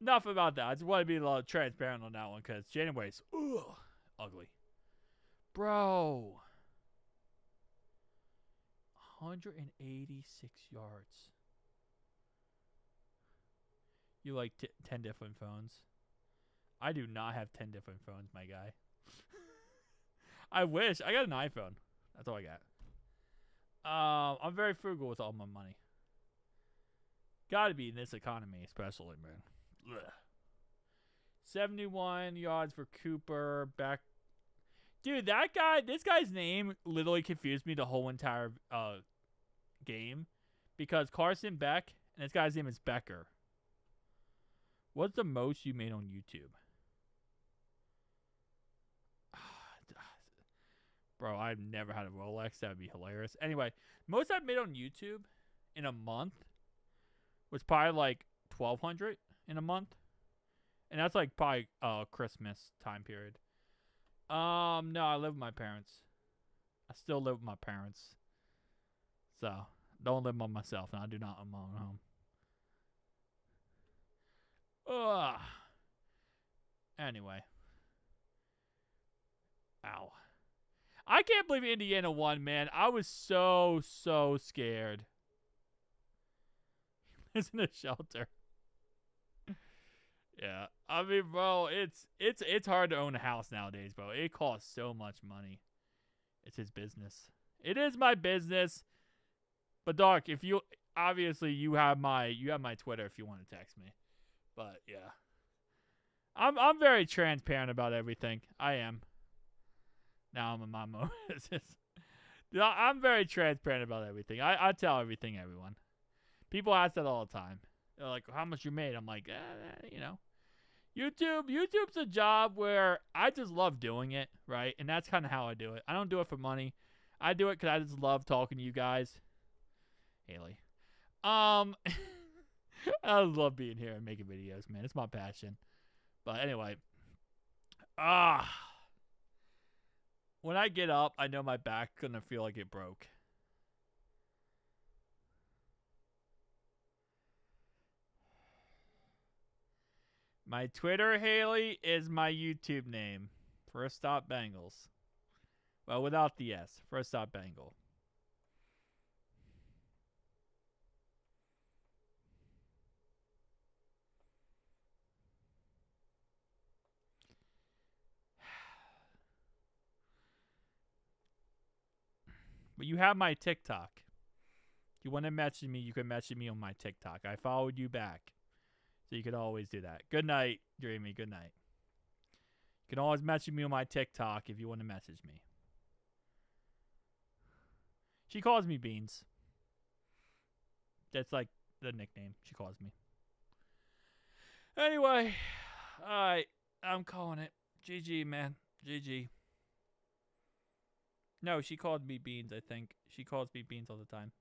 Enough about that. I just want to be a little transparent on that one. Because January's... ugly. Bro. 186 yards. You like 10 different phones? I do not have 10 different phones, my guy. I wish. I got an iPhone. That's all I got. I'm very frugal with all my money. Gotta be in this economy, especially, man. Ugh. 71 yards for Cooper. Back. Dude, that guy, this guy's name literally confused me the whole entire game. Because Carson Beck, and this guy's name is Becker. What's the most you made on YouTube? Bro, I've never had a Rolex. That would be hilarious. Anyway, most I've made on YouTube in a month was probably like 1,200 in a month. And that's like probably Christmas time period. No, I live with my parents. I still live with my parents. So, don't live by myself, and I do not own my own home. Ugh. Anyway. Ow. I can't believe Indiana won, man. I was so scared. He lives in a shelter. Yeah. I mean, bro, it's hard to own a house nowadays, bro. It costs so much money. It's his business. It is my business. But Doc, if you obviously you have my Twitter if you want to text me. But yeah. I'm very transparent about everything. I am. Now I'm in my mode. I'm very transparent about everything. I tell everything, everyone. People ask that all the time. They're like, how much you made? I'm like, you know. YouTube's a job where I just love doing it, right? And that's kind of how I do it. I don't do it for money. I do it because I just love talking to you guys. Haley. I love being here and making videos, man. It's my passion. But anyway, when I get up, I know my back's gonna feel like it broke. My Twitter, Haley, is my YouTube name. First Stop Bengals. Well, without the S. First Stop Bengal. But you have my TikTok. If you want to message me, you can message me on my TikTok. I followed you back. So you can always do that. Good night, Dreamy. Good night. You can always message me on my TikTok if you want to message me. She calls me Beans. That's like the nickname she calls me. Anyway, alright. I'm calling it. GG, man. GG. No, she called me Beans, I think. She calls me Beans all the time.